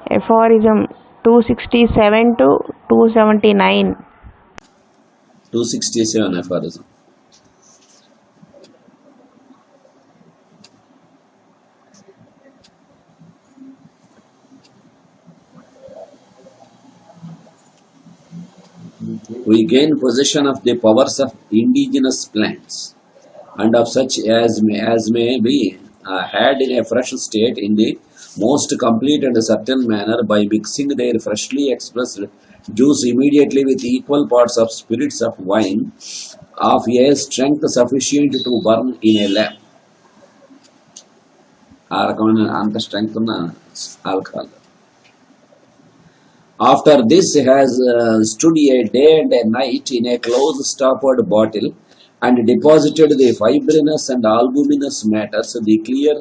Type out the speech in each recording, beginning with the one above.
Aphorism 267 to 279. 267 aphorism. We gain possession of the powers of indigenous plants and of such as may be had in a fresh state in the most complete and certain manner by mixing their freshly expressed juice immediately with equal parts of spirits of wine of a strength sufficient to burn in a lamp. ఆ రకమైన అంత strength ఉన్న alcohol. After this has stood a day and a night in a close stoppered bottle and deposited the fibrinous and albuminous matters, the clear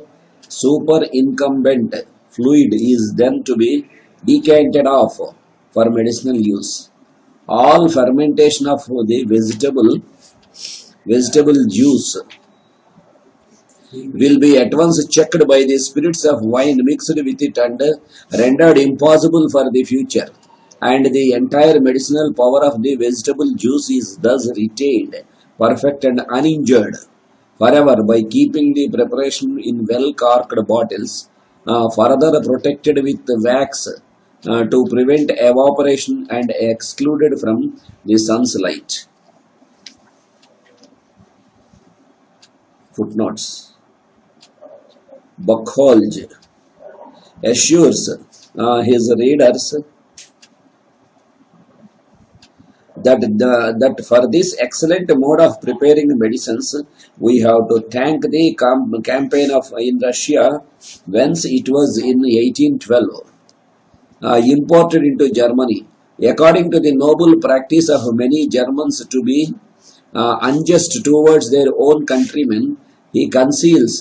superincumbent fluid is then to be decanted off for medicinal use. All fermentation of the vegetable juice will be at once checked by the spirits of wine mixed with it and rendered impossible for the future, and the entire medicinal power of the vegetable juice is thus retained perfect and uninjured forever by keeping the preparation in well corked bottles, further protected with wax to prevent evaporation and excluded from the sun's light. Footnotes. Buckholz assures his readers that for this excellent mode of preparing medicines, we have to thank the campaign in Russia, whence it was in 1812 imported into Germany. According to the noble practice of many Germans to be unjust towards their own countrymen, he conceals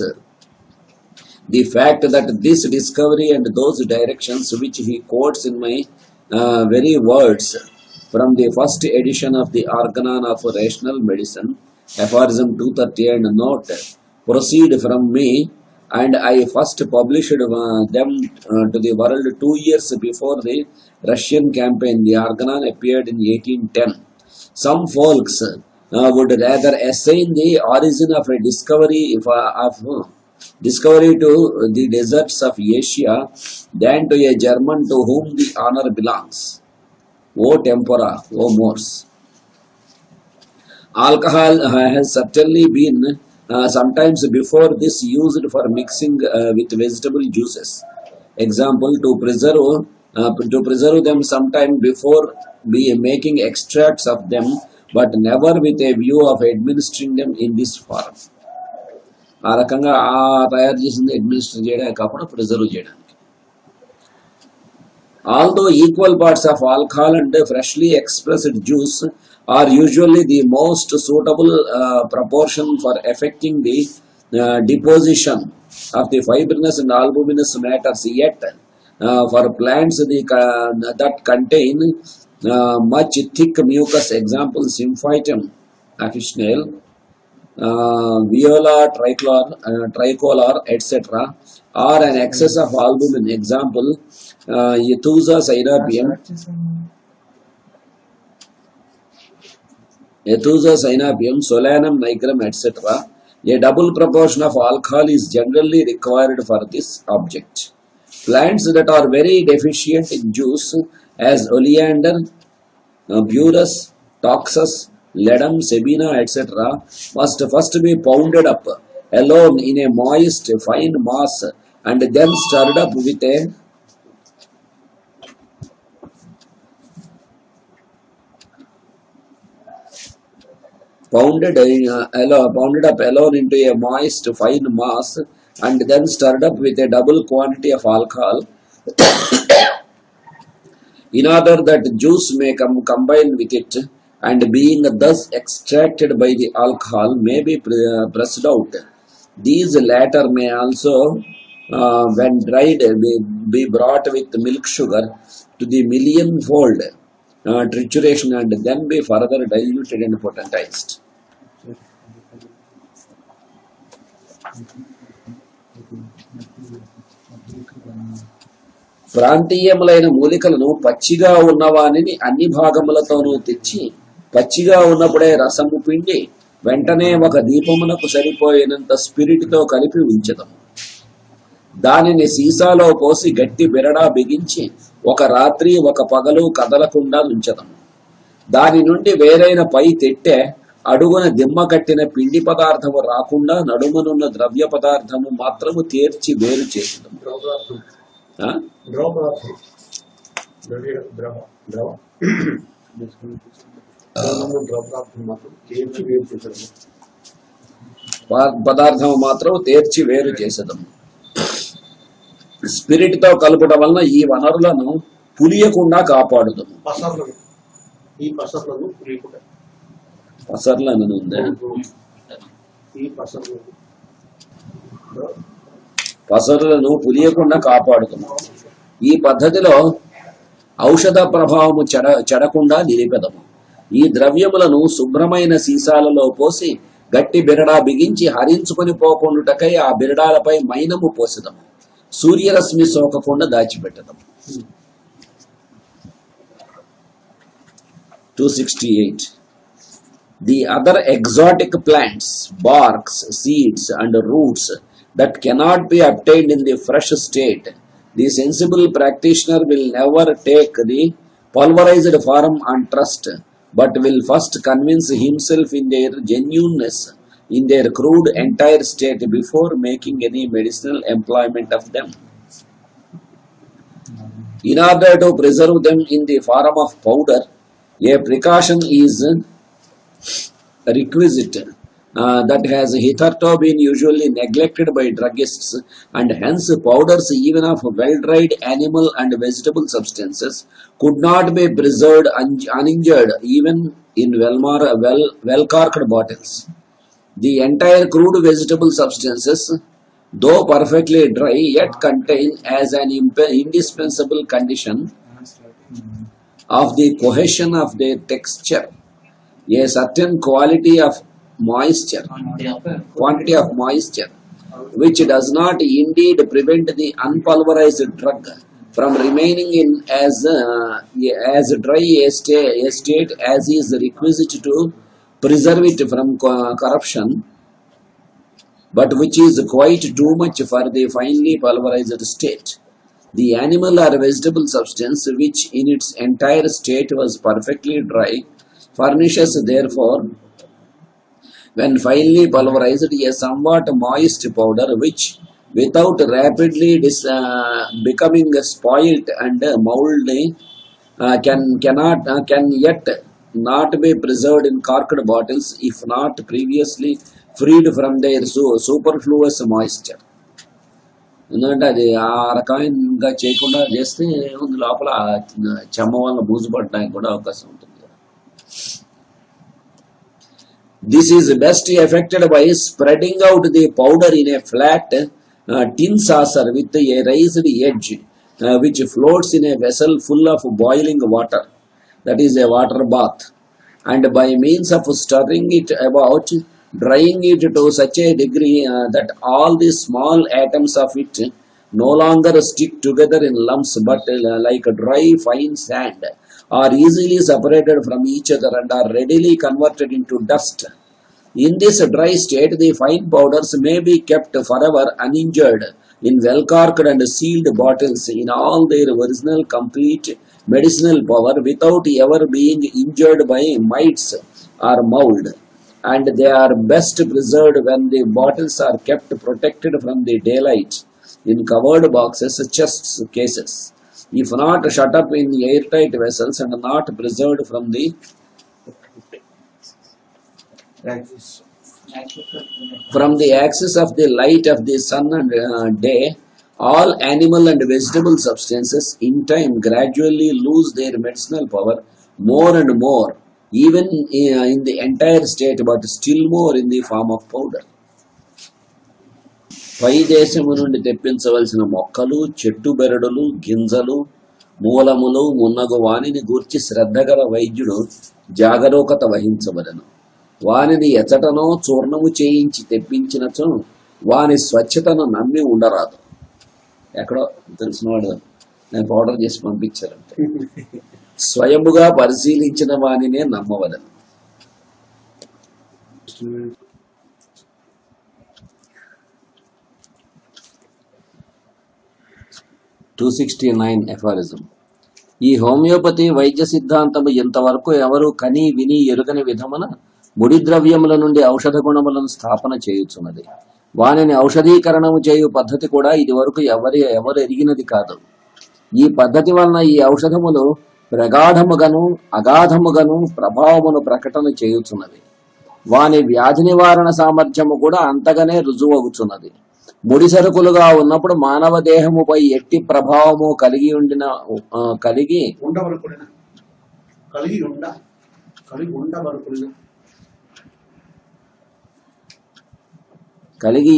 the fact that this discovery and those directions which he quotes in my very words from the first edition of the Organon of Rational Medicine, Aphorism 230 and note, proceed from me, and I first published them to the world 2 years before the Russian campaign. The Organon appeared in 1810. Some folks would rather assign the origin of a discovery to the deserts of Asia than to a German to whom the honor belongs. O tempora, O mores. Alcohol has certainly been sometimes before this used for mixing with vegetable juices. Example, to preserve them sometime before making extracts of them, but never with a view of administering them in this form. ఆ రకంగా ఆ తయారు చేసింది administer చేయడానికి కాకుండా preserve చేయడానికి. Although equal parts of alcohol and freshly expressed juice are usually the most suitable proportion for effecting the deposition of the fibrinous and albuminous matters, yet for plants that contain much thick mucus, example Symphytum officinale, viola tricolor, etc., or an excess of albumin, example Ethusa synapium, Solanum nigrum, etc., a double proportion of alcohol is generally required for this object. Plants that are very deficient in juice, as oleander, burus, toxus, ledum, sebina, etc., must first be pounded up alone in a moist, fine mass and then stirred up with a pounded up alone into a moist, fine mass and then stirred up with a double quantity of alcohol in order that juice may combine with it, and being thus extracted by the alcohol may be pressed out. These latter may also, when dried, be brought with milk sugar to the millionfold trituration and then be further diluted and potentized. ప్రాంతీయములైన మూలికలను పచ్చిగా ఉన్నవానిని అన్ని భాగములతోనూ తెచ్చి పచ్చిగా ఉన్నప్పుడే రసము పిండి వెంటనే ఒక దీపమునకు సరిపోయినంత స్పిరిట్తో కలిపి ఉంచదము. దానిని సీసాలో పోసి గట్టి బెరడా బిగించి ఒక రాత్రి ఒక పగలు కదలకుండా ఉంచదము. దాని నుండి వేరైన పై తెట్టె అడుగున దిమ్మ కట్టిన పిండి పదార్థము రాకుండా నడుమనున్న ద్రవ్య పదార్థము మాత్రము తేర్చి వేరు చేసదము. పదార్థము మాత్రం తేర్చి వేరు చేసదము. స్పిరిట్ తో కలుపడం వలన ఈ వనరులను పులియకుండా కాపాడుదము. పసర్లను ఉందా? పసరులను పులియకుండా కాపాడుదము. ఈ పద్ధతిలో ఔషధ ప్రభావము చెడకుండా నిలిపెదము. ఈ ద్రవ్యములను శుభ్రమైన సీసాలలో పోసి గట్టి బిరడా బిగించి హరించుకొని పోకుండాటకై ఆ బిరడాలపై మైనము పోసెదము. సూర్యరశ్మి సోకకుండా దాచిపెట్టదము. 268. The other exotic plants, barks, seeds and roots that cannot be obtained in the fresh state, the sensible practitioner will never take the pulverized form on trust, but will first convince himself in their genuineness in their crude entire state before making any medicinal employment of them. In order to preserve them in the form of powder, a precaution is requisite that has hitherto been usually neglected by druggists, and hence powders even of well-dried animal and vegetable substances could not be preserved uninjured even in well-corked bottles. The entire crude vegetable substances, though perfectly dry, yet contain as an indispensable condition of the cohesion of their texture a certain quantity of moisture, which does not indeed prevent the unpulverized drug from remaining in as dry a state as is requisite to preserve it from corruption, but which is quite too much for the finely pulverized state. The animal or vegetable substance, which in its entire state was perfectly dry, furnishes therefore, when finely pulverized, a somewhat moist powder, which without rapidly becoming spoilt and mouldy can yet not be preserved in corked bottles if not previously freed from their superfluous moisture. ఎందుకంటే అది ఆ రకంగా చేయకుండా చేస్తే లోపల చెమ్మ వల్ల బూజు పడడానికి కూడా అవకాశం ఉంటుంది. This is best effected by spreading out the powder in a flat tin saucer with a raised edge which floats in a vessel full of boiling water, that is a water bath, and by means of stirring it about, drying it to such a degree that all the small atoms of it no longer stick together in lumps but like dry fine sand are easily separated from each other and are readily converted into dust. In this dry state, the fine powders may be kept forever uninjured in well-corked and sealed bottles in all their original complete medicinal power without ever being injured by mites or mold, and they are best preserved when the bottles are kept protected from the daylight in covered boxes, chests, cases, if not shut up in airtight vessels and not preserved from the axis of the light of the sun and day. All animal and vegetable substances in time gradually lose their medicinal power more and more, even in the entire state, but still more in the form of powder. పై దేశము నుండి తెప్పించవలసిన మొక్కలు, చెట్టు బెరడులు, గింజలు, మూలములు మున్నగు వానిని గూర్చి శ్రద్ధగల వైద్యుడు జాగరూకత వహించవలెను. వానిని ఎచటనో చూర్ణము చేయించి తెప్పించినచో వాని స్వచ్ఛతను నమ్మి ఉండరాదు. ఎక్కడో తెలిసినవాడు నేను పౌడర్ చేసి పంపించారంటే స్వయముగా పరిశీలించిన వానినే నమ్మవలను. 269 ఎఫారిజం. ఈ హోమియోపతి వైద్య సిద్ధాంతము ఇంతవరకు ఎవరు కని విని ఎరుగని విధమున ముడి ద్రవ్యముల నుండి ఔషధ గుణములను స్థాపన చేయుచున్నది. వానిని ఔషధీకరణము చేయు పద్ధతి కూడా ఇది వరకు ఎవరు ఎరిగినది కాదు. ఈ పద్ధతి వలన ఈ ఔషధములు ప్రగాఢముగను అగాధముగను ప్రభావమును ప్రకటన చేయుచున్నది. వాని వ్యాధి నివారణ సామర్థ్యము కూడా అంతగానే రుజువగుచున్నది. ముడి సరుకులుగా ఉన్నప్పుడు మానవ దేహముపై ఎట్టి ప్రభావము కలిగి ఉండినవనుకొనిన కలిగి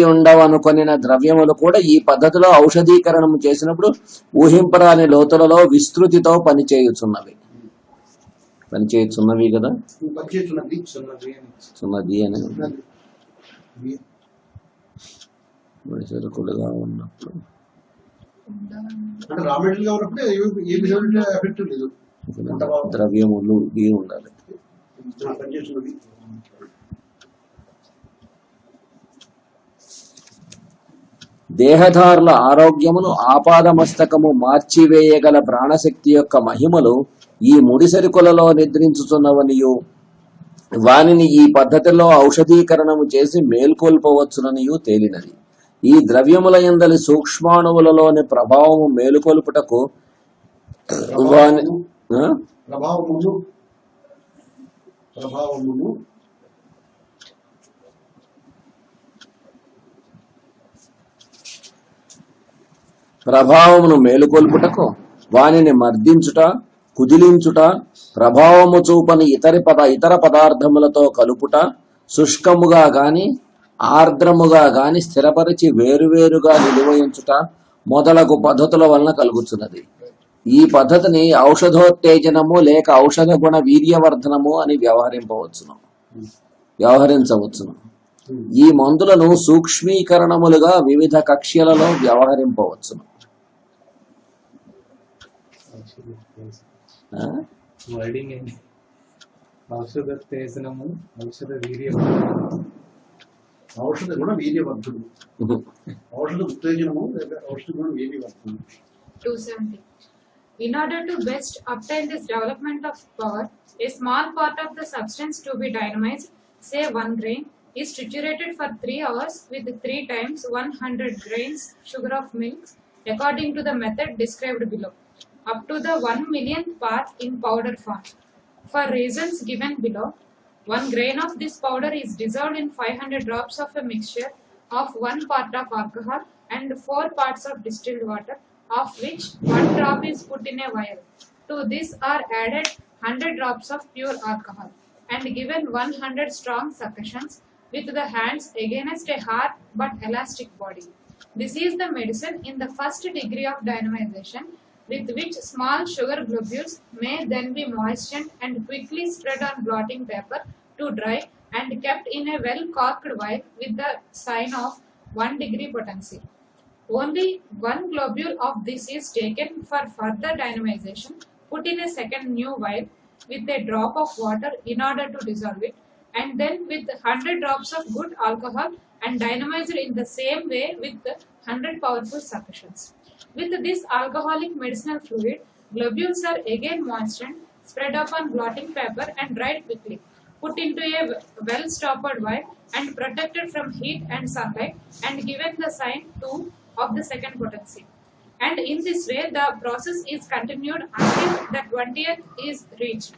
ఉండవనుకొనిన ద్రవ్యములు కూడా ఈ పద్ధతిలో ఔషధీకరణము చేసినప్పుడు ఊహింపరాని లోతులలో విస్తృతితో పనిచేయుచున్నవి కదా. చున్నది అని సరుకులుగా ఉన్నప్పుడు ద్రవ్యములు ఇవి ఉండాలి. దేహధారుల ఆరోగ్యమును ఆపాదమస్తకము మార్చివేయగల ప్రాణశక్తి యొక్క మహిమలు ఈ ముడి సరుకులలో నిద్రించుచున్నవనియు వానిని ఈ పద్ధతిలో ఔషధీకరణము చేసి మేల్కొల్పవచ్చుననియు తేలినది. ఈ ద్రవ్యముల యందలి సూక్ష్మాణువులలోని ప్రభావము మేలుకొల్పుటకు ప్రభావమును మేలుకొల్పుటకు వానిని మర్దించుట, కుదిలించుట, ప్రభావము చూపని ఇతర పదార్థములతో కలుపుట, శుష్కముగా గాని ఆర్ద్రముగా గాని స్థిరపరిచి వేరువేరుగా నిలువయించుట మొదలగు పద్ధతుల వలన కలుగుతున్నది. ఈ పద్ధతిని ఔషధోత్తేజనము లేక ఔషధ గుణ వీర్యవర్ధనము అని వ్యవహరించవచ్చును. ఈ మందులను సూక్ష్మీకరణములుగా వివిధ కక్ష్యలలో వ్యవహరింపవచ్చును. ఔషధ గుణ వీర్యవర్ధుడు, ఔషధ ఉత్తేజనము ఔషధ గుణ వీర్యవర్ధుడు. 270. In order to best obtain this development of power, a small part of the substance to be dynamized, say 1 grain, is triturated for 3 hours with 3 times 100 grains sugar of milk according to the method described below, up to the 1 millionth part in powder form. For reasons given below, 1 grain of this powder is dissolved in 500 drops of a mixture of 1 part of alcohol and 4 parts of distilled water, of which 1 drop is put in a vial. To this are added 100 drops of pure alcohol and given 100 strong succussions with the hands against a hard but elastic body. This is the medicine in the first degree of dynamization, with which small sugar globules may then be moistened and quickly spread on blotting paper to dry and kept in a well-corked vial with the sign of 1 degree potency. Only 1 globule of this is taken for further dynamization, put in a second new vial with a drop of water in order to dissolve it, and then with 100 drops of good alcohol and dynamized in the same way with 100 powerful succussions. With this alcoholic medicinal fluid, globules are again moistened, spread upon blotting paper and dried quickly, put into a well-stoppered vial and protected from heat and sunlight and given the sign 2 of the second potency. And in this way the process is continued until the 20th is reached.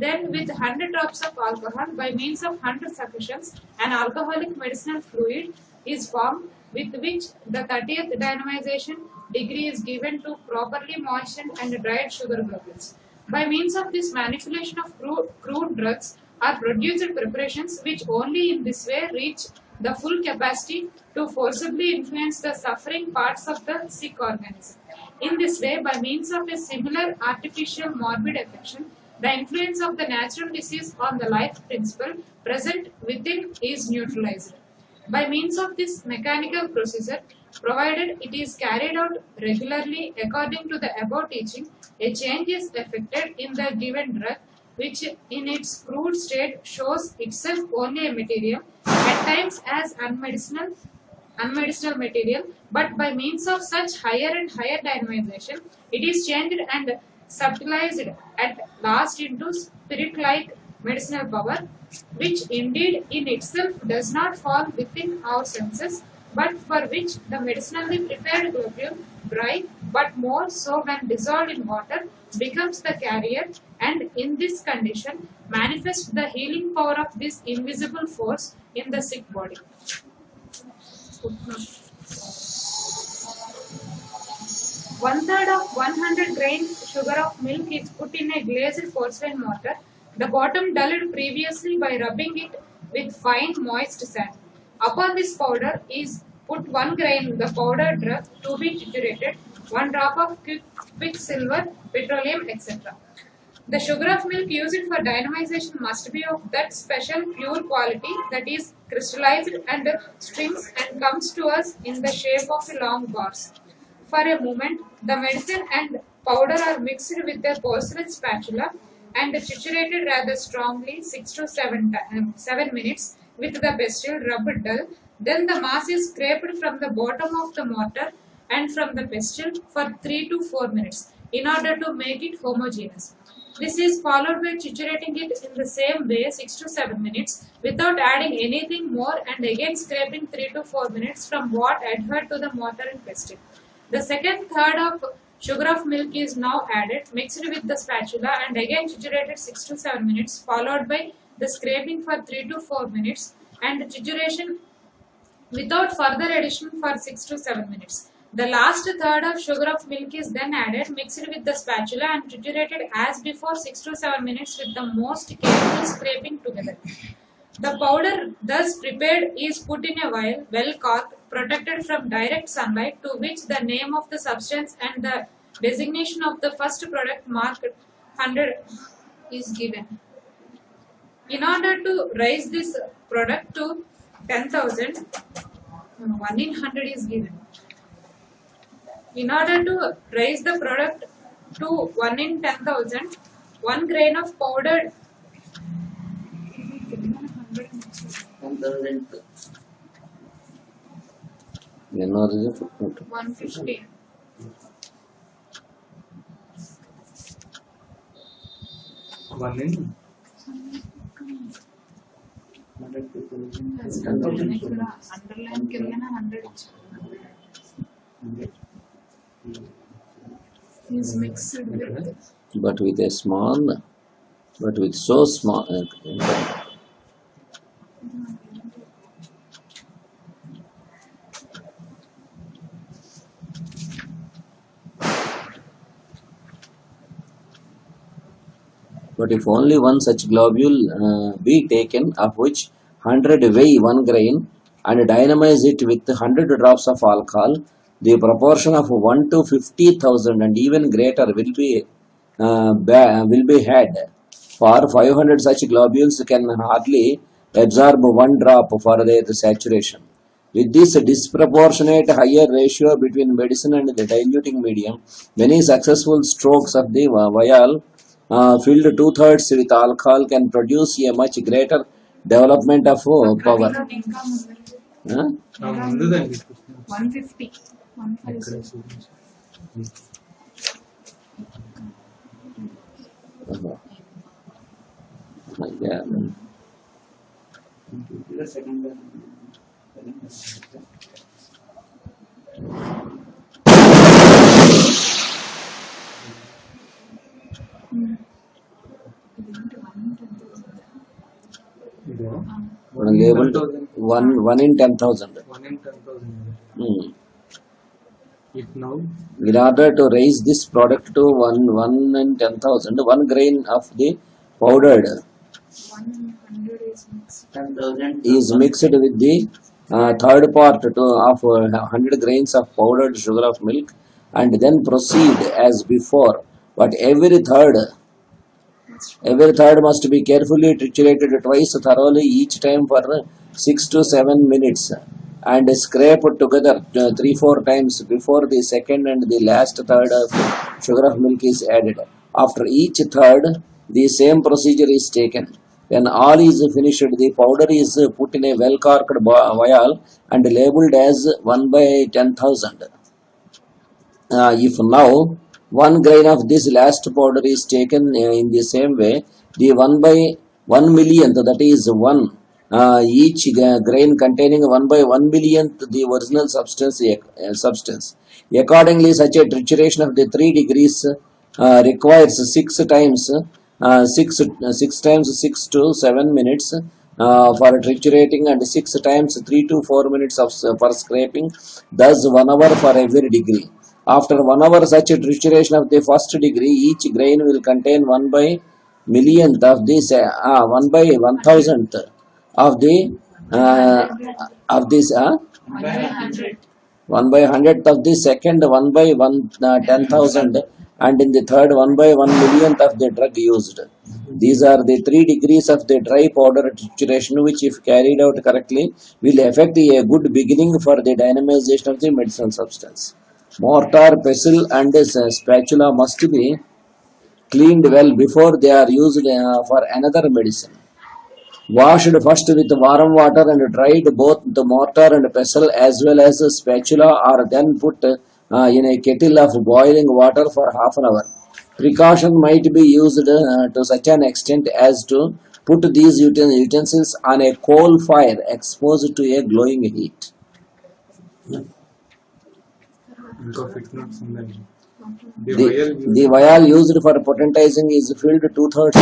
Then with 100 drops of alcohol by means of 100 succussions, an alcoholic medicinal fluid is formed with which the 30th dynamization degree is given to properly moistened and dried sugar globules. By means of this manipulation of crude drugs are produced preparations which only in this way reach the full capacity to forcibly influence the suffering parts of the sick organism. In this way, by means of a similar artificial morbid affection, the influence of the natural disease on the life principle present within is neutralized. By means of this mechanical procedure, provided it is carried out regularly according to the above teaching, a change is effected in the given drug, which in its crude state shows itself only a material, at times as unmedicinal material, but by means of such higher and higher dynamization, it is changed and subtilized at last into spirit-like medicinal power, which indeed in itself does not fall within our senses, but for which the medicinally prepared globule, dry but more so when dissolved in water, becomes the carrier, and in this condition manifests the healing power of this invisible force in the sick body. Footnote. 1/3 of 100 grains sugar of milk is put in a glazed porcelain mortar, the bottom dulled previously by rubbing it with fine moist sand. Upon this powder is put 1 grain the powdered drug to be triturated, 1 drop of quicksilver, petroleum, etc. The sugar of milk used for dynamization must be of that special pure quality that is crystallized and strings and comes to us in the shape of long bars. For a moment, the medicine and powder are mixed with a porcelain spatula and triturated rather strongly 6 to 7 minutes with the pestle rubbed dull. Then the mass is scraped from the bottom of the mortar and from the pestle for 3 to 4 minutes in order to make it homogeneous. This is followed by triturating it in the same way 6 to 7 minutes without adding anything more and again scraping 3 to 4 minutes from what adhered to the mortar and pestle. The second third of sugar of milk is now added, mixed with the spatula and again triturated 6 to 7 minutes, followed by the scraping for 3 to 4 minutes and trituration without further addition for 6 to 7 minutes. The last third of sugar of milk is then added, mixed with the spatula and triturated as before 6 to 7 minutes with the most careful scraping together. The powder thus prepared is put in a vial, well corked, protected from direct sunlight, to which the name of the substance and the designation of the first product marked 100 is given. In order to raise this product to 10,000, 1 in 100 is given. In order to raise the product to 1 in 10,000, 1 grain of powdered 1,000. Another is a footnote. 150. One in Underline కిందన 100 is mixed with But with a small, but with so small. But if only one such globule be taken, of which 100 weigh 1 grain, and dynamize it with 100 drops of alcohol, the proportion of 1 to 50,000 and even greater will be had. For 500 such globules can hardly absorb 1 drop for their saturation. With this disproportionate higher ratio between medicine and the diluting medium, many successful strokes of the vial filled 2/3 with alcohol can produce a much greater development of power. Huh? 150. 150. Yeah. the second Labeled 1 in 10,000. 1 in 10,000. Hmm. It now In order to raise this product to 1 in 10,000, 1 grain of the powdered 100 is mixed. 10,000 is mixed with the third part of 100 grains of powdered sugar of milk, and then proceed as before. But every third Every third must be carefully triturated twice thoroughly each time for 6 to 7 minutes and scraped together 3-4 times before the second and the last third of sugar of milk is added. After each third, the same procedure is taken. When all is finished, the powder is put in a well-corked vial and labeled as 1 by 10,000. If now 1 grain of this last powder is taken in the same way, the 1 by 1 millionth, that is 1, each grain containing 1 by 1 millionth the original substance. Accordingly, such a trituration of the 3 degrees requires 6 times 6 to 7 minutes for triturating and 6 times 3 to 4 minutes for scraping, thus 1 hour for every degree. After 1 hour such a trituration of the first degree, each grain will contain 1 by millionth of this 1 by 1000th of the of this 1 by 100. 1 by 100th of the second, 1 by 10,000, and in the third 1 by 1 millionth of the drug used. These are the 3 degrees of the dry powder trituration which, if carried out correctly, will effect a good beginning for the dynamization of the medicinal substance. Mortar, pestle and spatula must be cleaned well before they are used for another medicine. Washed first with warm water and dried, both the mortar and pestle as well as the spatula are then put in a kettle of boiling water for half an hour. Precaution might be used to such an extent as to put these utensils on a coal fire exposed to a glowing heat. ఇంకా footnotes ఉన్నాయి. The vial used for potentizing is filled 2/3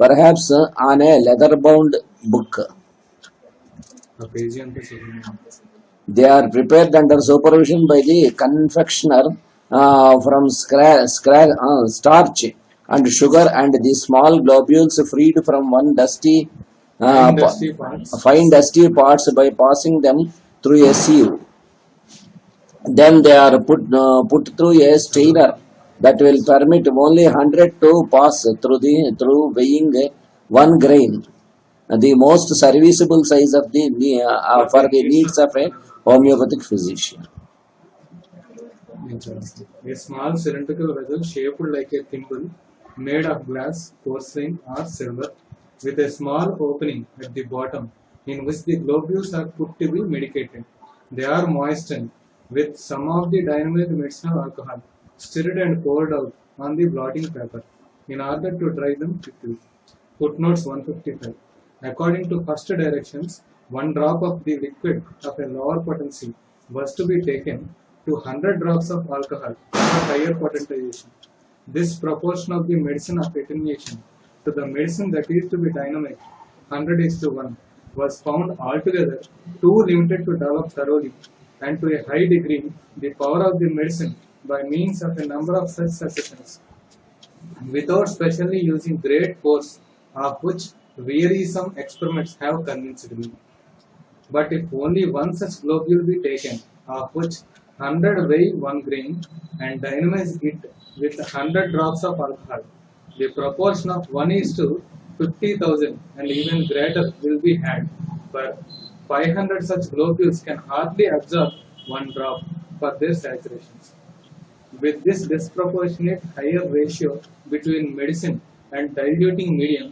perhaps on a leather-bound book. ఆ page అంతా చదివినా. They are prepared under supervision by the confectioner from starch and sugar and the small globules freed from one fine dusty parts by passing them through a sieve. Then they are put through a strainer that will permit only 100 to pass through weighing 1 grain, the most serviceable size of for the needs of a homeopathic physician. A small cylindrical vessel shaped like a thimble, made of glass, porcelain or silver, with a small opening at the bottom in which the globules are put to be medicated. They are moistened with some of the dynamite medicinal alcohol, stirred and poured out on the blotting paper in order to dry them quickly. Footnotes 155. According to first directions, 1 drop of the liquid of a lower potency was to be taken to 100 drops of alcohol for higher potentization. This proportion of the medicine of attenuation to the medicine that is to be dynamite, 100:1, was found altogether too limited to develop thoroughly and to a high degree the power of the medicine by means of a number of such successions, without specially using great force, of which wearisome experiments have convinced me. But if only one such globule be taken, of which 100 weigh 1 grain, and dynamize it with 100 drops of alcohol, the proportion of 1:50,000 and even greater will be had, for 500 such globules can hardly absorb 1 drop for their saturations. With this disproportionate higher ratio between medicine and diluting medium,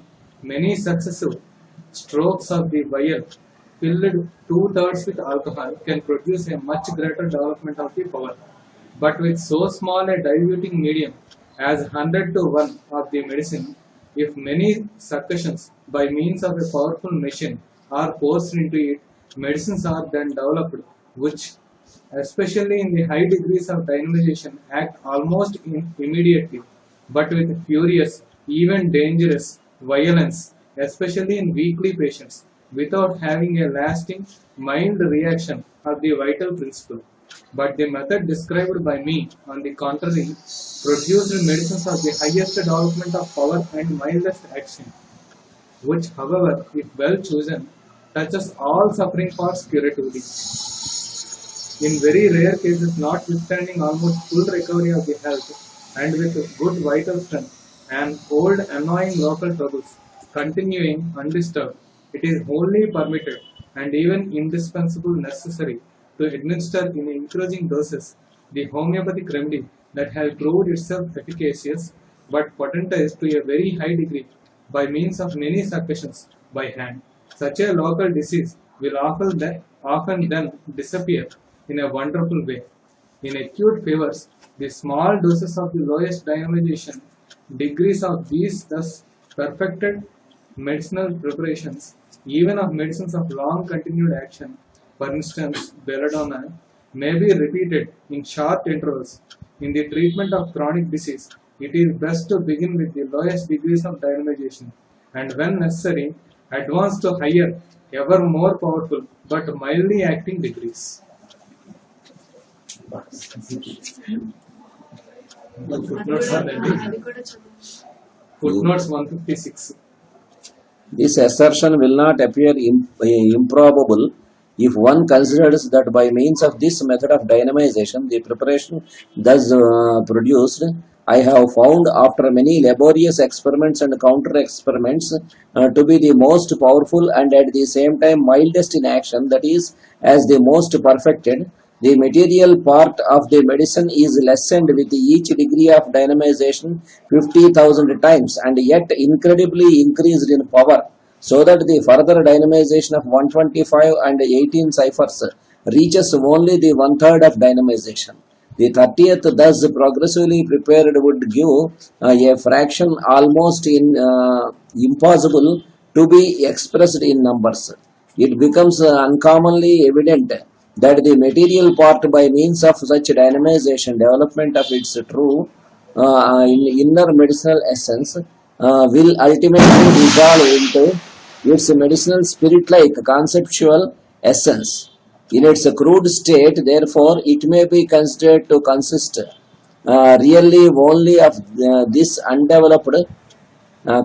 many successive strokes of the vial filled 2/3 with alcohol can produce a much greater development of the power. But with so small a diluting medium as 100:1 of the medicine, if many succussions by means of a powerful machine are forced into it, medicines are then developed which, especially in the high degrees of dynamization, act almost immediately, but with furious, even dangerous violence, especially in weakly patients, without having a lasting, mild reaction of the vital principle. But the method described by me, on the contrary, produced medicines of the highest development of power and mildest action, which, however, if well chosen, touches all suffering parts curatively. In very rare cases, notwithstanding almost full recovery of the health and with good vital strength, and old annoying local troubles continuing undisturbed, it is wholly permitted and even indispensable necessary to administer in increasing doses the homeopathic remedy that has proved itself efficacious but potentized to a very high degree by means of many succussions by hand. Such a local disease will often then disappear in a wonderful way. In acute fevers, the small doses of the lowest dynamization degrees of these thus perfected medicinal preparations, even of medicines of long continued action, for instance, belladonna, may be repeated in short intervals. In the treatment of chronic disease, it is best to begin with the lowest degrees of dynamization, and when necessary, advance to higher, ever more powerful, but mildly acting degrees. Footnotes 156. This assertion will not appear improbable if one considers that by means of this method of dynamization, the preparation thus produced, I have found after many laborious experiments and counter experiments to be the most powerful and at the same time mildest in action, that is, as the most perfected. The material part of the medicine is lessened with each degree of dynamization 50,000 times and yet incredibly increased in power, so that the further dynamization of 125 and 18 ciphers reaches only the 1/3 of dynamization. The 30th thus progressively prepared would give a fraction almost impossible to be expressed in numbers. It becomes uncommonly evident that the material part by means of such dynamization, development of its true inner medicinal essence, will ultimately dissolve into its medicinal spirit-like conceptual essence. In its crude state, therefore, it may be considered to consist really only of this undeveloped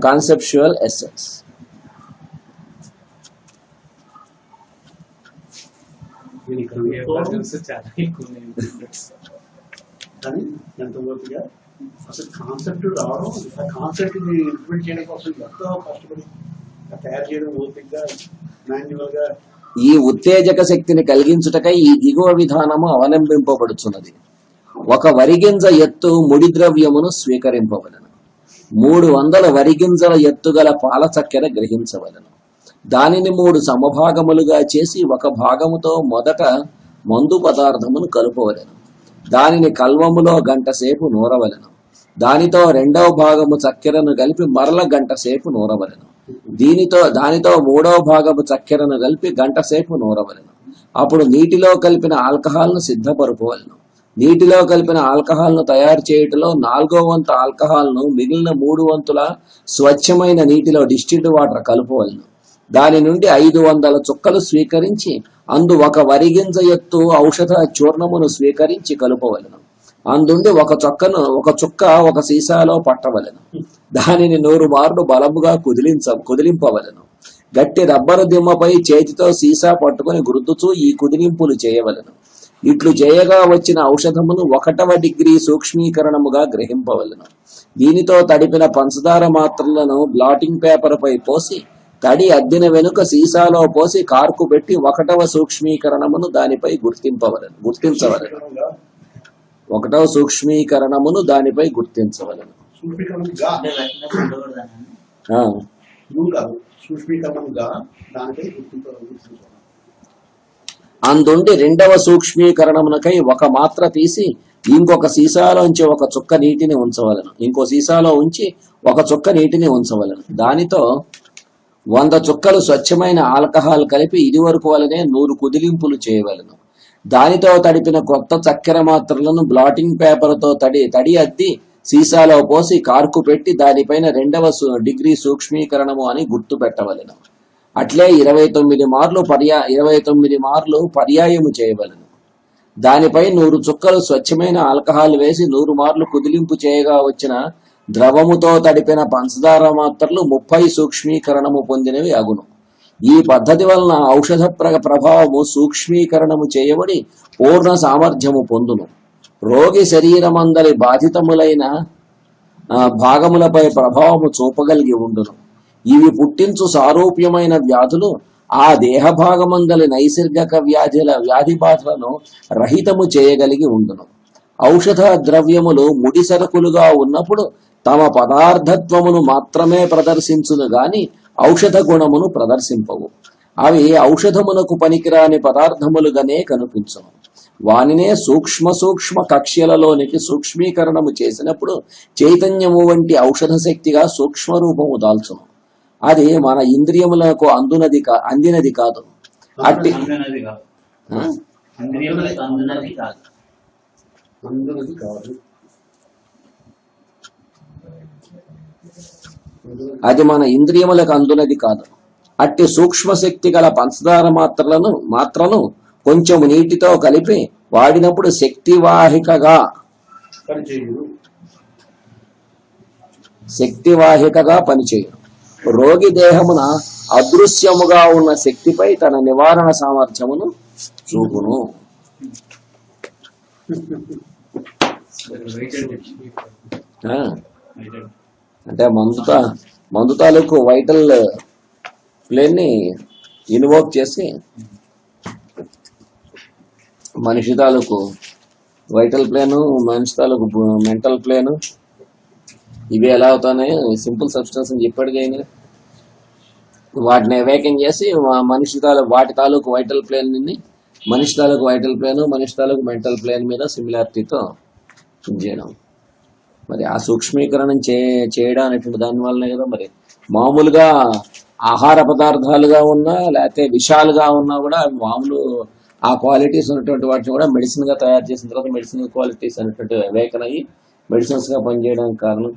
conceptual essence. కానీ ఎంత ఓపిగా అసలు concept రావడం, ఆ concept implement చేయడం కోసం ఎంతో కష్టపడి తయారు చేయడం ఓపికగా మాన్యువల్ గా ఈ ఉత్తేజక శక్తిని కలిగించుటకై ఈ దిగువ విధానము అవలంబింపబడుచున్నది. ఒక వరిగింజ ఎత్తు ముడి ద్రవ్యమును స్వీకరింపవలను. 300 వరిగింజల ఎత్తుగల పాల చక్కెర గ్రహించవలను. దానిని 3 సమభాగములుగా చేసి ఒక భాగముతో మొదట మందు పదార్థమును కలుపవలను. దానిని కల్వములో గంట సేపు నూరవలను. దానితో రెండవ భాగము చక్కెరను కలిపి మరల గంట సేపు నూరవలను. దానితో మూడవ భాగము చక్కెరను కలిపి గంట సేపు నూరవలను. అప్పుడు నీటిలో కలిపిన ఆల్కహాల్ను సిద్ధపరపవలను. నీటిలో కలిపిన ఆల్కహాల్ను తయారు చేయుటలో 4వ వంతు ఆల్కహాల్ను మిగిలిన 3 వంతుల స్వచ్ఛమైన నీటిలో డిస్టిల్డ్ వాటర్ కలుపవలను. దాని నుండి 500 చుక్కలు స్వీకరించి అందు ఒక వరిగింజ ఎత్తు ఔషధ చూర్ణమును స్వీకరించి కలుపవలను. అందుండి ఒక చుక్క ఒక సీసాలో పట్టవలను. దానిని 100 మార్లు బలముగా కుదిలింపవలను. గట్టి రబ్బరు దిమ్మపై చేతితో సీసా పట్టుకుని గుర్తుచూ ఈ కుదిలింపులు చేయవలను. ఇట్లు చేయగా వచ్చిన ఔషధమును 1వ డిగ్రీ సూక్ష్మీకరణముగా గ్రహింపవలను. దీనితో తడిపిన పంచదార మాత్రలను బ్లాటింగ్ పేపర్ పై పోసి తడి అద్దిన వెనుక సీసాలో పోసి కార్కు పెట్టి 1వ సూక్ష్మీకరణమును దానిపై గుర్తించవలను. 1వ సూక్ష్మీకరణమును దానిపై గుర్తించవలను. అందుండి 2వ సూక్ష్మీకరణమునకై 1 మాత్ర తీసి ఇంకొక సీసాలోంచి 1 చుక్క నీటిని ఉంచవలను. ఇంకో సీసాలో ఉంచి 1 చుక్క నీటిని ఉంచవలను. దానితో 100 చుక్కలు స్వచ్ఛమైన ఆల్కహాల్ కలిపి ఇదివరకు వలనే 100 కుదిలింపులు చేయవలను. దానితో తడిపిన కొత్త చక్కెర మాత్రలను బ్లాటింగ్ పేపర్తో తడి అద్ది సీసాలో పోసి కార్కు పెట్టి దానిపైన 2వ డిగ్రీ సూక్ష్మీకరణము అని గుర్తు పెట్టవలను. అట్లే 29 మార్లు పర్యాయము చేయవలను. దానిపై 100 చుక్కలు స్వచ్ఛమైన ఆల్కహాల్ వేసి 100 మార్లు కుదిలింపు చేయగా వచ్చిన ద్రవముతో తడిపిన పంచదార మాత్రలు 30 సూక్ష్మీకరణము పొందినవి అగును. ఈ పద్ధతి వలన ఔషధ ప్రభావము సూక్ష్మీకరణము చేయబడి పూర్ణ సామర్థ్యము పొందును. రోగి శరీరమందలి బాధితములైన భాగములపై ప్రభావము చూపగలిగి ఉండును. ఇవి పుట్టించు సారూప్యమైన వ్యాధులు ఆ దేహభాగమందలి నైసర్గిక వ్యాధి బాధలను రహితము చేయగలిగి ఉండును. ఔషధ ద్రవ్యములు ముడి సరుకులుగా ఉన్నప్పుడు తమ పదార్థత్వమును మాత్రమే ప్రదర్శించును గాని ఔషధ గుణమును ప్రదర్శింపవు. అవి ఔషధమునకు పనికిరాని పదార్థములుగానే కనిపించును. వానినే సూక్ష్మ కక్ష్యలలోనికి సూక్ష్మీకరణము చేసినప్పుడు చైతన్యము వంటి ఔషధ శక్తిగా సూక్ష్మ రూపము దాల్చును. అది మన ఇంద్రియములకు అందినది కాదు. అట్టి అది మన ఇంద్రియములకు అందునది కాదు. అట్టి సూక్ష్మ శక్తి గల పంచదార మాత్రను కొంచెం నీటితో కలిపి వాడినప్పుడు శక్తివాహికగా పనిచేయు. రోగి దేహమున అదృశ్యముగా ఉన్న శక్తిపై తన నివారణ సామర్థ్యమును చూపును. అంటే మందు తాలూకు వైటల్ ప్లేన్ ని ఇన్వోక్ చేసి మనిషి తాలూకు వైటల్ ప్లేను, మనిషి తాలూకు మెంటల్ ప్లేను ఇవి ఎలా అవుతాయో సింపుల్ సబ్స్టెన్స్ అని చెప్పాడు కానీ వాటిని అవేకన్ చేసి వాటి తాలూకు వైటల్ ప్లేన్ ని మనిషి తాలూకు వైటల్ ప్లేను, మనిషి తాలూకు మెంటల్ ప్లేన్ మీద సిమిలారిటీతో చేయడం. మరి ఆ సూక్ష్మీకరణం చేయడం అనేటువంటి దాని వల్లనే కదా మరి మామూలుగా ఆహార పదార్థాలుగా ఉన్నా లేకపోతే విషాలుగా ఉన్నా కూడా మామూలు ఆ క్వాలిటీస్ ఉన్నటువంటి వాటిని కూడా మెడిసిన్ గా తయారు చేసిన తర్వాత మెడిసిన్ క్వాలిటీస్ అనేటువంటి అవేకన్ అయ్యి మెడిసిన్స్ గా పనిచేయడానికి కారణం.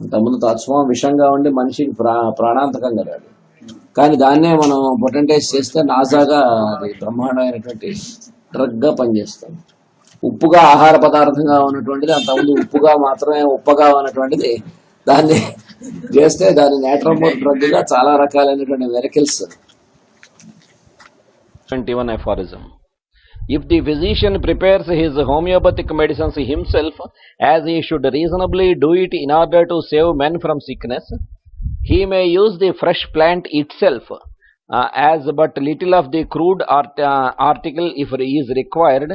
అంతకుముందు తత్వం విషంగా ఉండి మనిషికి ప్రాణాంతకం కదా అది. కానీ దాన్నే మనం పొటెంటైజ్ చేస్తే నాసాగా అది బ్రహ్మాండమైనటువంటి డ్రగ్ గా పనిచేస్తాం. ఉప్పుగా ఆహార పదార్థంగా ఉన్నటువంటిది అంతకుముందు ఉప్పగా ఉన్నటువంటిది దాన్ని చేస్తే దాని నేట్రమోర్ డ్రగ్ గా చాలా రకాలైనటువంటి వెరకిల్స్. 21 aphorism. If the physician prepares his homeopathic medicines himself, as he should reasonably do it in order to save men from sickness, he may use the fresh plant itself as but little of the crude article if is required.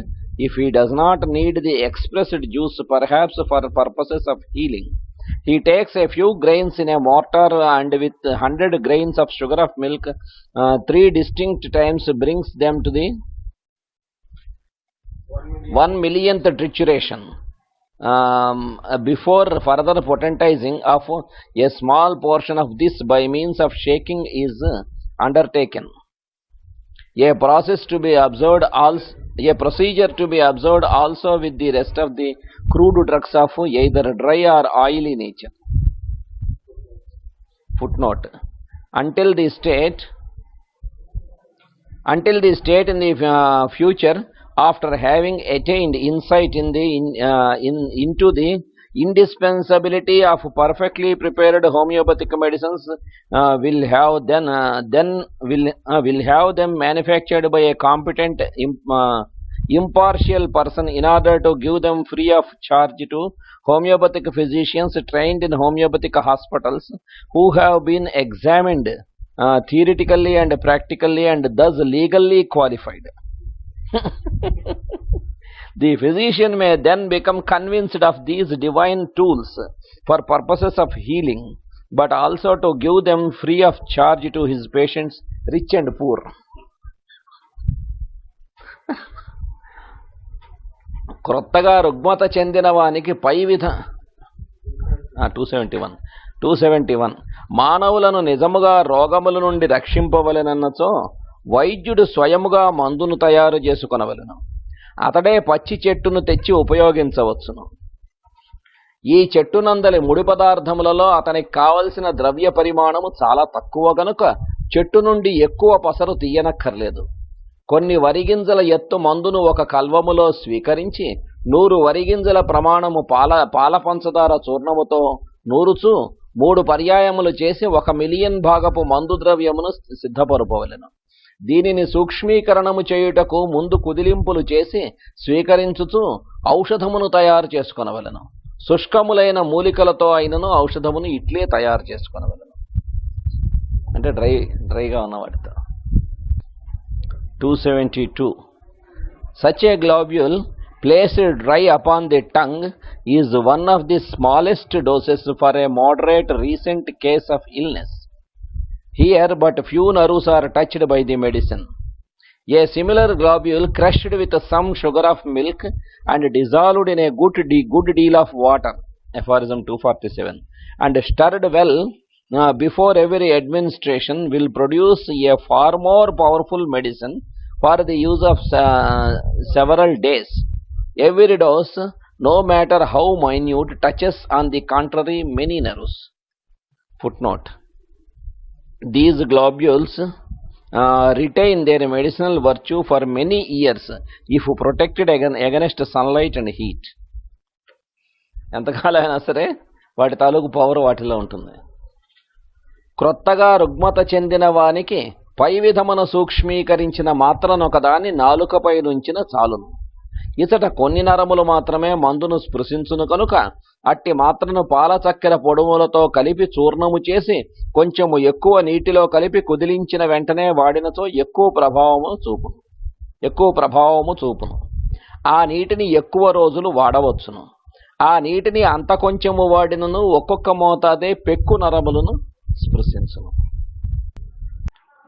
If he does not need the expressed juice, perhaps for purposes of healing, he takes a few grains in a mortar and with 100 grains of sugar of milk 3 distinct times brings them to the 1,000,000th trituration before further potentizing of a small portion of this by means of shaking is undertaken. A procedure to be observed also with the rest of the crude drugs of either dry or oily nature. Footnote: until the state in the future, after having attained insight into the indispensability of perfectly prepared homeopathic medicines, will have them manufactured by a competent impartial person in order to give them free of charge to homeopathic physicians trained in homeopathic hospitals who have been examined theoretically and practically and thus legally qualified. The physician may then become convinced of these divine tools for purposes of healing, but also to give them free of charge to his patients, rich and poor. క్రొత్తగా రుగ్మత చెందిన వానికి పై విధ 271 మానవులను నిజముగా రోగముల నుండి రక్షింపవలెనన్నచో వైద్యుడు స్వయముగా మందును తయారు చేసుకొనవలెను. అతడే పచ్చి చెట్టును తెచ్చి ఉపయోగించవచ్చును. ఈ చెట్టునందలి ముడి పదార్థములలో అతనికి కావలసిన ద్రవ్య పరిమాణము చాలా తక్కువ గనుక చెట్టు నుండి ఎక్కువ పసరు తీయనక్కర్లేదు. కొన్ని వరిగింజల ఎత్తు మందును ఒక కల్వములో స్వీకరించి 100 వరిగింజల ప్రమాణము పాల పంచదార చూర్ణముతో నూరుచు 3 పర్యాయములు చేసి 1,000,000 భాగపు మందు ద్రవ్యమును సిద్ధపరుపవలెను. దీనిని సూక్ష్మీకరణము చేయుటకు ముందు కుదిలింపులు చేసి స్వీకరించుచు ఔషధమును తయారు చేసుకొనవలెను. శుష్కములైన మూలికలతో అయినను ఔషధమును ఇట్లే తయారు చేసుకొనవలెను. అంటే డ్రైగా ఉన్న వాటితో. 272. Such a globule placed dry upon the tongue is one of the smallest doses for a moderate recent case of illness. Here but few nerves are touched by the medicine. A similar globule crushed with some sugar of milk and dissolved in a good deal of water, Aphorism 247, and stirred well before every administration will produce a far more powerful medicine for the use of several days. Every dose, no matter how minute, touches on the contrary many nerves. Footnote. These globules retain their medicinal virtue for many years if protected against sunlight and heat. ఎంతకాలైనా సరే వాటి తాలూకు power వాటిలో ఉంటుంది. క్రొత్తగా రుగ్మత చెందిన వానికి పై విధమున సూక్ష్మీకరించిన మాత్రనొకదాన్ని నాలుకపై నుంచిన చాలును. ఇతట కొన్ని నరములు మాత్రమే మందును స్పృశించును కనుక అట్టి మాత్రను పాల చక్కెర పొడుములతో కలిపి చూర్ణము చేసి కొంచెము ఎక్కువ నీటిలో కలిపి కుదిలించిన వెంటనే వాడినచో ఎక్కువ ప్రభావము చూపును. ఆ నీటిని ఎక్కువ రోజులు వాడవచ్చును. ఆ నీటిని అంత కొంచెము వాడినను ఒక్కొక్క మోతాదే పెక్కు నరములను స్పృశించును.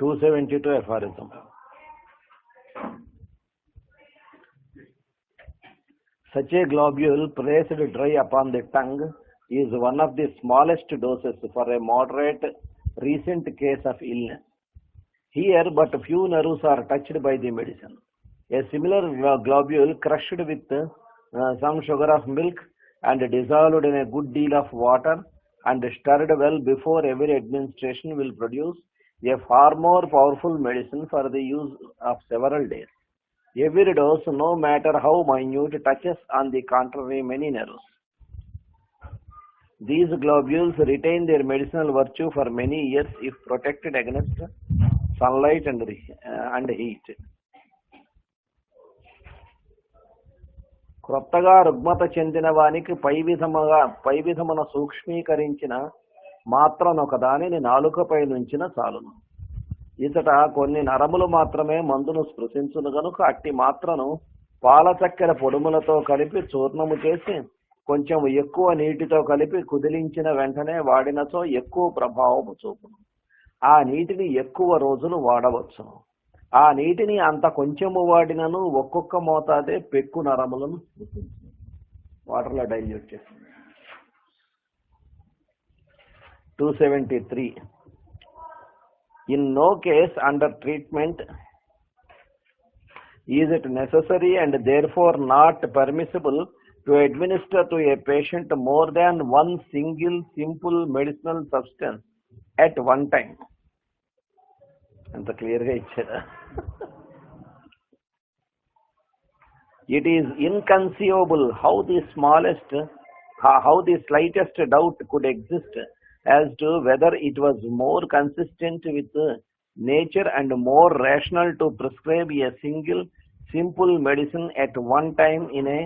272 Aphorism. Such a globule placed dry upon the tongue is one of the smallest doses for a moderate recent case of illness. Here but few nerves are touched by the medicine. A similar globule crushed with some sugar of milk and dissolved in a good deal of water and stirred well before every administration will produce a far more powerful medicine for the use of several days. Every dose, no matter how minute, touches on the contrary many nerves. These globules retain their medicinal virtue for many years if protected against sunlight and heat. క్రొత్తగా రుగ్మత చెందిన వానికి పై విధమున సూక్ష్మీకరించిన మాత్రనొకదానిని నాలుకపై నుంచిన చాలును. ఇతట కొన్ని నరములు మాత్రమే మందును స్పృశించును గనుక అట్టి మాత్రను పాల చక్కెర పొడుములతో కలిపి చూర్ణము చేసి కొంచెం ఎక్కువ నీటితో కలిపి కుదిలించిన వెంటనే వాడినచో ఎక్కువ ప్రభావము చూపును. ఆ నీటిని ఎక్కువ రోజులు వాడవచ్చును. ఆ నీటిని అంత కొంచెము వాడినను ఒక్కొక్క మోతాదే పెక్కు నరములను స్పృశించును. వాటర్లో డైల్యూట్ చేసింది. 273. In no case under treatment is it necessary and therefore not permissible to administer to a patient more than one single simple medicinal substance at one time. అంత క్లియర్గా ఇచ్చారా? It is inconceivable how the slightest doubt could exist as to whether it was more consistent with nature and more rational to prescribe a single simple medicine at one time in a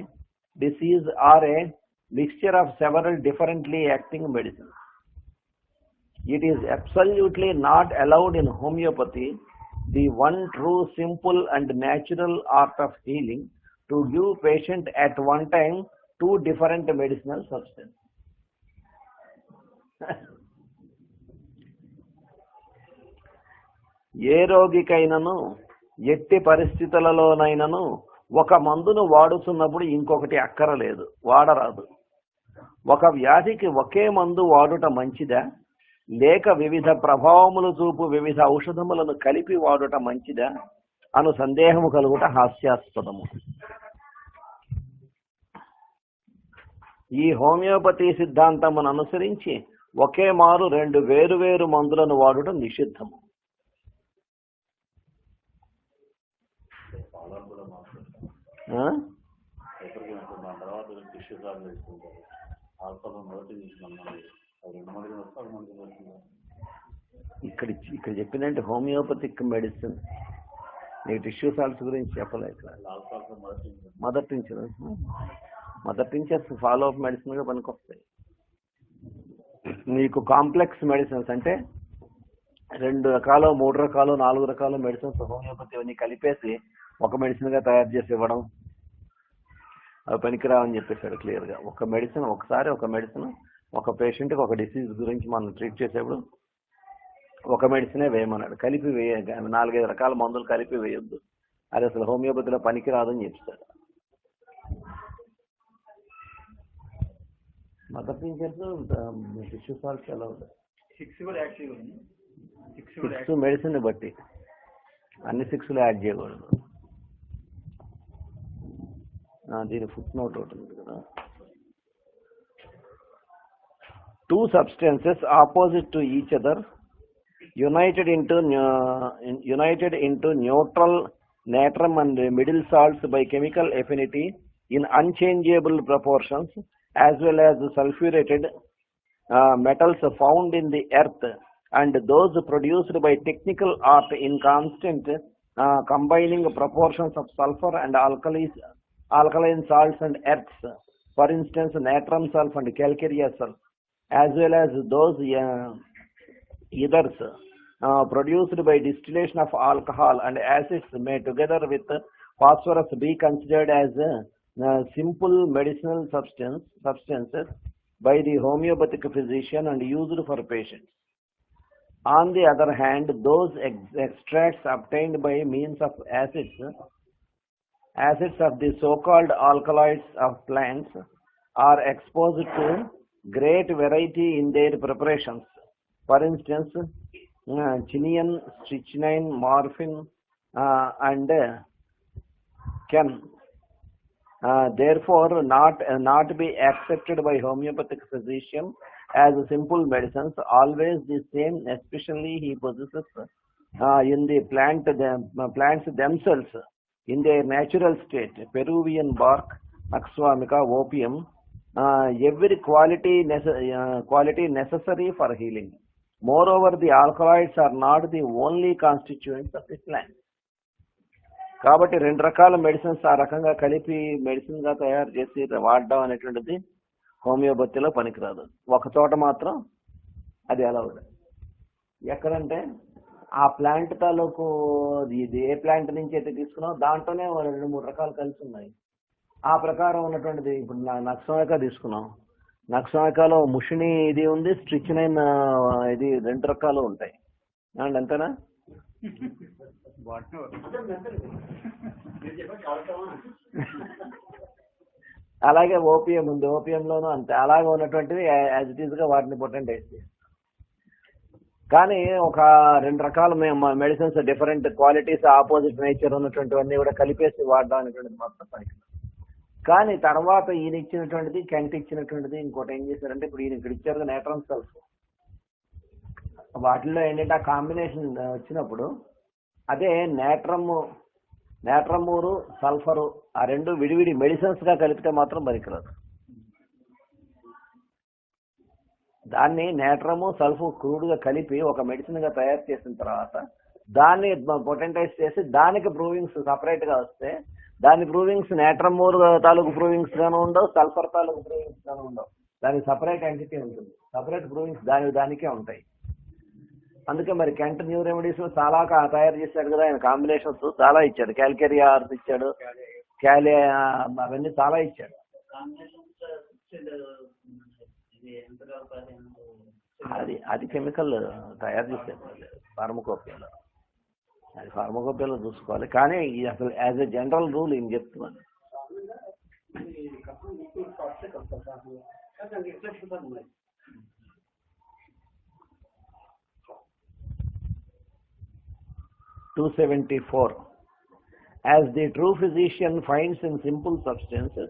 disease or a mixture of several differently acting medicines. It is absolutely not allowed in homeopathy, the one true simple and natural art of healing, to give patient at one time two different medicinal substances. ఏ రోగికైనను ఎట్టి పరిస్థితులలోనైనను ఒక మందును వాడుతున్నప్పుడు ఇంకొకటి అక్కరలేదు, వాడరాదు. ఒక వ్యాధికి ఒకే మందు వాడుట మంచిదా, లేక వివిధ ప్రభావములు చూపు వివిధ ఔషధములను కలిపి వాడుట మంచిదా అను సందేహము కలుగుట హాస్యాస్పదము. ఈ హోమియోపతి సిద్ధాంతమును అనుసరించి ఒకే మారు రెండు వేరు మందులను వాడుట నిషిద్ధము. ఇక్కడ చెప్పినంటే హోమియోపతిక్ మెడిసిన్, నీ టిష్యూ సాల్ట్స్ గురించి చెప్పలేదు. మొదటి నుంచి మదర్ టించర్స్ ఫాలో అప్ మెడిసిన్గా పనికొస్తాయి. నీకు కాంప్లెక్స్ మెడిసిన్స్ అంటే 2 రకాలు 3 రకాలు 4 రకాలు మెడిసిన్స్ హోమియోపతి అన్ని కలిపేసి ఒక మెడిసిన్గా తయారు చేసి ఇవ్వడం అవి పనికిరావని చెప్పేశాడు క్లియర్గా. ఒక మెడిసిన్ ఒక పేషెంట్కి ఒక డిసీజ్ గురించి మనం ట్రీట్ చేసేప్పుడు ఒక మెడిసినే వేయమన్నాడు. కలిపి 4-5 రకాల మందులు కలిపి వేయొద్దు, అది అసలు హోమియోపతిలో పనికిరాదని చెప్తాడు. మదర్ టించర్స్ టిష్యూ సాల్ట్స్ ఎలా ఉంటాయి? 6 మెడిసిన్ బట్టి అన్ని 6 యాడ్ చేయకూడదు. దీని ఫుట్ నోట్ ఒకటి ఉంది కదా. 2 substances opposite to each other united into neutral natrum and middle salts by chemical affinity in unchangeable proportions, as well as sulfurated metals found in the earth and those produced by technical art in constant combining proportions of sulfur and alkaline salts and earths, for instance natrum sulf and calcarea sulf, as well as those ethers produced by distillation of alcohol and acids may together with phosphorus be considered as simple medicinal substances by the homeopathic physician and used for patients. On the other hand, those extracts obtained by means of acids of the so-called alkaloids of plants are exposed to great variety in their preparations. For instance, chinian, strychnine, morphine, and can therefore not be accepted by homeopathic physician as simple medicines, always the same, especially he possesses in the plants themselves in their natural state, Peruvian bark, Axwamica, opium, every quality necessary for healing. Moreover, the alkaloids are not the only constituents of the plant. కాబట్టి 2 రకాల medicines ఆ రకంగా కలిపి మెడిసిన్గా తయారు చేసి వాడడం అనేటువంటిది హోమియోపతిలో పనికిరాదు. ఒక చోట మాత్రం అది అలౌడ్. ఎక్కడంటే ఆ ప్లాంట్ తాలూకు ఇది ఏ ప్లాంట్ నుంచి అయితే తీసుకున్నావు దాంట్లోనే 2-3 రకాలు కలిసి ఉన్నాయి. ఆ ప్రకారం ఉన్నటువంటిది ఇప్పుడు నక్సమైకా తీసుకున్నాం, నక్సమైకాలో ముషిని ఇది ఉంది, స్ట్రిచ్నైన్ ఇది 2 రకాలు ఉంటాయి అండ్ అంతేనా. అలాగే ఓపియం ఉంది, ఓపియంలోనూ అంతే. అలాగే ఉన్నటువంటివి యాజ్ ఇట్ ఈస్గా వాటిని పొటెంటైజ్ చేసి కానీ ఒక 2 రకాల medicines different qualities opposite nature ఉన్నటువంటివన్నీ కూడా కలిపేసి వాడడం అనేటువంటిది మొత్తం పనికి. కానీ తర్వాత ఈయన ఇచ్చినటువంటిది కెంట్ ఇచ్చినటువంటిది ఇంకోటి ఏం చేశారంటే ఇప్పుడు ఈయన ఇక్కడ ఇచ్చారు నేట్రమ్ సల్ఫ్, వాటిల్లో ఏంటంటే ఆ కాంబినేషన్ వచ్చినప్పుడు అదే నేట్రమూరు సల్ఫరు ఆ 2 విడివిడి మెడిసిన్స్గా కలిపితే మాత్రం పనికిరాదు. దాన్ని నేట్రము సల్ఫ్ క్రూడ్గా కలిపి ఒక మెడిసిన్గా తయారు చేసిన తర్వాత దాన్ని పొటెంటైజ్ చేసి దానికి ప్రూవింగ్స్ సపరేట్గా వస్తే దాని ప్రూవింగ్స్ నేట్రమూర్ తాలూకు ప్రూవింగ్స్ గాను ఉండవు, సల్ఫర్ తాలూకు ప్రూవింగ్స్ గాను ఉండవు. దానికి సపరేట్ ఎంటిటీ ఉంటుంది, సపరేట్ ప్రూవింగ్స్ దానికే ఉంటాయి. అందుకే మరి కెంట్ న్యూ రెమెడీస్ చాలా తయారు చేశాడు కదా ఆయన, కాంబినేషన్స్ చాలా ఇచ్చాడు, క్యాల్కేరియా ఆర్స్ ఇచ్చాడు, అవన్నీ చాలా ఇచ్చాడు. అది కెమికల్ తయారు చేసేది ఫార్మకోపియాలో, అది ఫార్మకోపియాలో చూసుకోవాలి. కానీ అసలు యాజ్ ఎ జనరల్ రూల్ ఏం చెప్తున్నాను, (274) As the true physician finds in simple substances,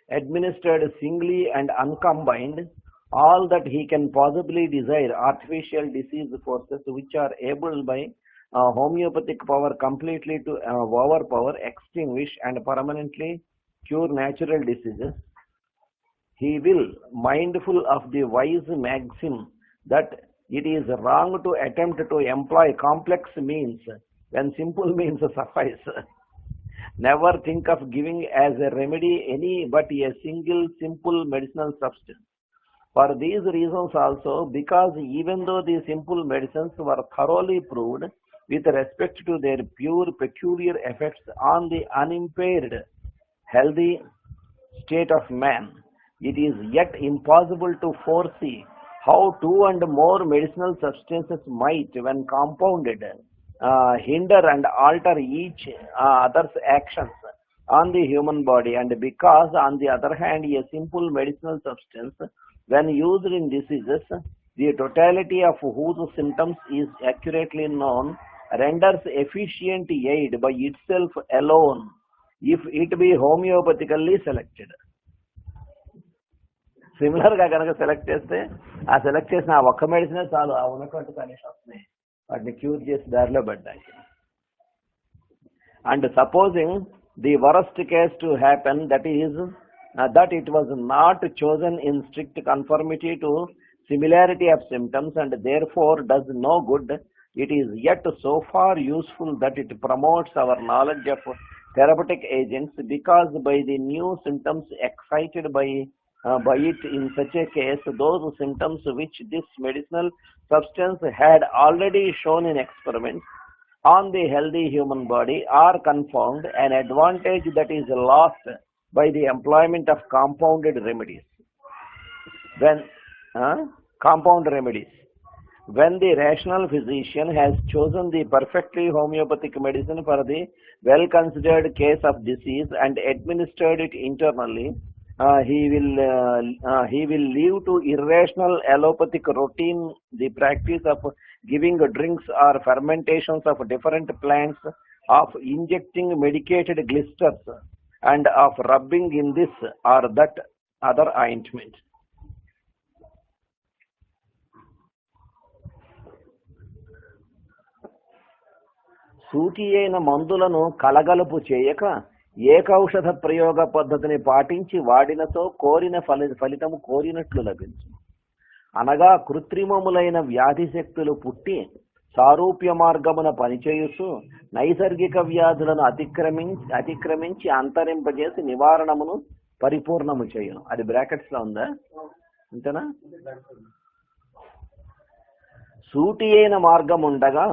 administered singly and uncombined, all that he can possibly desire, artificial disease forces which are able by homeopathic power completely to overpower, extinguish and permanently cure natural diseases, he will, mindful of the wise maxim that it is wrong to attempt to employ complex means when simple means suffice, never think of giving as a remedy any but a single simple medicinal substance. For these reasons also, because even though the simple medicines were thoroughly proved with respect to their pure peculiar effects on the unimpaired, healthy state of man, it is yet impossible to foresee how two and more medicinal substances might, when compounded, hinder and alter each other's actions on the human body, and because, on the other hand, a simple medicinal substance, when used in diseases, the totality of whose symptoms is accurately known, renders efficient aid by itself alone, if it be homeopathically selected. సిమిలర్గా కనుక select చేస్తే ఆ select చేసిన ఆ ఒక్క మెడిసినే చాలు ఆ ఉన్నటువంటి కండిషన్స్ని వాటిని క్యూర్ చేసి దారిలో పడ్డాయి. And supposing the worst case to happen, that is that it was not chosen in strict conformity to similarity of symptoms and therefore does no good, it is yet so far useful that it promotes our knowledge of therapeutic agents, because by the new symptoms excited by it in such a case, those symptoms which this medicinal substance had already shown in experiments on the healthy human body are confirmed, an advantage that is lost by the employment of compounded remedies. When the rational physician has chosen the perfectly homeopathic medicine for the well-considered case of disease and administered it internally, he will leave to irrational allopathic routine the practice of giving drinks or fermentations of different plants, of injecting medicated glisters, and of rubbing in this or that other ointment. సూటి అయిన మందులను కలగలుపు చేయక ఏకౌషధ ప్రయోగ పద్ధతిని పాటించి వాడినతో కోరిన ఫలితము కోరినట్లు లభించు. అనగా కృత్రిమములైన వ్యాధి శక్తులు పుట్టి సారూప్య మార్గమున పనిచేయుచు నైసర్గిక వ్యాధులను అతిక్రమించి అంతరింపజేసి నివారణమును పరిపూర్ణము చేయను. అది బ్రాకెట్స్ లో ఉందా? అంతేనా? సూటి అయిన మార్గం ఉండగా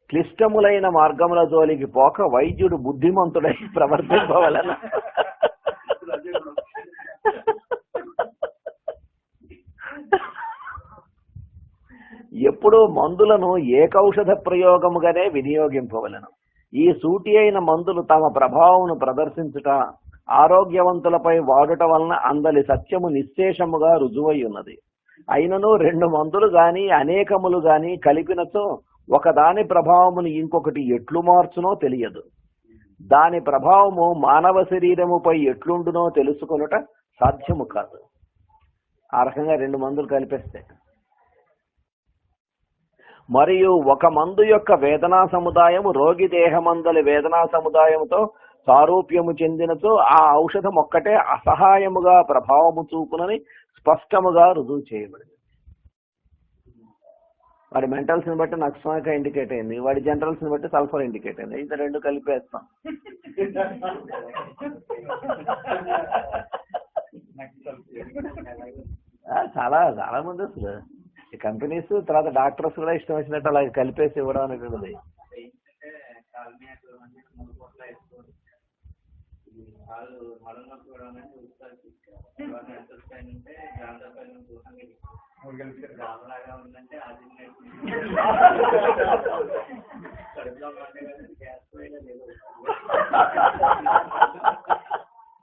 క్లిష్టములైన మార్గముల జోలికి పోక వైద్యుడు బుద్ధిమంతుడై ప్రవర్తింపవలన. ఎప్పుడూ మందులను ఏకౌషధ ప్రయోగముగానే వినియోగింపవలను. ఈ సూటి అయిన మందులు తమ ప్రభావమును ప్రదర్శించుట, ఆరోగ్యవంతులపై వాడుట వలన అందలి సత్యము నిశ్శేషముగా రుజువై ఉన్నది. అయినను రెండు మందులు గాని అనేకములు గాని కలిపినచో ఒకదాని ప్రభావమును ఇంకొకటి ఎట్లు మార్చునో తెలియదు. దాని ప్రభావము మానవ శరీరముపై ఎట్లుండునో తెలుసుకొనుట సాధ్యము కాదు. ఆ రకంగా రెండు మందులు కలిపేస్తే, మరియు ఒక మందు యొక్క వేదనా సముదాయము రోగి దేహమందలి వేదనా సముదాయముతో సారూప్యము చెందినచో ఆ ఔషధం ఒక్కటే అసహాయముగా ప్రభావము చూపునని స్పష్టముగా రుజువు చేయబడింది. వాడి మెంటల్స్ని బట్టి నక్సమాయిక ఇండికేట్ అయింది, వాడి జనరల్స్ని బట్టి సల్ఫర్ ఇండికేట్ అయింది. ఇది రెండు కలిపేస్తాం. చాలా చాలా మంది అసలు కంపెనీస్ తర్వాత డాక్టర్స్ కూడా ఇష్టం వచ్చినట్టు అలా కలిపేసి ఇవ్వడం అనేటువంటిది.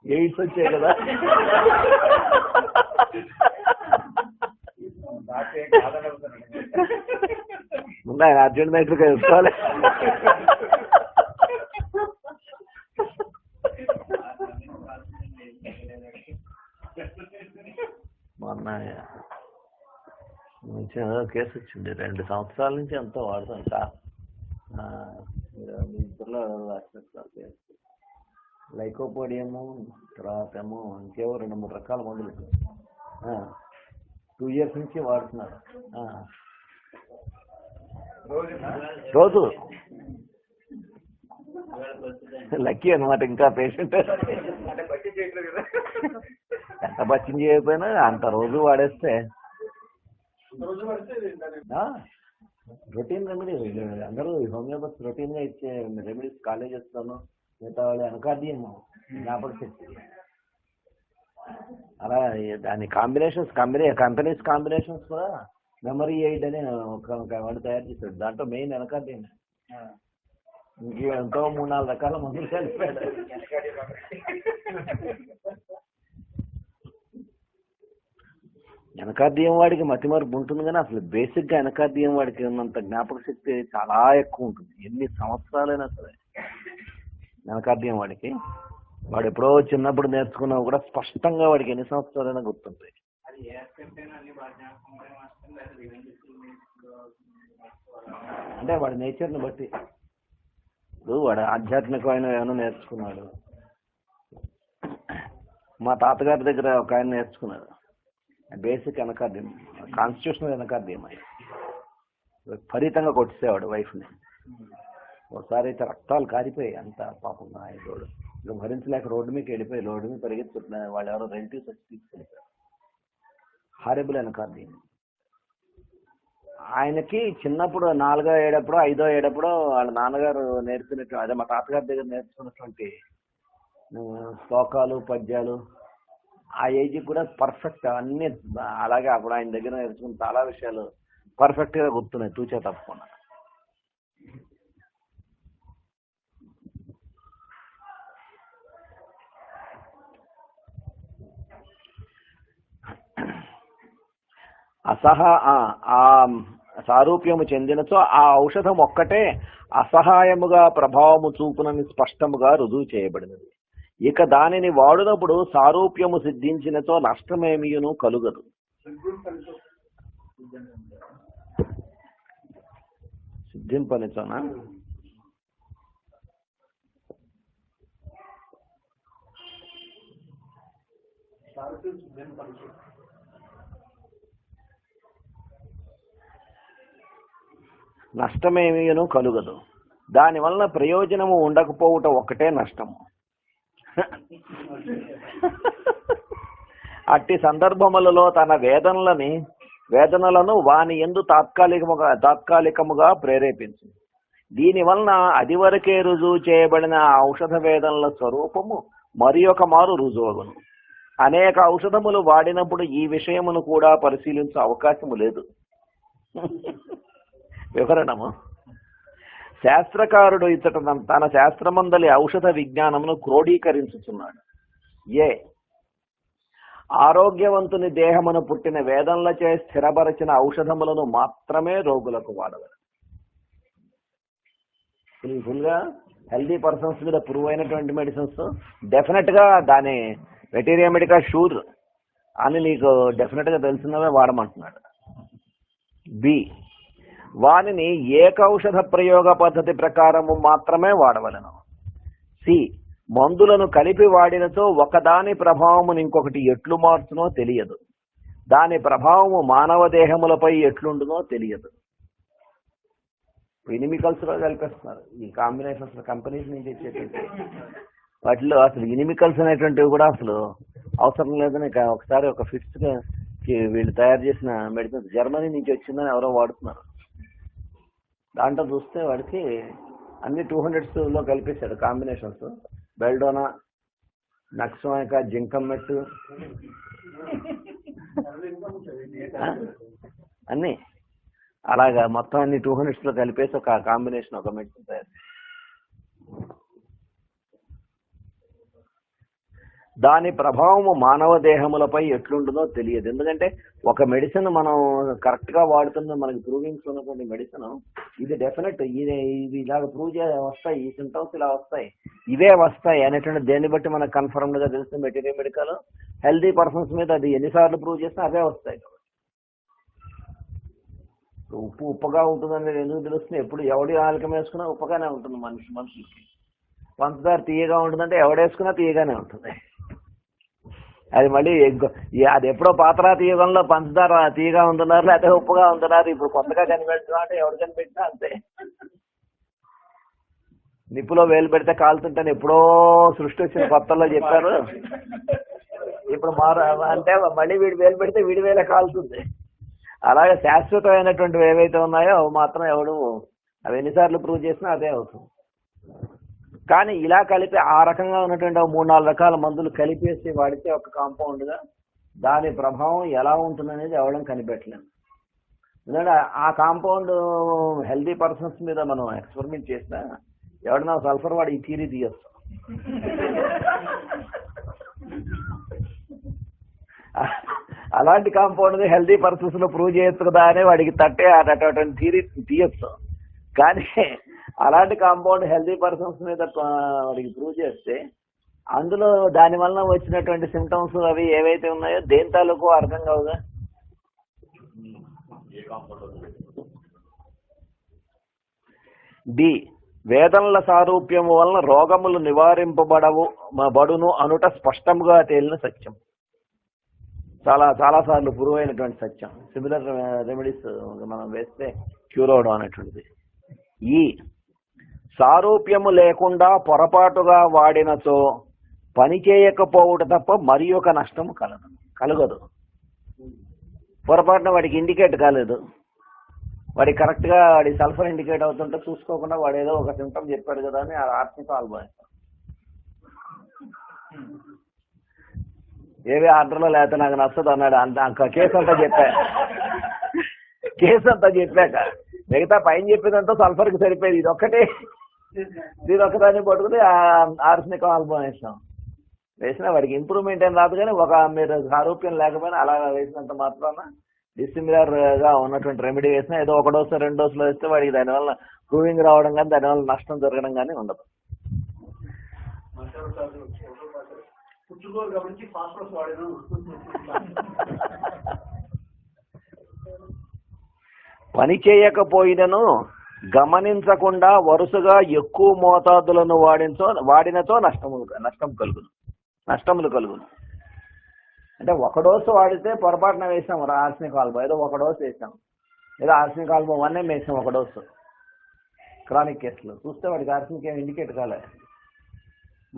ఎయిడ్స్ వచ్చాయి కదా. ముందు ఆయన అర్జెంట్ దగ్గరికి వెళ్తాలి. మొన్న కేసు వచ్చింది, 2 సంవత్సరాల నుంచి ఎంతో వాడుతాం సార్. మీ ఇద్దరులో కేసు లైకోపోడియము, తర్వాత ఏమో ఇంకేవో 2-3 రకాల మందులు 2 years నుంచి వాడుతున్నారు. రోజు లక్కీ అనమాట. ఇంకా పేషెంట్ ఎంత పచ్చిన చేయకపోయినా అంత రోజు వాడేస్తే రొటీన్ రెమెడీ. అందరూ హోమియోపతి రొటీన్గా ఇచ్చే రెమెడీస్ కాలేజెస్లోనూ మిగతా వాళ్ళు వెనకాదీయము జ్ఞాపక శక్తి. అలా దాని కాంబినేషన్స్ కంపెనీస్ కాంబినేషన్స్ కూడా మెమరీ ఎయిడ్ అని ఒక వాడు తయారు చేశాడు. దాంట్లో మెయిన్ వెనకాదీయం. ఇంకెంతో 3-4 రకాల మందులు కలిపాడు. వెనకాదీయం వాడికి మతిమరుపు ఉంటుంది, కానీ అసలు బేసిక్గా వెనకాదీయం వాడికి ఉన్నంత జ్ఞాపక శక్తి చాలా ఎక్కువ ఉంటుంది. ఎన్ని సంవత్సరాలైనా సరే వెనకాదీయం వాడికి, వాడు ఎప్పుడో చిన్నప్పుడు నేర్చుకున్నా కూడా స్పష్టంగా వాడికి ఎన్ని సంవత్సరాలైనా గుర్తుంటాయి. అంటే వాడి నేచర్ని బట్టి. ఇప్పుడు వాడు ఆధ్యాత్మికమైన ఏమైనా నేర్చుకున్నాడు. మా తాతగారి దగ్గర ఒక ఆయన నేర్చుకున్నాడు బేసిక్ వెనకాద్యం, కాన్స్టిట్యూషనల్ వెనకాద్యం. ఆయన విపరీతంగా కొట్టేసేవాడు వైఫ్ని. ఒకసారి అయితే రక్తాలు కారిపోయాయి. అంత పాపం ఆయనోడు ఇక భరించలేక రోడ్డు మీద వెళ్ళిపోయి రోడ్డు మీద పరిగెత్తుతున్నా. వాళ్ళు ఎవరో రిలేటివ్స్ వచ్చి తీసుకెళ్ళిపోయారు. హారబుల్ వెనకాద్యం. ఆయనకి చిన్నప్పుడు 4 ఏడప్పుడు 5 ఏడప్పుడు వాళ్ళ నాన్నగారు నేర్పినట్టు, అదే మా తాతగారి దగ్గర నేర్చుకున్నటువంటి శ్లోకాలు పద్యాలు ఆ ఏజ్కి కూడా పర్ఫెక్ట్ అన్నీ అలాగే అప్పుడు ఆయన దగ్గర నేర్చుకున్న చాలా విషయాలు పర్ఫెక్ట్గా గుర్తున్నాయి తూచే తప్పకుండా. ఆ సారూప్యము చెందినచో ఆ ఔషధం ఒక్కటే అసహాయముగా ప్రభావము చూపునని స్పష్టముగా రుజువు చేయబడినది. ఇక దానిని వాడునప్పుడు సారూప్యము సిద్ధించినచో నష్టమేమియును కలుగదు. సిద్ధింపనిచోనా? నష్టమేమియును కలుగదు. దానివలన ప్రయోజనము ఉండకపోవుట ఒక్కటే నష్టము. అట్టి సందర్భములలో తన వేదనలను వాని యందు తాత్కాలికముగా ప్రేరేపించు. దీనివలన అదివరకే రుజువు చేయబడిన ఔషధ వేదనల స్వరూపము మరి ఒక మారు రుజువగును. అనేక ఔషధములు వాడినప్పుడు ఈ విషయమును కూడా పరిశీలించే అవకాశము లేదు. వివరణము: శాస్త్రకారుడు ఇతట తన శాస్త్రమందలి ఔషధ విజ్ఞానమును క్రోడీకరించుచున్నాడు. ఆరోగ్యవంతుని దేహమును పుట్టిన వేదనలచే స్థిరపరచిన ఔషధములను మాత్రమే రోగులకు వాడవలెను. ఫుల్గా హెల్దీ పర్సన్స్ మీద ప్రూవ్ అయినటువంటి మెడిసిన్స్ డెఫినెట్ గా దాని మెటీరియల్ మెడికా షూర్ అని నీకు డెఫినెట్ గా తెలిసినవే వాడమంటున్నాడు. బి, వానిని ఏకౌషధ ప్రయోగ పద్ధతి ప్రకారము మాత్రమే వాడవలెను. సి, మందులను కలిపి వాడినతో ఒకదాని ప్రభావమును ఇంకొకటి ఎట్లు మార్చునో తెలియదు. దాని ప్రభావము మానవ దేహములపై ఎట్లుండునో తెలియదు. ఇనిమికల్స్ లో కలిపేస్తున్నారు ఈ కాంబినేషన్స్ కంపెనీస్ నుంచి ఇచ్చేటువంటి వాటిలో. అసలు ఇనిమికల్స్ అనేటువంటివి కూడా అసలు అవసరం లేదని ఒకసారి ఒక ఫిఫ్త్ వీళ్ళు తయారు చేసిన మెడిసిన్స్ జర్మనీ నుంచి వచ్చిందని ఎవరో వాడుతున్నారు. దాంట్లో చూస్తే వాడికి అన్ని 200s లో కలిపేశాడు కాంబినేషన్స్. బెల్డోనా, నక్సోమైక, జింకమ్మెట్టు అన్ని అలాగా మొత్తం అన్ని 200s లో కలిపేసి ఒక కాంబినేషన్ ఒక మెడిసిన్ తయారు. దాని ప్రభావము మానవ దేహములపై ఎట్లుంటుందో తెలియదు. ఎందుకంటే ఒక మెడిసిన్ మనం కరెక్ట్ గా వాడుతున్న మనకి ప్రూవింగ్స్ ఉన్నటువంటి మెడిసిన్ ఇది డెఫినెట్ ఇవి ఇలాగ ప్రూవ్ వస్తాయి, ఈ సింటమ్స్ ఇలా వస్తాయి, ఇవే వస్తాయి అనేటువంటి దేన్ని బట్టి మనకు కన్ఫర్మ్డ్ గా తెలిసిన మెటీరియల్ మెడికల్ హెల్దీ పర్సన్స్ మీద అది ఎన్నిసార్లు ప్రూవ్ చేసినా అవే వస్తాయి. ఉప్పుగా ఉంటుందని ఎందుకు తెలుస్తుంది? ఎప్పుడు ఎవడి ఆలకం వేసుకున్నా ఉప్పగానే ఉంటుంది మనుషులకి. పంచదార తీయగా ఉంటుందంటే ఎవడేసుకున్నా తీయగానే ఉంటుంది. అది మళ్ళీ అది ఎప్పుడో పాతరాతి యుగంలో పంచదార తీయగా ఉంటున్నారు, లేకపోతే ఉప్పుగా ఉంటున్నారు. ఇప్పుడు కొత్తగా కనిపెడుతున్నా అంటే ఎవరు కనిపెట్టినా అంతే. నిప్పులో వేలు పెడితే కాలుతుంటాను ఎప్పుడో సృష్టి వచ్చిన కొత్తలో చెప్పారు. ఇప్పుడు అంటే మళ్ళీ వీడి వేలు పెడితే వీడి వేలే కాలుతుంది. అలాగే శాశ్వతమైనటువంటివి ఏవైతే ఉన్నాయో అవి మాత్రం ఎవడు అవి ఎన్నిసార్లు ప్రూవ్ చేసినా అదే అవుతుంది. కానీ ఇలా కలిపి ఆ రకంగా ఉన్నటువంటి 3-4 రకాల మందులు కలిపేసి వాడితే ఒక కాంపౌండ్గా దాని ప్రభావం ఎలా ఉంటుందనేది ఎవడం కనిపెట్టలేము. ఎందుకంటే ఆ కాంపౌండ్ హెల్దీ పర్సన్స్ మీద మనం ఎక్స్పెరిమెంట్ చేసినా ఎవడన్నా సల్ఫర్ వాడు ఈ థీరీ తీయచ్చు. అలాంటి కాంపౌండ్ హెల్దీ పర్సన్స్ లో ప్రూవ్ చేయొచ్చు కదా అని వాడికి తట్టే అటువంటి థీరీ తీయచ్చు. కానీ అలాంటి కాంపౌండ్ హెల్దీ పర్సన్స్ మీద వాడికి ప్రూవ్ చేస్తే అందులో దాని వలన వచ్చినటువంటి సిమ్టమ్స్ అవి ఏవైతే ఉన్నాయో దేని తాలూకు అర్థం కావుగా. డి వేదనల సారూప్యము వలన రోగములు నివారింపబడును అనుట స్పష్టంగా తేలిన సత్యం. చాలా సార్లు ప్రూవ్ అయినటువంటి సత్యం. సిమిలర్ రెమెడీస్ మనం వేస్తే క్యూర్ అవడం అనేటువంటిది. ఈ సారూప్యము లేకుండా పొరపాటుగా వాడినచో పని చేయకపోవుట తప్ప మరి ఒక నష్టము కలగదు. పొరపాటున వాడికి ఇండికేట్ కాలేదు, వాడి కరెక్ట్గా వాడి సల్ఫర్ ఇండికేట్ అవుతుంటే చూసుకోకుండా వాడు ఏదో ఒక సిమ్టమ్ చెప్పాడు కదా అని ఆత్మీయ ఆల్బాయిస్తాం. ఏవే ఆర్డర్లో లేకపోతే నాకు నచ్చదు అన్నాడు. కేసు అంతా చెప్పాక మిగతా పైన చెప్పేదంతా సల్ఫర్కి సరిపోయేది. ఇది ఒక్కదాన్ని పట్టుకుని ఆర్సనిక్ ఆల్బమ్ వేసినా వాడికి ఇంప్రూవ్మెంట్ ఏం రాదు. కానీ మీరు సారూప్యం లేకపోయినా అలా వేసినంత మాత్రాన డిసిమిలర్ గా ఉన్నటువంటి రెమెడీ వేసినా ఏదో 1 డోసు 2 డోసులు వేస్తే వాడికి దానివల్ల ప్రూవింగ్ రావడం కానీ దానివల్ల నష్టం జరగడం కానీ ఉండదు. పని చేయకపోయినను గమనించకుండా వరుసగా ఎక్కువ మోతాదులను వాడినతో నష్టములు కలుగును. అంటే 1 డోసు వాడితే పొరపాటున వేసాం ఆర్సనిక్ ఆల్బమ్, ఏదో 1 డోసు వేసాం, ఏదో ఆర్సనిక్ ఆల్బమ్ 1 వేసాం 1 డోసు. క్రానిక్ కేసులో చూస్తే వాడికి ఆర్సనిక్ ఏం ఇండికేట్ కాలే,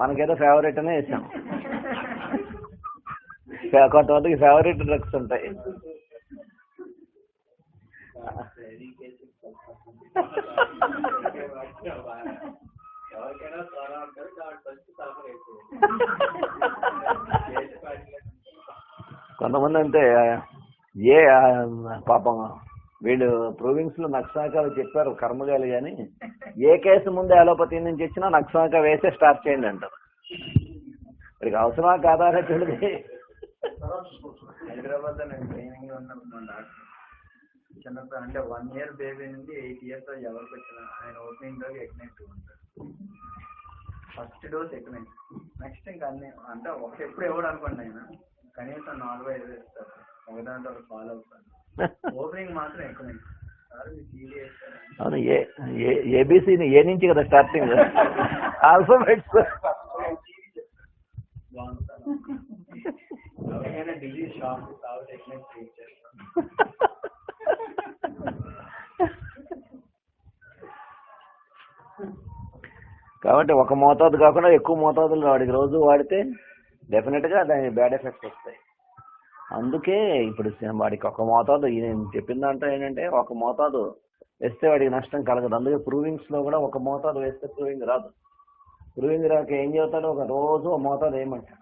మనకేదో ఫేవరెట్ అనే వేసాం. కొంతమందికి ఫేవరెట్ డ్రగ్స్ ఉంటాయి. కొంతమంది అంటే పాపం వీళ్ళు ప్రూవింగ్స్ లో నక్సాకాలు చెప్పారు కర్మగాలి, కానీ ఏ కేసు ముందు అలోపతి నుంచి వచ్చినా నక్సాకా వేసే స్టార్ట్ చేయండి అంటారు. వాడికి అవసరమా కాదా చూడండి. హైదరాబాద్ లో నేను ట్రైనింగ్ లో ఉన్నప్పుడు చిన్నప్పుడు అంటే 1 ఇయర్ బేబీ నుండి 8 years ఎవరికి వచ్చినా ఆయన ఓపెనింగ్ డోస్ ఎక్నైట్ ఉంటారు. ఫస్ట్ డోస్ ఎక్నైట్, నెక్స్ట్ ఇంకా అన్ని అంటే ఎప్పుడు ఎవడు అనుకోండి ఆయన కనీసం 4-5 వేస్తారు, ఒకదాంట్లో ఫాలో అవుతారు. ఓపెనింగ్ మాత్రం ఎక్నైట్. అవును, ఏబిసిని ఏ నుంచి కదా స్టార్టింగ్ ఆల్ఫాబెట్స్. డిజీజ్ షాక్ ఎక్నైట్. కాబట్టి ఒక మోతాదు కాకుండా ఎక్కువ మోతాదులు వాడికి రోజు వాడితే డెఫినెట్గా దాని బ్యాడ్ ఎఫెక్ట్స్ వస్తాయి. అందుకే ఇప్పుడు వాడికి ఒక మోతాదు, నేను చెప్పిన దాంట్లో ఏంటంటే ఒక మోతాదు వేస్తే వాడికి నష్టం కలగదు. అందుకే ప్రూవింగ్స్లో కూడా ఒక మోతాదు వేస్తే ప్రూవింగ్ రాదు. ప్రూవింగ్ రాక ఏం చెబుతాడు, ఒక రోజు ఒక మోతాదు వేయమంటాడు.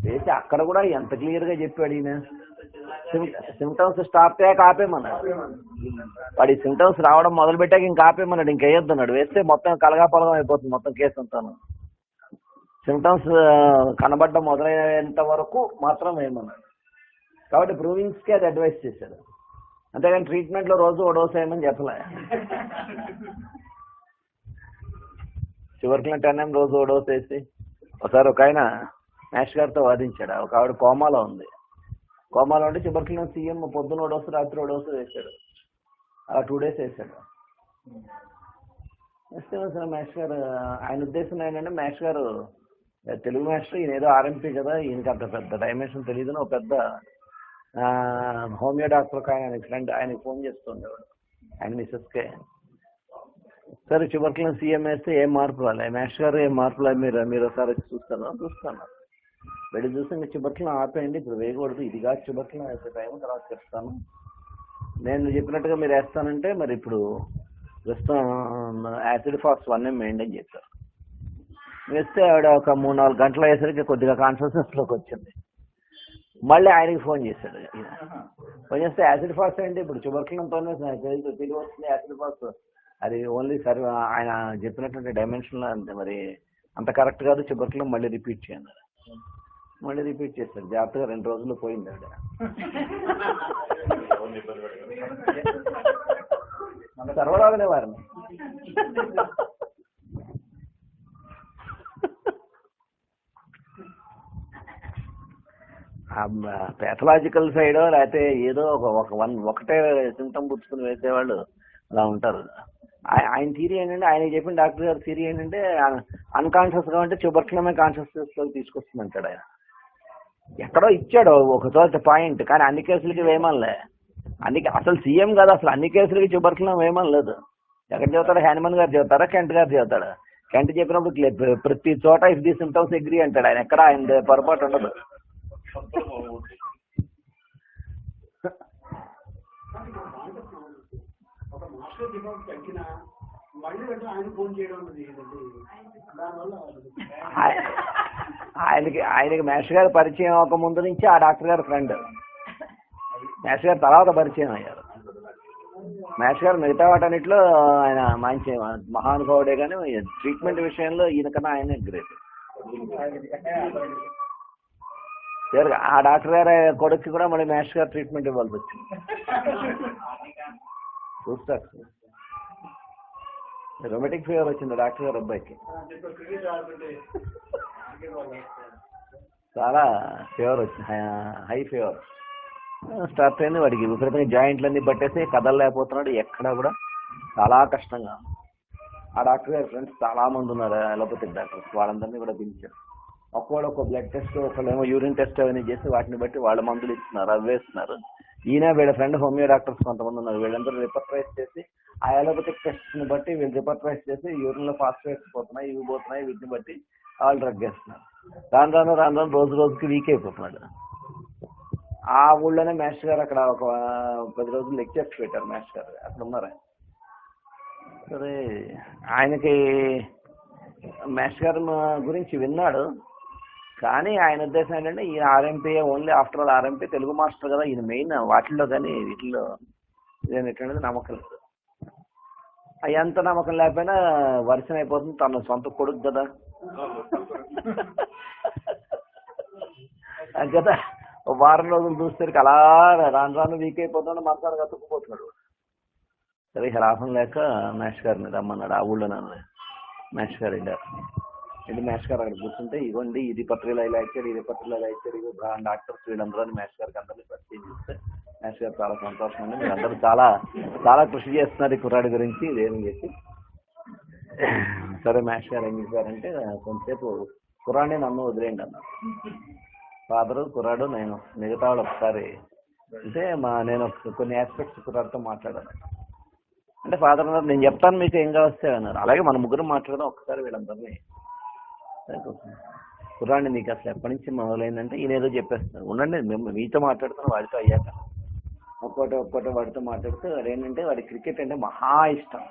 వేసి అక్కడ కూడా ఎంత క్లియర్గా చెప్పాడు ఈయన, సిమ్టమ్స్ స్టాప్ అయ్యాక ఆపేమన్నాడు. వాడి సిమ్టమ్స్ రావడం మొదలు పెట్టాక ఇంకా ఆపేమన్నాడు, ఇంకా వేయొద్దన్నాడు. వేస్తే మొత్తం కలగాపలగం అయిపోతుంది మొత్తం కేసు అంతాను. సిమ్టమ్స్ కనబడడం మొదలైనంత వరకు మాత్రం వేయమన్నాడు. కాబట్టి ప్రూవింగ్స్కి అది అడ్వైస్ చేశాడు, అంతేగాని ట్రీట్మెంట్లో రోజు 1 డోస్ వేయమని చెప్పలే. చివరికి 10 AM రోజు 1 డోస్ వేసి ఒకసారి ఒక ఆయన మాస్టర్ గారితో వాదించాడు. ఒక ఆవిడ కోమాలో ఉంది. కోమాలో ఉంటే చివరికి సీఎం పొద్దున 1 డోసు రాత్రి 1 డోసు వేశాడు. అలా 2 days వేశాడు. వేస్తే మాస్టర్ గారు ఆయన ఉద్దేశం ఏంటంటే, మాస్టర్ గారు తెలుగు మాస్టర్, ఈయన ఏదో ఆర్ఎంపీ కదా, ఈయనకి అంత పెద్ద డైమెన్షన్ తెలియదు. ఒక పెద్ద హోమియో డాక్టర్ ఆయనకి ఫ్రెండ్, ఆయనకి ఫోన్ చేస్తుండేవాడు ఆయన మిస్సెస్కే. సరే ట్యూబర్కులం సీఎం వేస్తే ఏం మార్పు రాలే. మాస్టర్ గారు ఏం మార్పు రాలేదు, మీరు ఒకసారి చూస్తాను వెళ్ళి చూస్తే ఇంకా ట్యూబర్కులం ఆపేయండి, ఇప్పుడు వేయకూడదు, ఇది కాదు ట్యూబర్కులం వేసే టైం, తర్వాత చెప్తాను, నేను చెప్పినట్టుగా మీరు వేస్తానంటే మరి ఇప్పుడు ప్రస్తుతం యాసిడ్ ఫాస్ట్ 1 మెయింటైన్ చేశారు. వేస్తే ఆవిడ ఒక 3-4 గంటలు అయ్యేసరికి కొద్దిగా కాన్షియస్నెస్లోకి వచ్చింది. మళ్ళీ ఆయనకి ఫోన్ చేశాడు. ఫోన్ చేస్తే యాసిడ్ ఫాస్ట్ అంటే ఇప్పుడు ట్యూబర్కులంతోనే తిరిగి వస్తుంది యాసిడ్ ఫాస్ట్, అది ఓన్లీ ఆయన చెప్పినటువంటి డైమెన్షన్లో అంతే, మరి అంత కరెక్ట్ కాదు, ట్యూబర్కులం మళ్ళీ రిపీట్ చేయండి. మళ్ళీ రిపీట్ చేశారు. జాగ్రత్తగా 2 రోజుల్లో పోయింది ఆవిడ. మన సర్వరాగనే వారిని ప్యాథలాజికల్ సైడ్ లేకపోతే ఏదో ఒకటే సింటమ్ పుచ్చుకుని వేసేవాళ్ళు అలా ఉంటారు. ఆయన థియరీ ఏంటంటే, ఆయన చెప్పిన డాక్టర్ గారి థియరీ ఏంటంటే అన్కాన్షియస్గా ఉంటే ట్యూబర్కులమే కాన్షియస్నెస్లోకి తీసుకొస్తుందంటాడు ఆయన. ఎక్కడో ఇచ్చాడు ఒక చోట పాయింట్, కానీ అన్ని కేసులకి వేయమనిలే. అసలు సీఎం కాదు, అసలు అన్ని కేసులకి ట్యూబర్కులం వేయమని లేదు. ఎక్కడ చెబుతాడు? హ్యానిమన్ గారు చెబుతారా, కెంట్ గారు చెబుతాడు? కెంట్ చెప్పినప్పుడు ప్రతి చోట ఇఫ్ ది సింటమ్స్ అగ్రీ అంటాడు ఆయన, ఎక్కడ ఆయన పొరపాటు ఉండదు. ఒక మాస్టర్ డిఫాల్ట్ తగ్గినా మళ్ళీ వెంటనే ఆయన ఫోన్ చేయడం అన్నది దానివల్ల ఆయనకి మాస్టర్ గారు పరిచయం అవ్వక ముందు నుంచి ఆ డాక్టర్ గారు ఫ్రెండ్, మాస్టర్ గారు తర్వాత పరిచయం అయ్యారు. మాస్టర్ గారు మిగతా వాటన్నిటిలో ఆయన మంచి మహానుభావుడే, కానీ ట్రీట్మెంట్ విషయంలో ఈయనకన్నా ఆయన గ్రేట్. ఆ డాక్టర్ గారి కొడుకు కూడా మళ్ళీ మాస్టర్ గారు ట్రీట్మెంట్ ఇవ్వాల్సి వచ్చింది. చూస్తారు, రొమాటిక్ ఫీవర్ వచ్చింది డాక్టర్ గారు అబ్బాయికి, చాలా ఫీవర్ వచ్చింది, హై ఫీవర్ స్టార్ట్ అయింది. వాడికి విపరీతంగా జాయింట్లన్నీ పట్టేసి కదలలేకపోతున్నాడు, ఎక్కడా కూడా చాలా కష్టంగా. ఆ డాక్టర్ గారి ఫ్రెండ్స్ చాలా మంది ఉన్నారు అలోపతిక్ డాక్టర్స్, వాళ్ళందరినీ కూడా పిలిచారు. ఒక్కోడు ఒక బ్లడ్ టెస్ట్, ఒకళ్ళేమో యూరిన్ టెస్ట్ అవన్నీ చేసి వాటిని బట్టి వాళ్ళ మందులు ఇస్తున్నారు, అవి వేస్తున్నారు. ఈయన వీళ్ళ ఫ్రెండ్ హోమియో డాక్టర్స్ కొంతమంది ఉన్నారు, వీళ్ళందరూ రిపర్ట్రైజ్ చేసి ఆ అలోపతిక్ టెస్ట్ని బట్టి వీళ్ళు రిపర్ట్రైజ్ చేసి యూరిన్లో ఫాస్ఫేట్స్ పోతున్నాయి, ఇవి పోతున్నాయి, వీటిని బట్టి వాళ్ళు డ్రగ్ వేస్తున్నారు. రాను రాను రోజుకి వీక్ అయిపోతున్నాడు. ఆ ఊళ్ళోనే మాస్టర్ గారు అక్కడ ఒక 10 రోజులు లెక్చర్స్ పెట్టారు. మాస్టర్ గారు అక్కడ ఉన్నారు. సరే, ఆయనకి మాస్టర్ గారు గురించి విన్నాడు, కానీ ఆయన ఉద్దేశం ఏంటంటే ఈయన RMP only after all RMP Telugu master కదా, ఈయన మెయిన్ వాటిల్లో, కానీ వీటిల్లో ఇదేమి ఎట్లనేది నమ్మకం లేదు. ఎంత నమ్మకం లేకపోయినా వర్షం అయిపోతుంది, తన సొంత కొడుకు కదా కదా, వారం రోజులు చూసేసరికి అలా రాను వీక్ అయిపోతున్నాడు, మనసారి కతుక్కుపోతున్నాడు. సరే లాభం లేక మాస్టర్ గారిని రమ్మన్నాడు. ఆ ఊళ్ళో నన్ను మాస్టర్ గారు వెళ్ళారు. ఇది మాస్టర్ గారు అక్కడ కూర్చుంటే, ఇవ్వండి ఇది పత్రికలో ఇలా ఇచ్చారు, ఇది పత్రికలో ఇలా ఇచ్చారు, ఇది డాక్టర్స్ వీళ్ళందరూ మాస్టర్ గారికి అందరినీ పరిచయం చేస్తే మాస్టర్ గారు చాలా సంతోషం అండి, మీరు అందరూ చాలా చాలా కృషి చేస్తున్నారు ఈ కుర్రాడి గురించి ఇదేమని చెప్పి. సరే మాస్టర్ గారు ఏం చెప్పారంటే, కొంతసేపు కుర్రాడిని నన్ను వదిలేయండి అన్నారు. ఫాదరు, కుర్రాడు, నేను, మిగతా వాళ్ళు ఒకసారి అంటే నేను కొన్ని ఆస్పెక్ట్స్ కుర్రాడితో మాట్లాడాను. అంటే ఫాదర్ అన్నారు, నేను చెప్తాను మీకు ఏం కావస్తే అన్నారు. అలాగే మన ముగ్గురు మాట్లాడదాం ఒకసారి వీళ్ళందరినీ. కుర్రాడిని నీకు అసలు ఎప్పటి నుంచి మొదలైందంటే ఈయన ఏదో చెప్పేస్తున్నారు, ఉండండి మీతో మాట్లాడుతాను వాడితో అయ్యాక. ఒక్కోటి వాడితో మాట్లాడుతూ ఏంటంటే వాడి క్రికెట్ అంటే మహా ఇష్టం.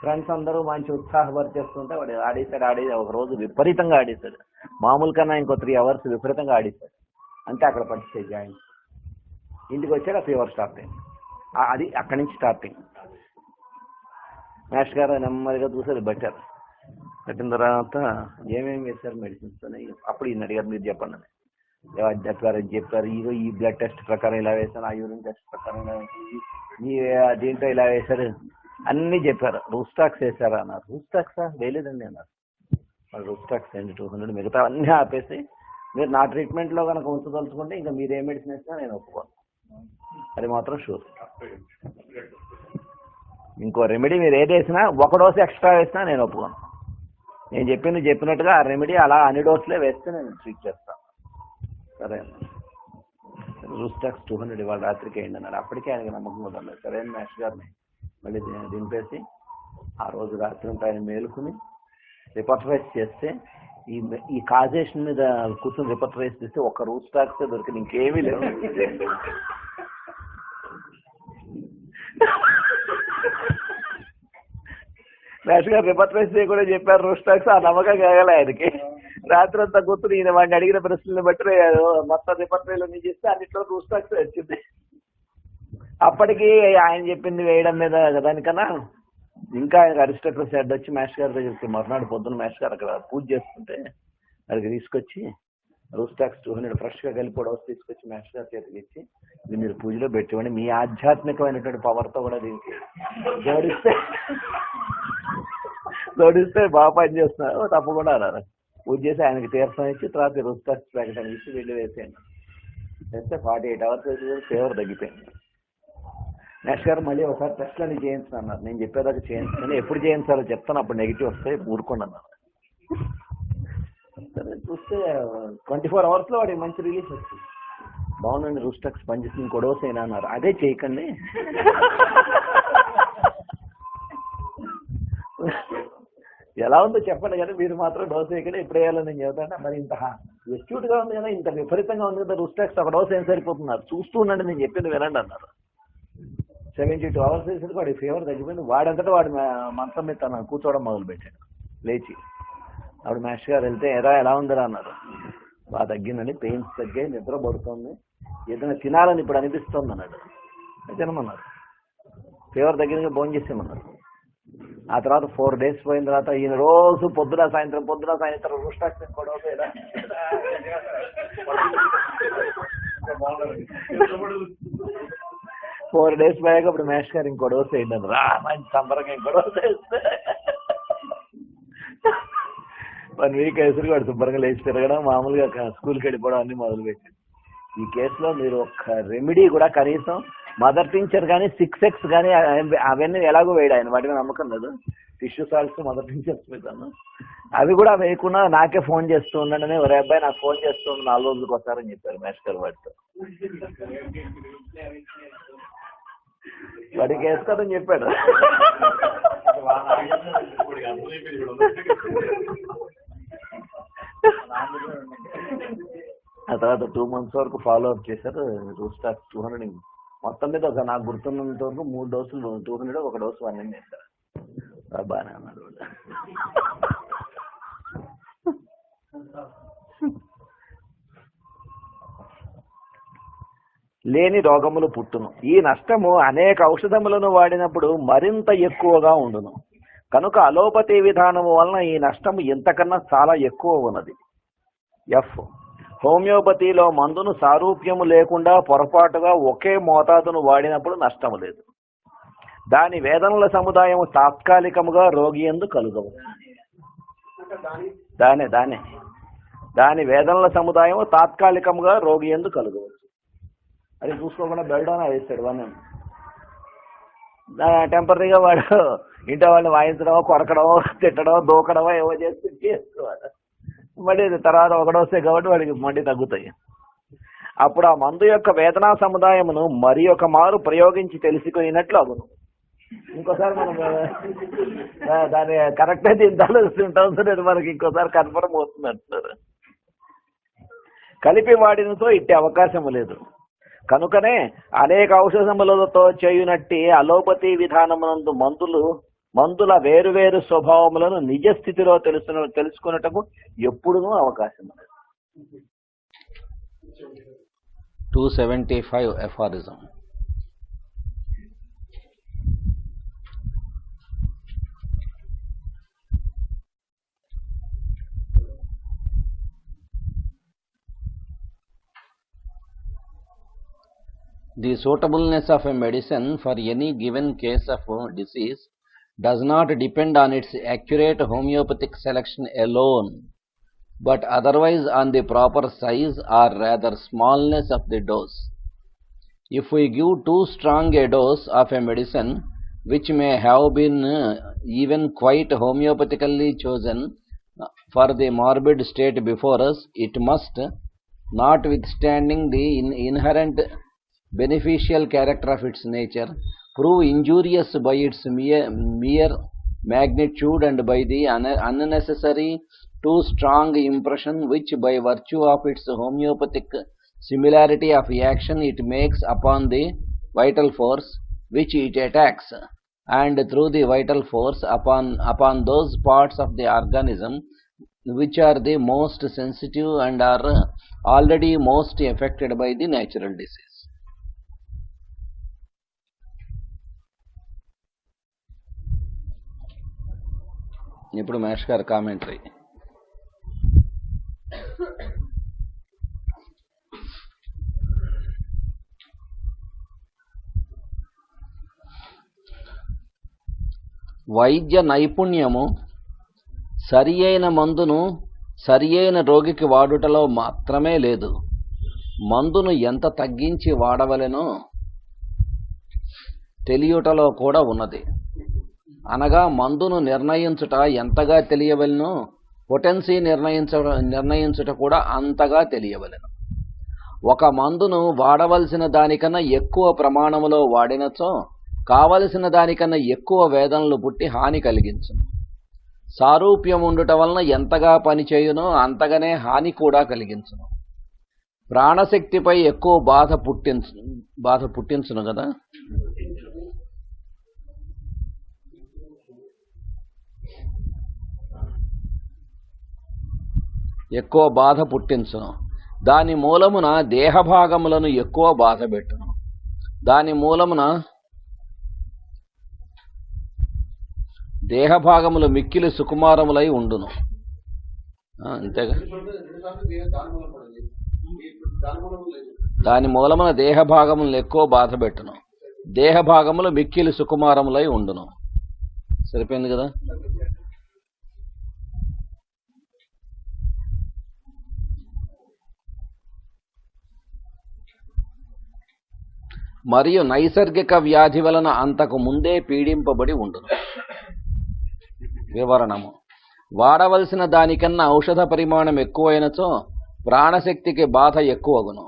ఫ్రెండ్స్ అందరూ మంచి ఉత్సాహపరిచేస్తుంటే వాడు ఆడేది ఒక రోజు విపరీతంగా ఆడేశాడు, మామూలు కన్నా ఇంకో 3 hours విపరీతంగా ఆడేశాడు. అంటే అక్కడ పట్టించే జాయింట్. ఇంటికి వచ్చాడు, ఆ ఫీవర్ స్టార్ట్ అయింది. అది అక్కడి నుంచి స్టార్టింగ్. మాస్టర్ గారు నెమ్మదిగా చూసారు, పెట్టిన తర్వాత ఏమేమి వేశారు మెడిసిన్స్ అని. అప్పుడు ఈయన అడిగారు, మీరు చెప్పండి అని. చెప్పారు, ఇగో ఈ బ్లడ్ టెస్ట్ ప్రకారం ఇలా వేశాను, ఆ యూరిన్ టెస్ట్ ప్రకారం ఇలా వేసింది, ఈ దీంట్లో ఇలా వేశారు అన్నీ చెప్పారు. రూస్టాక్స్ వేశారా అన్నారు. రూస్టాక్సా? వేయలేదండి అన్నారు. వాళ్ళు రూస్టాక్స్ అండి 200, మిగతా అన్నీ ఆపేసి మీరు నా ట్రీట్మెంట్లో కనుక ఉంచదలుచుకుంటే ఇంకా మీరు ఏ మెడిసిన్ వేసినా నేను ఒప్పుకోను, అది మాత్రం షూర్. ఇంకో రెమెడీ మీరు ఏది వేసినా 1 dose ఎక్స్ట్రా వేసినా నేను ఒప్పుకోను. నేను చెప్పినట్టుగా ఆ రెమెడీ అలా అన్ని డోసులే వేస్తే నేను ట్రీట్ చేస్తాను. సరే రూస్టాక్స్ 200 ఇవాళ రాత్రికి అయింది అన్నాడు. అప్పటికే ఆయనకి నమ్మకం వదలలేదు. సరే మాస్టర్ గారిని మళ్ళీ దింపేసి ఆ రోజు రాత్రి అంతా ఆయన మేలుకుని రిపర్టరైజ్ చేస్తే ఈ కాజేషన్ మీద కూర్చొని రిపర్టరైజ్ చేస్తే ఒక్క రూట్ స్టాక్స్ దొరికింది, ఇంకేమీ లేవు. మాస్టర్ గారు రిపర్టరైజ్ కూడా చెప్పారు రూట్ స్టాక్స్, ఆ నమ్మకం కాగల ఆయనకి. రాత్రి అంతా కూర్చుని ఈయన వాడిని అడిగిన ప్రశ్నలు బట్టి మొత్తం రిపర్టరీలో నుంచి చేస్తే అన్నింటిలో రూట్ స్టాక్స్ వచ్చింది. అప్పటికి ఆయన చెప్పింది వేయడం మీద దానికన్నా ఇంకా ఆయనకు అరిస్టాటిల్ హెడ్ వచ్చి మాస్టర్ గారి దగ్గరికి మర్నాడు పొద్దున్న మాస్టర్ గారు అక్కడ పూజ చేస్తుంటే అక్కడికి తీసుకొచ్చి రూట్ స్టాక్స్ 200 ఫ్రెష్గా కలిపి తీసుకొచ్చి మాస్టర్ గారి చేతికి ఇచ్చి ఇది మీరు పూజలో పెట్టివ్వండి, మీ ఆధ్యాత్మికమైనటువంటి పవర్తో కూడా దీనికి జోడిస్తే బాగా పనిచేస్తున్నారు తప్పకుండా అన్నారు. పూజ చేసి ఆయనకి తీర్థం ఇచ్చి తర్వాత రూట్ స్టాక్స్ ప్రకటన ఇచ్చి వెళ్ళి వేసేయండి. వేస్తే 48 hours ఫీవర్ తగ్గిపోయింది. నెక్స్ట్ గారు మళ్ళీ ఒకసారి టెస్ట్లని చేయించను అన్నారు. నేను చెప్పేదాకా చేయించాను, ఎప్పుడు చేయించాలో చెప్తాను, అప్పుడు నెగిటివ్ వస్తాయి ఊరుకోండి అన్నారు. సరే చూస్తే 24 hours వాడికి మంచి రిలీఫ్ వచ్చింది. బాగుందండి రూట్ స్టాక్స్ పనిచేస్తుంది, ఇంకో డోస్ అయినా అన్నారు. అదే చేయకండి, ఎలా ఉందో చెప్పండి కానీ మీరు మాత్రం డోస్ వేయకండి, ఎప్పుడు వేయాలని నేను చెబుతాను. మరి ఇంత ఎక్యూట్గా ఉంది కదా, ఇంత విపరీతంగా ఉంది కదా రూట్ స్టాక్స్, ఒక డోస్ ఏం సరిపోతున్నారు, చూస్తూ ఉండండి నేను చెప్పింది వినండి అన్నారు. 72 hours వేసేది వాడి ఫీవర్ తగ్గిపోయింది. వాడంతటా వాడు మంచం మీద తను కూర్చోవడం మొదలుపెట్టాడు లేచి. అప్పుడు మాస్టర్ గారు వెళ్తే ఎలా ఉందిరా అన్నారు. బాగా తగ్గిందని, పెయిన్స్ తగ్గాయి, నిద్ర పడుతుంది, ఏదైనా తినాలని ఇప్పుడు అనిపిస్తుంది అన్నాడు. తినమన్నారు. ఫీవర్ తగ్గిన భోజనం చేసేమన్నారు. ఆ తర్వాత 4 days పోయిన తర్వాత ఈయన రోజు పొద్దున సాయంత్రం రూట్ స్టాక్స్ కూడా 4 days పోయాక ఇప్పుడు మాస్టర్ గారు ఇంకో డోస్ వేయండి రా మంచి సంబరంగా ఇంకో డోస్ వేస్తే 1 week వేసరికి వాడు శుభ్రంగా లేచి తిరగడం, మామూలుగా స్కూల్కి వెళ్ళిపోవడం అన్ని మొదలుపెట్టాడు. ఈ కేసులో మీరు ఒక్క రెమెడీ కూడా కనీసం మదర్ టించర్ కానీ 6X కానీ అవన్నీ ఎలాగో వేయడు ఆయన, వాటి మీద నమ్మకం లేదు. టిష్యూ సాల్ట్స్ మదర్ టించర్స్ మీద అవి కూడా వేయకుండా నాకే ఫోన్ చేస్తూ ఉండండి, ఒరే అబ్బాయి నాకు ఫోన్ చేస్తూ ఉండి 4 రోజులకు వస్తారని చెప్పారు మాస్టర్ వాడితో. వాడికి వేసుకోదని చెప్పాడు. ఆ తర్వాత 2 months వరకు ఫాలో అప్ చేశారు. రూట్ స్టాక్స్ 200 మొత్తం మీద నాకు గుర్తున్నంత వరకు 3 డోసులు 200, 1 డోసు 100 వేశారు. బాగానే అన్నాడు. లేని రోగములు పుట్టును. ఈ నష్టము అనేక ఔషధములను వాడినప్పుడు మరింత ఎక్కువగా ఉండును. కనుక అలోపతి విధానము వలన ఈ నష్టము ఇంతకన్నా చాలా ఎక్కువ ఉన్నది. హోమియోపతిలో మందును సారూప్యము లేకుండా పొరపాటుగా ఒకే మోతాదును వాడినప్పుడు నష్టము లేదు. దాని వేదనల సముదాయము తాత్కాలికముగా రోగి యందు కలుగవు. దాని వేదనల సముదాయము తాత్కాలికముగా రోగి యందు కలుగవచ్చు. అది చూసుకోకుండా బెల్డోనా వేస్తాడు వాడిని. టెంపరీగా వాడు ఇంట్లో వాళ్ళని వాయించడమో, కొరకడమో, తిట్టడమో, దూకడమో ఏవో చేసుకోవాలి. మళ్ళీ తర్వాత 1 డోసే కాబట్టి వాడికి మళ్ళీ తగ్గుతాయి. అప్పుడు ఆ మందు యొక్క వేదనా సముదాయమును మరి ఒక మారు ప్రయోగించి తెలుసుకున్నట్లు అగును. ఇంకోసారి మనం దాన్ని కరెక్ట్ అయితే ఇంత ఆలోచిస్తుంటాం సార్, మనకి ఇంకోసారి కన్ఫర్మ్ అవుతుంది అంటారు. కలిపి వాడినతో ఇట్టే అవకాశం లేదు. కనుకనే అనేక ఔషధములతో చేయునట్టి అలోపతి విధానమునందు మందుల వేరువేరు స్వభావములను నిజ స్థితిలో తెలుసుకున్నటకు ఎప్పుడూ అవకాశం లేదు. 275 Aphorism. The suitableness of a medicine for any given case of disease does not depend on its accurate homeopathic selection alone, but otherwise on the proper size or rather smallness of the dose. If we give too strong a dose of a medicine, which may have been even quite homeopathically chosen for the morbid state before us, it must, notwithstanding the inherent beneficial character of its nature, prove injurious by its mere magnitude and by the unnecessary too strong impression which by virtue of its homeopathic similarity of action it makes upon the vital force which it attacks, and through the vital force upon those parts of the organism which are the most sensitive and are already most affected by the natural disease. ఇప్పుడు మహేష్ గారి commentary. వైద్య నైపుణ్యము సరి అయిన మందును సరి అయిన రోగికి వాడుటలో మాత్రమే లేదు, మందును ఎంత తగ్గించి వాడవలెనో తెలియుటలో కూడా ఉన్నది. అనగా మందును నిర్ణయించుట ఎంతగా తెలియవలెనో పొటెన్సీ నిర్ణయించుట కూడా అంతగా తెలియవలెను. ఒక మందును వాడవలసిన దానికన్నా ఎక్కువ ప్రమాణములో వాడినచో కావలసిన దానికన్నా ఎక్కువ వేదనలు పుట్టి హాని కలిగించును. సారూప్యం ఉండుట వలన ఎంతగా పనిచేయునో అంతగానే హాని కూడా కలిగించును. ప్రాణశక్తిపై ఎక్కువ బాధ పుట్టించును కదా. ఎక్కువ బాధ పుట్టించును. దాని మూలమున దేహభాగములను ఎక్కువ బాధ పెట్టును. దాని మూలమున దేహభాగములు మిక్కిలి సుకుమారములై ఉండును. అంతేగా. దాని మూలమున దేహభాగములను ఎక్కువ బాధ పెట్టును. దేహభాగములు మిక్కిలి సుకుమారములై ఉండును. సరిపోయింది కదా. మరియు నైసర్గిక వ్యాధి వలన అంతకు ముందే పీడింపబడి ఉండును. వివరణము. వాడవలసిన దానికన్నా ఔషధ పరిమాణం ఎక్కువైనచో ప్రాణశక్తికి బాధ ఎక్కువగును.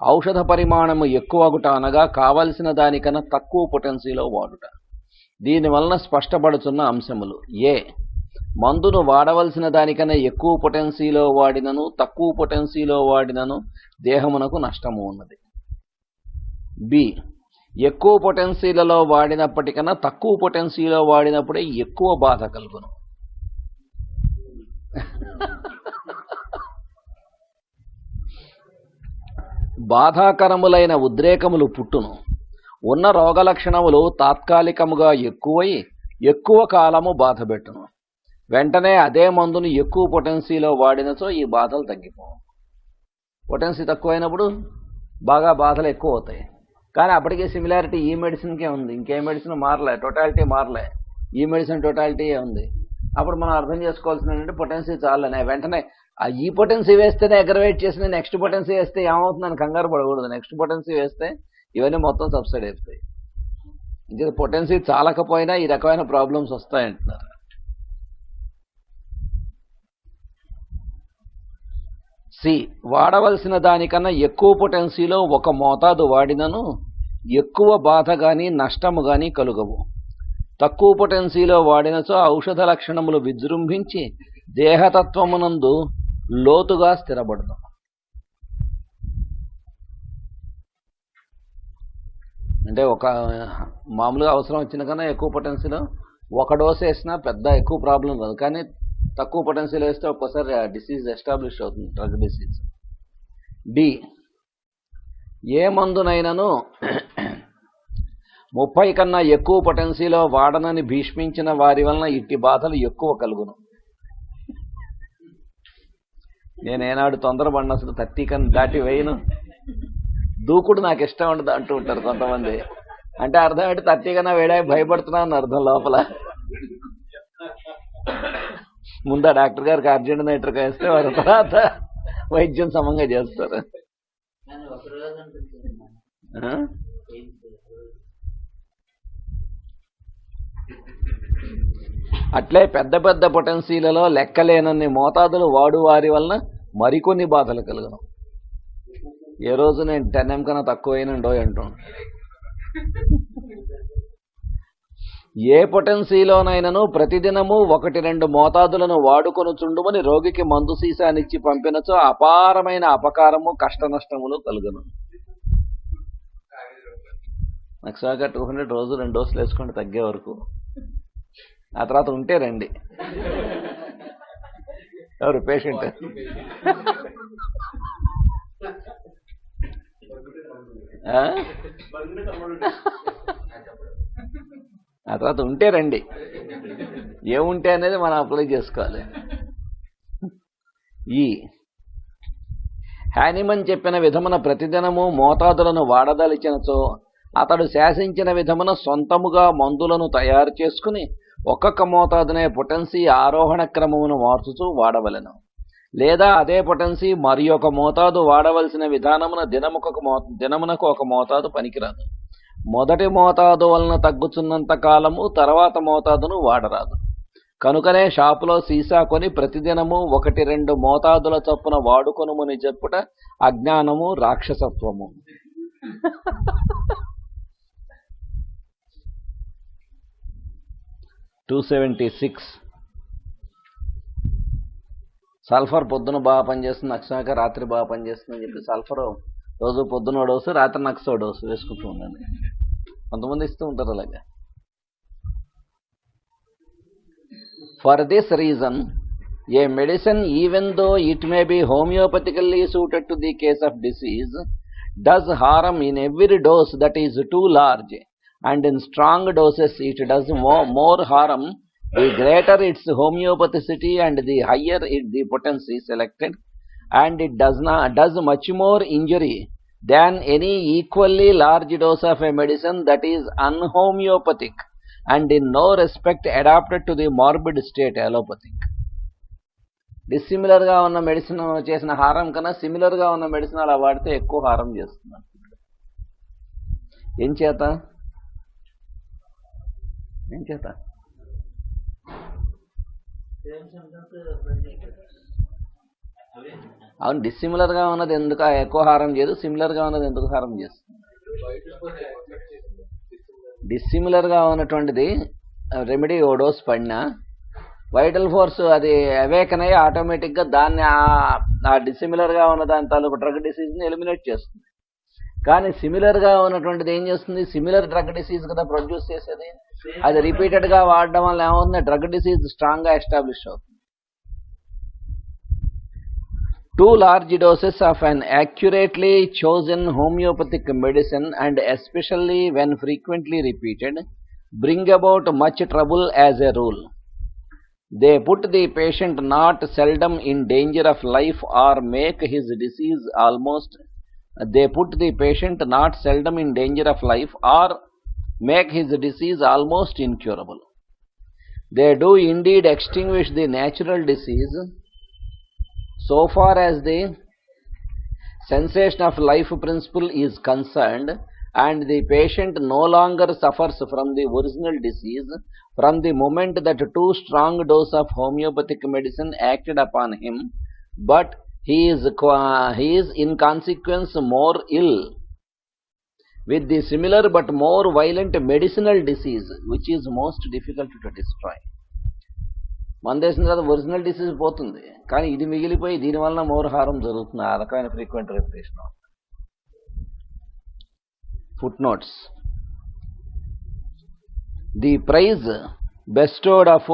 ఔషధ పరిమాణము ఎక్కువగుట అనగా కావలసిన దానికన్నా తక్కువ పొటెన్సీలో వాడుట. దీనివలన స్పష్టపడుతున్న అంశములు: ఏ, మందును వాడవలసిన దానికన్నా ఎక్కువ పొటెన్సీలో వాడినను తక్కువ పొటెన్సీలో వాడినను దేహమునకు నష్టము ఉన్నది. బి, ఎక్కువ పొటెన్సీలలో వాడినప్పటికన్నా తక్కువ పొటెన్సీలో వాడినప్పుడే ఎక్కువ బాధ కలుగును. బాధాకరములైన ఉద్రేకములు పుట్టును. ఉన్న రోగలక్షణములు తాత్కాలికముగా ఎక్కువై ఎక్కువ కాలము బాధపెట్టును. వెంటనే అదే మందును ఎక్కువ పొటెన్సీలో వాడినచో ఈ బాధలు తగ్గిపోవు. పొటెన్సీ తక్కువైనప్పుడు బాగా బాధలు ఎక్కువ అవుతాయి. కానీ అప్పటికే సిమిలారిటీ ఈ మెడిసిన్కే ఉంది, ఇంకే మెడిసిన్ మారలే, టోటాలిటీ మారలే, ఈ మెడిసిన్ టోటాలిటీ ఉంది. అప్పుడు మనం అర్థం చేసుకోవాల్సింది ఏంటంటే పొటెన్సీ చాలనే వెంటనే ఈ పొటెన్సీ వేస్తేనే అగ్రవేట్ చేసింది, నెక్స్ట్ పొటెన్సీ వేస్తే ఏమవుతుందని కంగారు పడకూడదు. నెక్స్ట్ పొటెన్సీ వేస్తే ఇవన్నీ మొత్తం సబ్సైడ్ అవుతాయి. ఇంకా పొటెన్సీ చాలకపోయినా ఈ రకమైన ప్రాబ్లమ్స్ వస్తాయంటున్నారు. సి, వాడవలసిన దానికన్నా ఎక్కువ పొటెన్సీలో ఒక మోతాదు వాడినను ఎక్కువ బాధ గాని నష్టము గాని కలుగవు. తక్కువ పొటెన్సీలో వాడినచో ఔషధ లక్షణములు విజృంభించి దేహతత్వమునందు లోతుగా స్థిరపడదు. అంటే ఒక మామూలుగా అవసరం వచ్చిన కన్నా ఎక్కువ పొటెన్సీలో ఒక డోస్ వేసినా పెద్ద ఎక్కువ ప్రాబ్లం కాదు. కానీ తక్కువ పొటెన్షియల్ వేస్తే ఒక్కోసారి డిసీజ్ ఎస్టాబ్లిష్ అవుతుంది, డ్రగ్ డిసీజ్. డి, ఏ మందునైనాను 30 కన్నా ఎక్కువ పొటెన్సీలో వాడనని భీష్మించిన వారి వలన ఇట్టి బాధలు ఎక్కువ కలుగును. నేనేనాడు తొందరపడిన అసలు 30 కన్నా దాటి వేయను, దూకుడు నాకు ఇష్టం ఉండదు అంటూ ఉంటారు కొంతమంది. అంటే అర్థం ఏంటి, 30 కన్నా వేడా భయపడుతున్నా అని అర్థం లోపల. ముందు ఆ డాక్టర్ గారికి అర్జెంట్ నైట్రిక్ వేస్తే వారి తర్వాత వైద్యం సమంగా చేస్తారు. అట్లే పెద్ద పెద్ద పొటెన్సీలలో లెక్కలేనన్ని మోతాదులు వారి వలన మరికొన్ని బాధలు కలుగును. ఏ రోజు నేను 10 kg కన్నా తక్కువ అయినండో అంటాను. ఏ పొటెన్సీలోనైనను ప్రతిదినము 1-2 మోతాదులను వాడుకొనుచుండుమని రోగికి మందు సీసానిచ్చి పంపినచో అపారమైన అపకారము కష్టనష్టములు కలుగును. నక్సాగా 200 రోజు 2 డోసులు వేసుకొని తగ్గే వరకు, ఆ తర్వాత ఉంటే రండి. ఎవరు పేషెంట్? ఆ తర్వాత ఉంటే రండి. ఏముంటే అనేది మనం అప్లై చేసుకోవాలి. ఈ హ్యానిమన్ చెప్పిన విధమున ప్రతిదినము మోతాదులను వాడదలిచినచో అతడు శాసించిన విధమున సొంతముగా మందులను తయారు చేసుకుని ఒక్కొక్క మోతాదునే పొటెన్సీ ఆరోహణ క్రమమును మార్చుతూ వాడవలెను. లేదా అదే పొటెన్సీ మరి ఒక మోతాదు వాడవలసిన విధానమున దినమునకు ఒక మోతాదు పనికిరాదు. మొదటి మోతాదు వలన తగ్గుచున్నంత కాలము తర్వాత మోతాదును వాడరాదు. కనుకనే షాపులో సీసా కొని ప్రతిదినము 1-2 మోతాదుల చొప్పున వాడుకొనుమని చెప్పుట అజ్ఞానము, రాక్షసత్వము. సల్ఫర్ పొద్దున బాగా పనిచేస్తుంది, నక్సాక రాత్రి బాగా పనిచేస్తుంది అని చెప్పి సల్ఫర్ రోజు పొద్దున డోసు, రాత్రి నక్సో డోసు వేసుకుంటూ ఉండండి. కొంతమంది ఇస్తూ ఉంటారు అలాగా. For this reason A medicine, even though it may be homeopathically suited to the case of disease, does harm in every dose that is too large, and in strong doses it does more harm the greater its homeopathicity and the higher the potency selected, and it does much more injury than any equally large dose of a medicine that is unhomeopathic and in no respect adapted to the morbid state allopathic. డిస్సిమిలర్గా ఉన్న medicine చేసిన హారం కన్నా సిమిలర్గా ఉన్న medicine అలా వాడితే ఎక్కువ హారం చేస్తుంది. ఏం చేత అవును, డిస్సిమిలర్గా ఉన్నది ఎందుకు ఎక్కువ హారం చేయదు, సిమిలర్గా ఉన్నది ఎందుకు హారం చేస్తుంది? డిస్సిమిలర్గా ఉన్నటువంటిది రెమెడీ ఓ డోస్ పడినా వైటల్ ఫోర్స్ అది అవేకన్ అయ్యి ఆటోమేటిక్గా దాన్ని ఆ డిసిమిలర్గా ఉన్న దాని తాలూకు డ్రగ్ డిసీజ్ని ఎలిమినేట్ చేస్తుంది. కానీ సిమిలర్గా ఉన్నటువంటిది ఏం చేస్తుంది? సిమిలర్ డ్రగ్ డిసీజ్ కదా ప్రొడ్యూస్ చేసేది. అది రిపీటెడ్గా వాడడం వల్ల ఏమవుతుంది? డ్రగ్ డిసీజ్ స్ట్రాంగ్గా ఎస్టాబ్లిష్ అవుతుంది. Too large doses of an accurately chosen homeopathic medicine, and especially when frequently repeated, bring about much trouble as a rule. They put the patient not seldom in danger of life or make his disease almost incurable. They do indeed extinguish the natural disease so far as the cessation of life principle is concerned, and the patient no longer suffers from the original disease from the moment that too strong dose of homeopathic medicine acted upon him, but he is in consequence more ill with the similar but more violent medicinal disease, which is most difficult to destroy. మందేసిన తర్వాత original disease పోతుంది, కానీ ఇది మిగిలిపోయి దీనివల్ల more హారం జరుగుతుంది. ఆ రకమైన frequent repetition. Footnotes. The prize bestowed of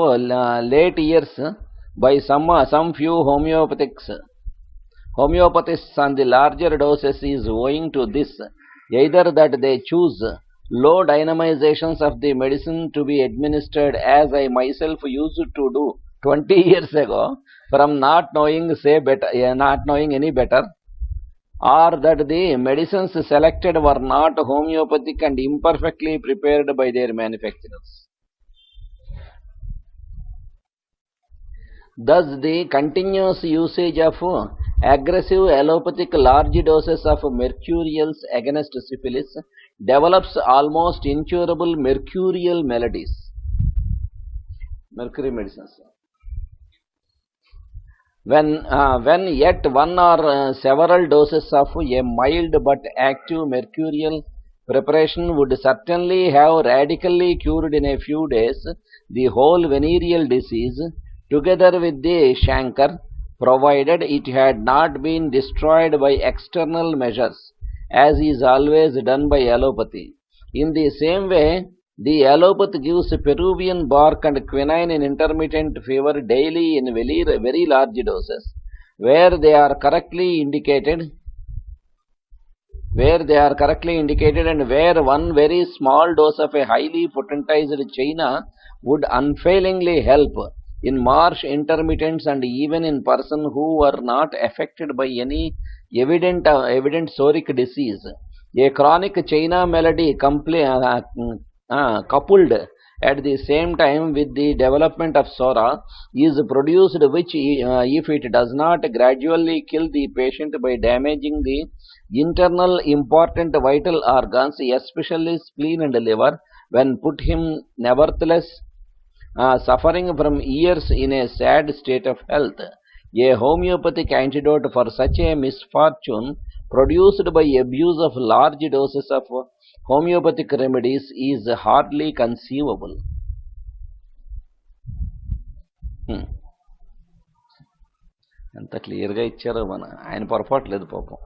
late years by some few homeopathists on the larger doses is owing to this, either that they choose low dynamizations of the medicine to be administered as I myself used to do 20 years ago from not knowing any better, or that the medicines selected were not homeopathic and imperfectly prepared by their manufacturers. Thus the continuous usage of aggressive allopathic large doses of mercurials against syphilis develops almost incurable mercurial maladies. Mercury medicines. When yet one or several doses of a mild but active mercurial preparation would certainly have radically cured in a few days the whole venereal disease, together with the chancre, provided it had not been destroyed by external measures, as is always done by allopathy. In the same way, the allopath gives Peruvian bark and quinine in intermittent fever daily in very large doses, where they are correctly indicated and where one very small dose of a highly potentized China would unfailingly help in marsh intermittents and even in persons who were not affected by any evident psoric disease. A chronic China malady coupled at the same time with the development of psora is produced, which if it does not gradually kill the patient by damaging the internal important vital organs, especially spleen and liver, when put him nevertheless suffering from years in a sad state of health. A homeopathic antidote for such a misfortune produced by abuse of large doses of homeopathic remedies is hardly conceivable. ఎంత క్లియర్గా ఇచ్చారో ఆయన పొరపాటు లేదు పాపం.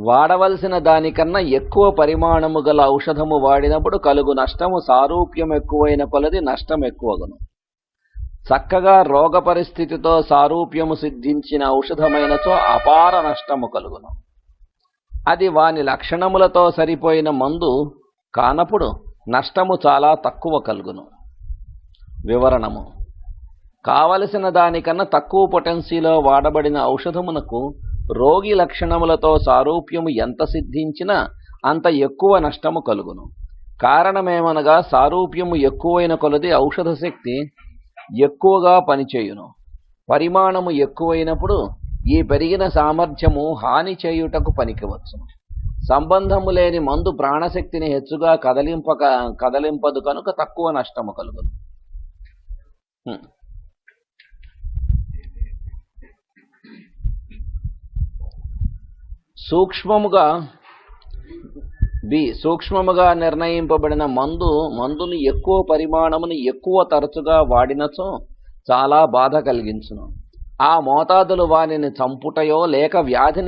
వాడవలసిన దానికన్నా ఎక్కువ పరిమాణము గల ఔషధము వాడినప్పుడు కలుగు నష్టము సారూప్యం ఎక్కువైన కొలది నష్టం ఎక్కువగును. చక్కగా రోగ పరిస్థితితో సారూప్యము సిద్ధించిన ఔషధమైనచో అపార నష్టము కలుగును. అది వాని లక్షణములతో సరిపోయిన మందు కానప్పుడు నష్టము చాలా తక్కువ కలుగును. వివరణము: కావలసిన దానికన్నా తక్కువ పొటెన్సీలో వాడబడిన ఔషధమునకు రోగి లక్షణములతో సారూప్యము ఎంత సిద్ధించినా అంత ఎక్కువ నష్టము కలుగును. కారణమేమనగా సారూప్యము ఎక్కువైన కొలది ఔషధ శక్తి ఎక్కువగా పనిచేయును. పరిమాణము ఎక్కువైనప్పుడు ఈ పెరిగిన సామర్థ్యము హాని చేయుటకు పనికివచ్చును. సంబంధము లేని మందు ప్రాణశక్తిని హెచ్చుగా కదలింపదు కనుక తక్కువ నష్టము కలుగును. సూక్ష్మముగా నిర్ణయింపబడిన మందుని ఎక్కువ పరిమాణమును ఎక్కువ తరచుగా వాడినచో చాలా బాధ కలిగించును. ఆ మోతాదులు వానిని చంపుటయో లేక వ్యాధి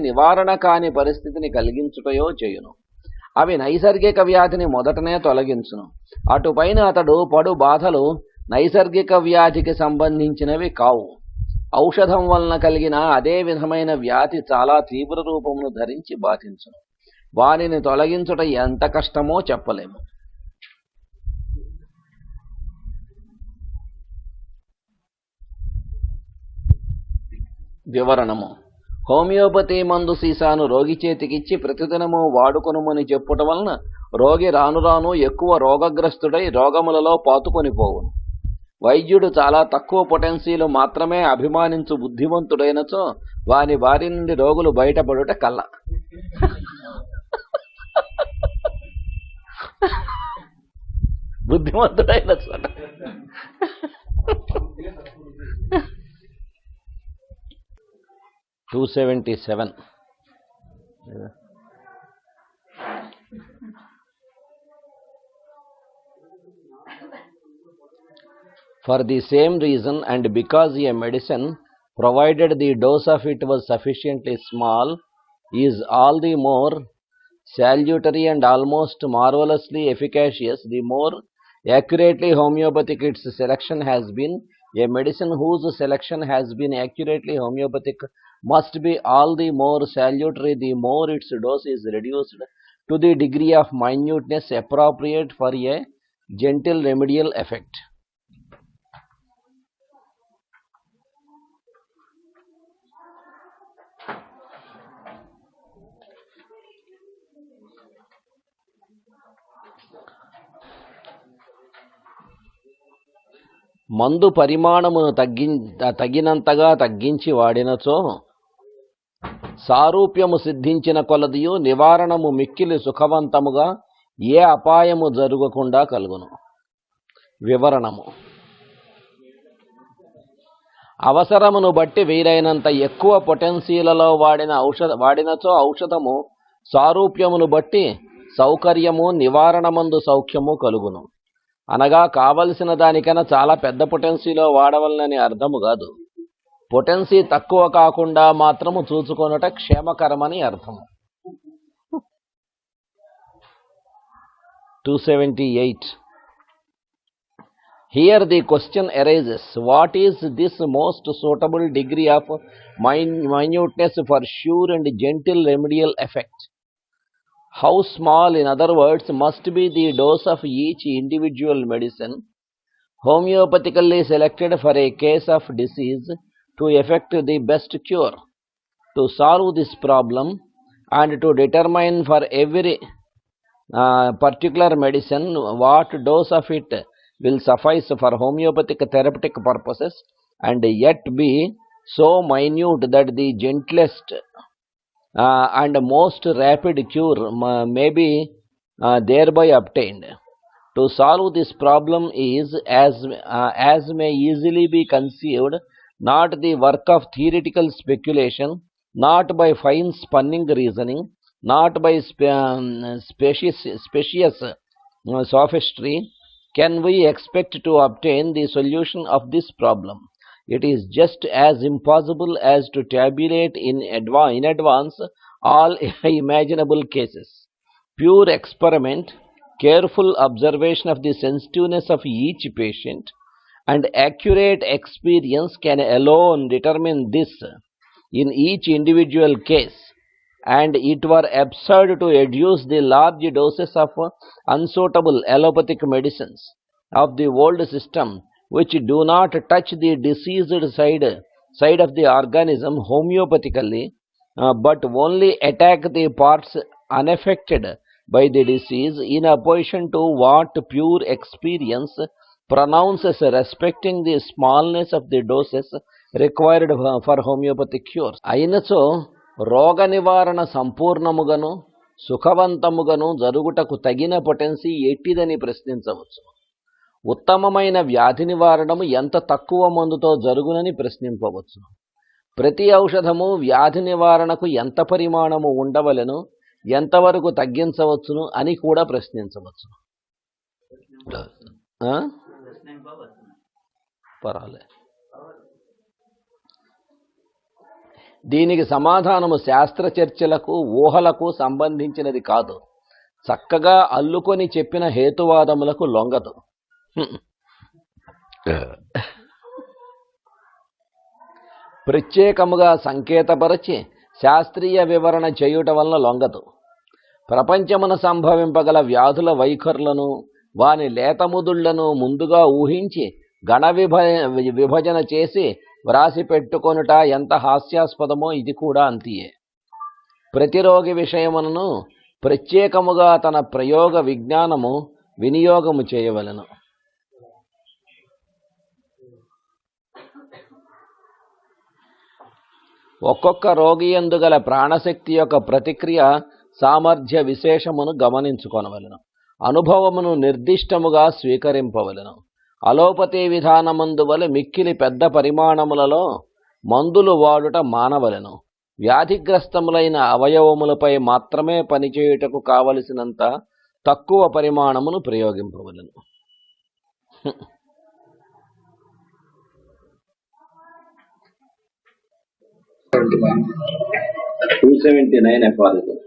నివారణ కాని పరిస్థితిని కలిగించుటయో చేయును. అవి నైసర్గిక వ్యాధిని మొదటనే తొలగించును. అటుపైన అతడు పడు బాధలు నైసర్గిక వ్యాధికి సంబంధించినవి కావు. ఔషధం వలన కలిగిన అదే విధమైన వ్యాధి చాలా తీవ్ర రూపమును ధరించి బాధించును. వానిని తొలగించుట ఎంత కష్టమో చెప్పలేము. వివరణము: హోమియోపతి మందు సీసాను రోగి చేతికిచ్చి ప్రతిదినము వాడుకొనుమని చెప్పుట వలన రోగి రాను రాను ఎక్కువ రోగగ్రస్తుడై రోగములలో పాతుకొని పోవును. వైద్యుడు చాలా తక్కువ పొటెన్సీలు మాత్రమే అభిమానించు బుద్ధిమంతుడైనచో వాని బారి నుండి రోగులు బయటపడుట కల్ల. బుద్ధిమంతుడైన 277. For the same reason, and because a medicine, provided the dose of it was sufficiently small, is all the more salutary and almost marvelously efficacious, the more accurately homeopathic its selection has been. A medicine whose selection has been accurately homeopathic must be all the more salutary the more its dose is reduced to the degree of minuteness appropriate for a gentle remedial effect. మందు పరిమాణమును తగినంతగా తగ్గించి వాడినచో సారూప్యము సిద్ధించిన కొలదియు నివారణము మిక్కిలి సుఖవంతముగా ఏ అపాయము జరగకుండా కలుగును. వివరణము: అవసరమును బట్టి వీలైనంత ఎక్కువ పొటెన్సీలలో వాడినచో ఔషధము సారూప్యమును బట్టి సౌకర్యము నివారణమందు సౌఖ్యము కలుగును. అనగా కావలసిన దానికన్నా చాలా పెద్ద పొటెన్సీలో వాడవలనని అర్థము కాదు. పొటెన్సీ తక్కువ కాకుండా మాత్రము చూచుకొనుట క్షేమకరమని అర్థము. 278. Here the question arises, what is this most suitable degree of minuteness for sure and gentle remedial effect? How small, in other words, must be the dose of each individual medicine homeopathically selected for a case of disease to effect the best cure? To solve this problem and to determine for every particular medicine what dose of it will suffice for homeopathic therapeutic purposes and yet be so minute that the gentlest and most rapid cure may be thereby obtained. To solve this problem is, as may easily be conceived, not the work of theoretical speculation, not by fine spinning reasoning, not by specious sophistry, can we expect to obtain the solution of this problem. It is just as impossible as to tabulate in advance all imaginable cases. Pure experiment, careful observation of the sensitiveness of each patient, and accurate experience can alone determine this in each individual case, and it were absurd to adduce the large doses of unsuitable allopathic medicines of the old system which do not touch the diseased side of the organism homeopathically, but only attack the parts unaffected by the disease, in opposition to what pure experience pronounces respecting the smallness of the doses required for homeopathic cures. అయినచో రోగ నివారణ సంపూర్ణముగను సుఖవంతముగను జరుగుటకు తగిన potency ఎట్టిదని ప్రశ్నించవచ్చు. ఉత్తమమైన వ్యాధి నివారణము ఎంత తక్కువ మందుతో జరుగునని ప్రశ్నింపవచ్చు. ప్రతి ఔషధము వ్యాధి నివారణకు ఎంత పరిమాణము ఉండవలెను, ఎంతవరకు తగ్గించవచ్చును అని కూడా ప్రశ్నించవచ్చు. పర్వాలే. దీనికి సమాధానము శాస్త్ర చర్చలకు ఊహలకు సంబంధించినది కాదు. చక్కగా అల్లుకొని చెప్పిన హేతువాదములకు లొంగదు. ప్రత్యేకముగా సంకేతపరచి శాస్త్రీయ వివరణ చేయుట వలన లొంగదు. ప్రపంచమున సంభవింపగల వ్యాధుల వైఖరులను వాని లేతముదుళ్లను ముందుగా ఊహించి గణ విభజన చేసి వ్రాసి పెట్టుకొనుట ఎంత హాస్యాస్పదమో ఇది కూడా అంతియే. ప్రతి రోగి విషయమును ప్రత్యేకముగా తన ప్రయోగ విజ్ఞానము వినియోగము చేయవలెను. ఒక్కొక్క రోగి యందు గల ప్రాణశక్తి యొక్క ప్రతిక్రియ సామర్థ్య విశేషమును గమనించుకొనవలెను. అనుభవమును నిర్దిష్టముగా స్వీకరింపవలెను. అలోపతి విధానమందు వలె మిక్కిలి పెద్ద పరిమాణములలో మందులు వాడుట మానవలెను. వ్యాధిగ్రస్తములైన అవయవములపై మాత్రమే పనిచేయుటకు కావలసినంత తక్కువ పరిమాణమును ప్రయోగింపవలెను. 279 aphorism.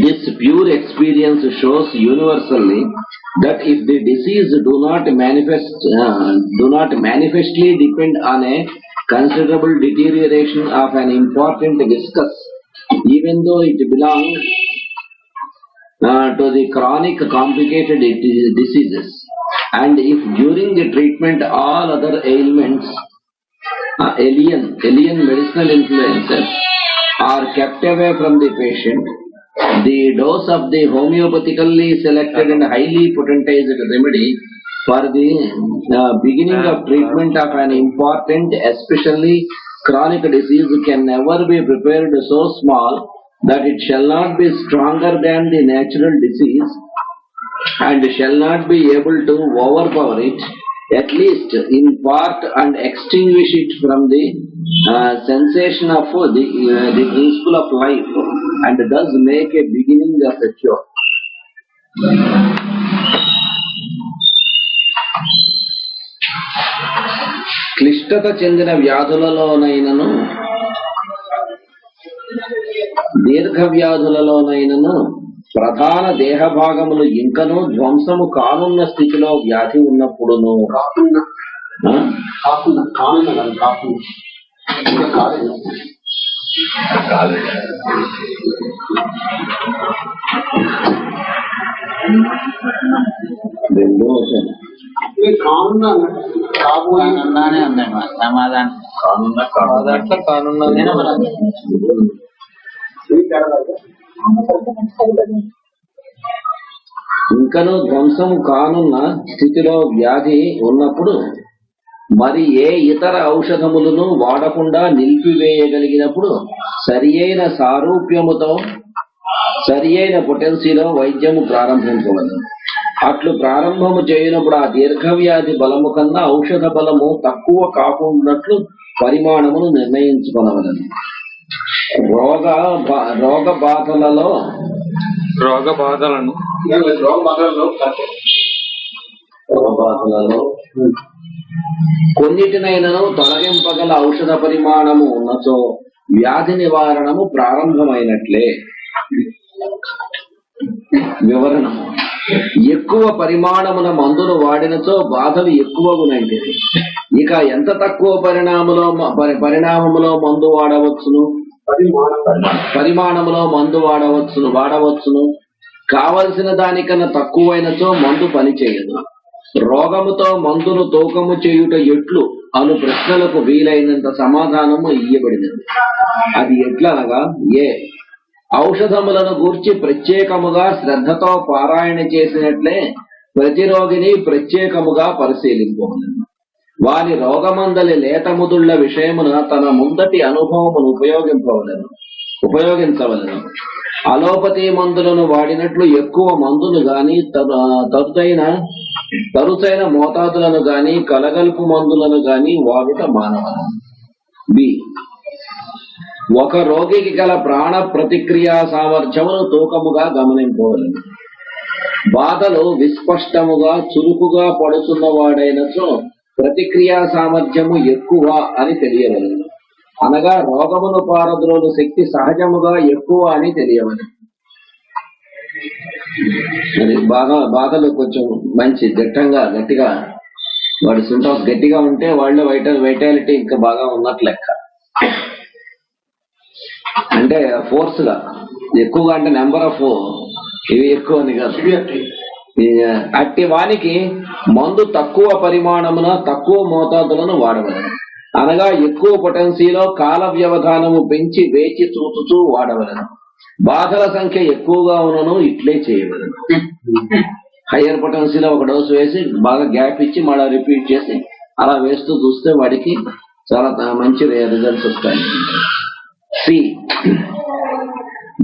This pure experience shows universally that if the disease do not manifestly depend on a considerable deterioration of an important viscus, even though it belongs to the chronic complicated diseases, and if during the treatment all other ailments, alien medicinal influences are kept away from the patient, the dose of the homeopathically selected and highly potentized remedy for the beginning of treatment of an important, especially chronic disease can never be prepared so small that it shall not be stronger than the natural disease and shall not be able to overpower it, at least in part, and extinguish it from the sensation of the principle of life, and thus make a beginning of a cure. క్లిష్టత చెందిన వ్యాధులలోనైనను దీర్ఘ వ్యాధులలోనైనను ప్రధాన దేహ భాగములు ఇంకనూ ధ్వంసము కానున్న స్థితిలో వ్యాధి ఉన్నప్పుడును సమాధానం ఇంకనూ ధ్వంసము కానున్న స్థితిలో వ్యాధి ఉన్నప్పుడు మరి ఏ ఇతర ఔషధములను వాడకుండా నిలిపివేయగలిగినప్పుడు సరియైన సారూప్యముతో సరియైన పొటెన్సీలో వైద్యము ప్రారంభించవలెను. అట్లు ప్రారంభము చేయనప్పుడు ఆ దీర్ఘవ్యాధి బలము కన్నా ఔషధ బలము తక్కువ కాకుండాట్లు పరిమాణమును నిర్ణయించుకొనవలెను. రోగ బాధలలో కొన్నిటినైనను తొలగింపగల ఔషధ పరిమాణము ఉన్నచో వ్యాధి నివారణము ప్రారంభమైనట్లే. వివరణ: ఎక్కువ పరిమాణమున మందును వాడినచో బాధలు ఎక్కువగునంటివి. ఇక ఎంత తక్కువ పరిణామములో మందు వాడవచ్చును, పరిమాణములో మందు వాడవచ్చును. కావలసిన దానికన్నా తక్కువైనచో మందు పనిచేయదు. రోగముతో మందును తూకము చేయుట ఎట్లు అను ప్రశ్నలకు వీలైనంత సమాధానము ఇయ్యబడినది. అది ఎట్లనగా, ఔషధములను గూర్చి ప్రత్యేకముగా శ్రద్ధతో పారాయణ చేసినట్లే ప్రతి రోగిని ప్రత్యేకముగా పరిశీలింపవలెను. వారి రోగమందలి లేతముదుళ్ల విషయమున తన ముందటి అనుభవమును ఉపయోగించవలెను. అలోపతి మందులను వాడినట్లు ఎక్కువ మందులు గాని తరుసైన మోతాదులను గాని కలగలుపు మందులను గాని వాడుట మానవలెను. ఒక రోగికి గల ప్రాణ ప్రతిక్రియా సామర్థ్యమును తూకముగా గమనింపవలెను. బాధలు విస్పష్టముగా చురుకుగా పడుతున్నవాడైనచో ప్రతిక్రియా సామర్థ్యము ఎక్కువ అని తెలియవలెను. అనగా రోగమును పారద్రోలు శక్తి సహజముగా ఎక్కువ అని తెలియవలెను. అది బాధలు కొంచెం మంచి గట్టిగా వాడి సింటమ్స్ గట్టిగా ఉంటే వాళ్ళు వైటాలిటీ ఇంకా బాగా ఉన్నట్లు లెక్క. అంటే ఫోర్స్ గా ఎక్కువగా, అంటే నెంబర్ ఆఫ్ ఇవి ఎక్కువ అని కాదు. అట్టి వానికి మందు తక్కువ పరిమాణమున తక్కువ మోతాదులను వాడవలెను. అనగా ఎక్కువ పొటెన్సీలో కాల వ్యవధానము పెంచి వేచి చూచుచూ వాడవలెను. బాధల సంఖ్య ఎక్కువగా ఉన్నను ఇట్లే చేయవలెను. హయ్యర్ పొటెన్సీలో ఒక డోసు వేసి బాగా గ్యాప్ ఇచ్చి మళ్ళీ రిపీట్ చేసి అలా వేస్తూ చూస్తే వాడికి చాలా మంచి రిజల్ట్స్ వస్తాయి.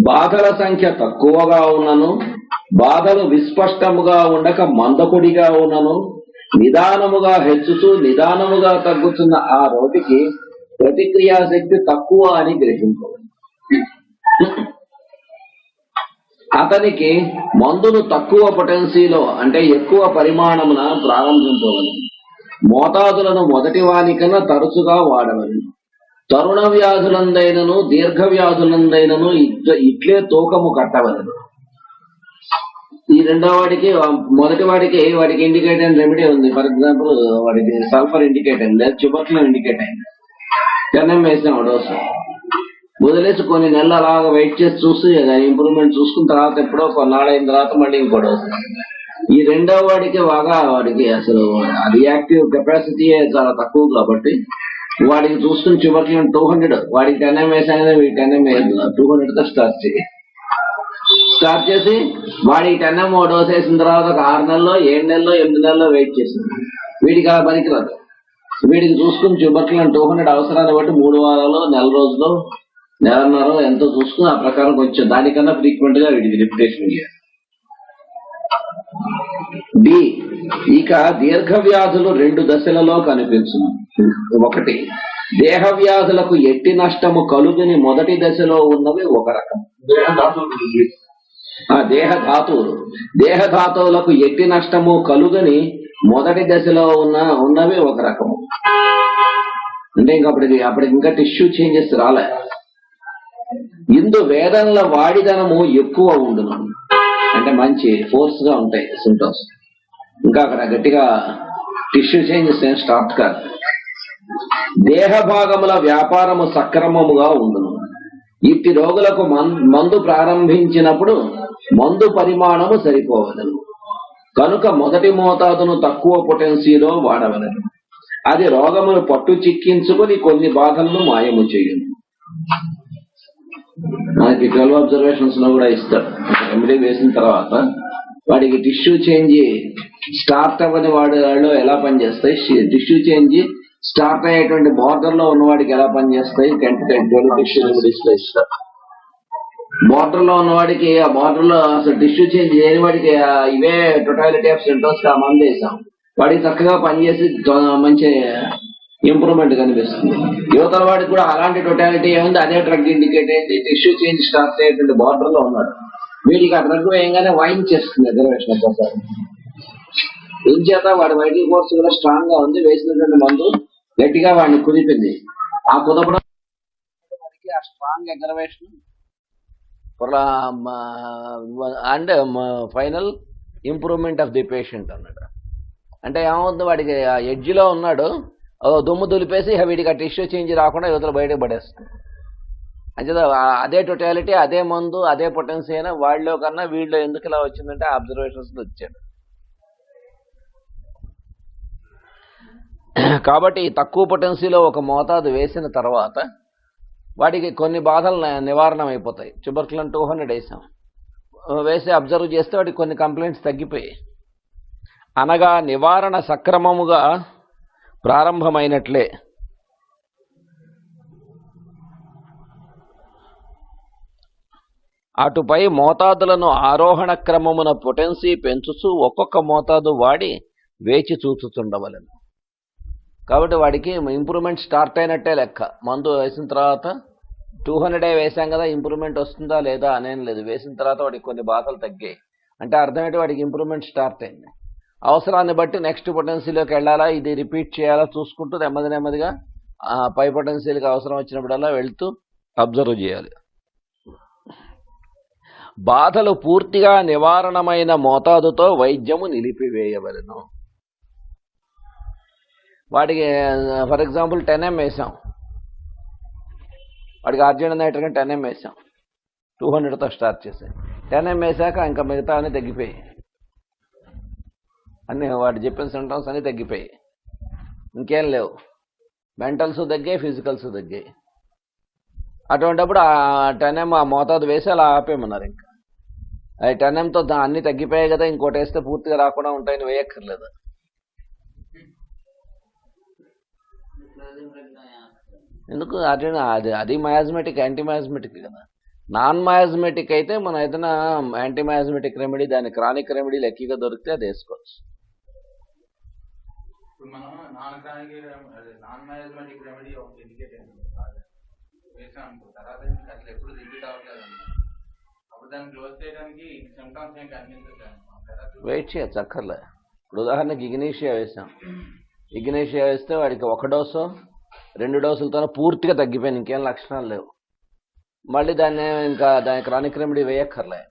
బాధల సంఖ్య తక్కువగా ఉన్నను, బాధలు విస్పష్టముగా ఉండక మందకొడిగా ఉన్నను, నిదానముగా హెచ్చుతూ నిదానముగా తగ్గుతున్న ఆ రోగికి ప్రతిక్రియాశక్తి తక్కువ అని గ్రహించవచ్చు. అతనికి మందును తక్కువ పొటెన్సీలో, అంటే ఎక్కువ పరిమాణమున ప్రారంభించవలెను. మోతాదులను మొదటి వానికన్నా తరచుగా వాడవలెను. తరుణ వ్యాధులందైనను దీర్ఘ వ్యాధులందైనను ఇట్లే తూకము కట్టవలెను. ఈ రెండో వాడికి, మొదటి వాడికి ఇండికేట్ అయిన రెమెడీ ఉంది. ఫర్ ఎగ్జాంపుల్ వాడికి సల్ఫర్ ఇండికేట్ అయింది, లేదా ట్యూబర్క్లో ఇండికేట్ అయింది. 10 వేసాం డోసు, వదిలేసి కొన్ని నెలలు అలాగా వెయిట్ చేసి చూసి ఇంప్రూవ్మెంట్ చూసుకున్న తర్వాత ఎప్పుడో కొన్నాళ్ళైన తర్వాత మళ్ళీ ఇంకో డోసు. ఈ రెండో వాడికి అసలు రియాక్టివ్ కెపాసిటీ చాలా తక్కువ కాబట్టి వాడికి చూసుకుని చివరికి 200, వాడికి 10 వేసానే వీడికి 10 వేయాలి. 200తో స్టార్ట్ చేసి వాడికి 10 డోస్ వేసిన తర్వాత ఒక 6 నెలలో 7 నెలలో 8 నెలలో వెయిట్ చేసింది. వీడికి అలా పనికిరాదు. వీడికి చూసుకుని చివరికి 200 అవసరాన్ని బట్టి 3 వారాలు, నెల రోజులు, నెలన్నర ఎంతో చూసుకుని ఆ ప్రకారం కొంచెం దానికన్నా ఫ్రీక్వెంట్ గా వీడికి రిపిటేషన్ ఇవ్వాలి. డి, ఇక దీర్ఘ వ్యాధులు 2 దశలలో కనిపించును. 1, దేహ వ్యాధులకు ఎట్టి నష్టము కలుగుని మొదటి దశలో ఉన్నవి ఒక రకం. దేహ ధాతువులకు ఎట్టి నష్టము కలుగని మొదటి దశలో ఉన్నవి ఒక రకము. అంటే ఇంకా అప్పటికి ఇంకా టిష్యూ చేంజెస్ రాలే. ఇందు వేదనల వాడిదనము ఎక్కువ ఉండును, అంటే మంచి ఫోర్స్ గా ఉంటాయి సింటమ్స్. ఇంకా అక్కడ గట్టిగా టిష్యూ చేంజెస్ ఏం స్టార్ట్ కాదు. దేహ భాగముల వ్యాపారము సక్రమముగా ఉండును. ఇట్టి రోగులకు మందు ప్రారంభించినప్పుడు మందు పరిమాణము సరిపోవలను కనుక మొదటి మోతాదును తక్కువ పొటెన్సీలో వాడవలను. అది రోగమును పట్టు చిక్కించుకొని కొన్ని బాధలను మాయము చేయును. మనకి 12 అబ్జర్వేషన్స్ లో కూడా ఇస్తాడు. రెమెడీ వేసిన తర్వాత వాడికి టిష్యూ చేంజ్ స్టార్ట్ అవ్వని వాళ్ళు ఎలా పనిచేస్తాయి, టిష్యూ చేంజ్ స్టార్ట్ అయ్యేటువంటి బార్డర్ లో ఉన్నవాడికి ఎలా పనిచేస్తాయి, 10 టిష్యూ రెమెడీస్ లో ఇస్తారు. బార్డర్ లో ఉన్నవాడికి ఆ బార్డర్ లో అసలు టిష్యూ చేంజ్ చేయని వాడికి ఇవే టోటాలిటీ ఆఫ్ సింటమ్స్ ఆ మంది వేసాం, వాడికి చక్కగా పనిచేసి మంచి ఇంప్రూవ్మెంట్ కనిపిస్తుంది. యువతల వాడికి కూడా అలాంటి టోటాలిటీ ఏముంది, అదే డ్రగ్ ఇండికేట్ అయింది, టిష్యూ చేంజ్ స్టార్ట్ అయ్యేటువంటి బార్డర్ లో ఉన్నాడు. వీడికి ఆ డ్రగ్ వేయంగానే వాయించేస్తుంది రిజర్వేషన్ ఒక్కోసారి. ఏం చేత వాడి వైటల్ ఫోర్స్ కూడా స్ట్రాంగ్ గా ఉంది, వేసినటువంటి మందు గట్టిగా వాడిని కుదిపింది. ఆ కుదపడం వాడికి ఆ strong aggravation and final improvement of the patient అన్నాడు. అంటే ఏమవుతుంది, వాడికి ఆ ఎడ్జ్లో ఉన్నాడు, దుమ్ము దులిపేసి వీడికి ఆ టిష్యూ చేంజ్ రాకుండా యువతలు బయటకు పడేస్తుంది. అంచేత అదే టోటాలిటీ, అదే మందు, అదే పొటెన్సీ అయినా వాళ్ళలో కన్నా వీళ్ళు ఎందుకు ఇలా వచ్చిందంటే అబ్జర్వేషన్స్ వచ్చాడు. కాబట్టి తక్కువ పొటెన్సీలో ఒక మోతాదు వేసిన తర్వాత వాడికి కొన్ని బాధలు నివారణ అయిపోతాయి. ట్యూబర్కులను 200 వేసాం, వేసి అబ్జర్వ్ చేస్తే వాడికి కొన్ని కంప్లైంట్స్ తగ్గిపోయాయి. అనగా నివారణ సక్రమముగా ప్రారంభమైనట్లే. అటుపై మోతాదులను ఆరోహణ క్రమమున పొటెన్సీ పెంచుతూ ఒక్కొక్క మోతాదు వాడి వేచి చూచుతుండవలను. కాబట్టి వాడికి ఇంప్రూవ్మెంట్ స్టార్ట్ అయినట్టే లెక్క. మందు వేసిన తర్వాత 200 వేసాం కదా, ఇంప్రూవ్మెంట్ వస్తుందా లేదా అనేం లేదు. వేసిన తర్వాత వాడికి కొన్ని బాధలు తగ్గాయి అంటే అర్థమైతే వాడికి ఇంప్రూవ్మెంట్ స్టార్ట్ అయింది. అవసరాన్ని బట్టి నెక్స్ట్ పొటెన్సీలోకి వెళ్ళాలా, ఇది రిపీట్ చేయాలా చూసుకుంటూ నెమ్మదిగా పై పొటెన్సీలకు అవసరం వచ్చినప్పుడల్లా వెళ్తూ అబ్జర్వ్ చేయాలి. బాధలు పూర్తిగా నివారణమైన మోతాదుతో వైద్యము నిలిపివేయవలెను. వాడికి ఫర్ ఎగ్జాంపుల్ 10 వేసాం, వాడికి ఆర్జెంట్ నైట్రోజన్ 10 వేసాం, 200తో స్టార్ట్ చేసాం. 10 వేసాక ఇంకా మిగతా అన్నీ తగ్గిపోయాయి, అన్నీ వాడు చెప్పిన సింటమ్స్ అన్నీ తగ్గిపోయాయి, ఇంకేం లేవు. మెంటల్స్ తగ్గాయి, ఫిజికల్స్ తగ్గాయి. అటువంటిప్పుడు ఆ 10 ఆ మోతాదు వేసి అలా ఆపేయమన్నారు. ఇంకా అది 10తో అన్నీ తగ్గిపోయాయి కదా, ఇంకోటి వేస్తే పూర్తిగా రాకుండా ఉంటాయని వేయక్కర్లేదు. ఎందుకు అది మయాజ్మెటిక్, యాంటీ మయాజ్మెటిక్ కదా. నాన్ మయాజ్మెటిక్ అయితే మనం ఏదైనా యాంటీ మయాజ్మెటిక్ రెమెడీ, దాని క్రానిక్ రెమెడీ లెక్కగా దొరికితే అది వేసుకోవచ్చు. మనం నాన్ మయాజ్మెటిక్ రెమెడీ ఒకటి ఇండికేట్ వేసాం అనుకో, తర్వాత అసలు ఎప్పుడు రిపీట్ అవ్వట్లేదు. అప్పుడు దాన్ని క్లోజ్ చేయడానికి సిమ్టమ్స్ ఏం కనిపించట్లేదు, వెయిట్ చేయొచ్చు అక్కర్లే. ఇప్పుడు ఉదాహరణకి ఇగ్నీషియా వేసాం, ఇగ్నీషియా వేస్తే వాడికి 1 డోసు 2 డోసులతోనే పూర్తిగా తగ్గిపోయింది, ఇంకేం లక్షణాలు లేవు. మళ్ళీ దాన్ని క్రానిక్ రెమెడీ వేయక్కర్లే.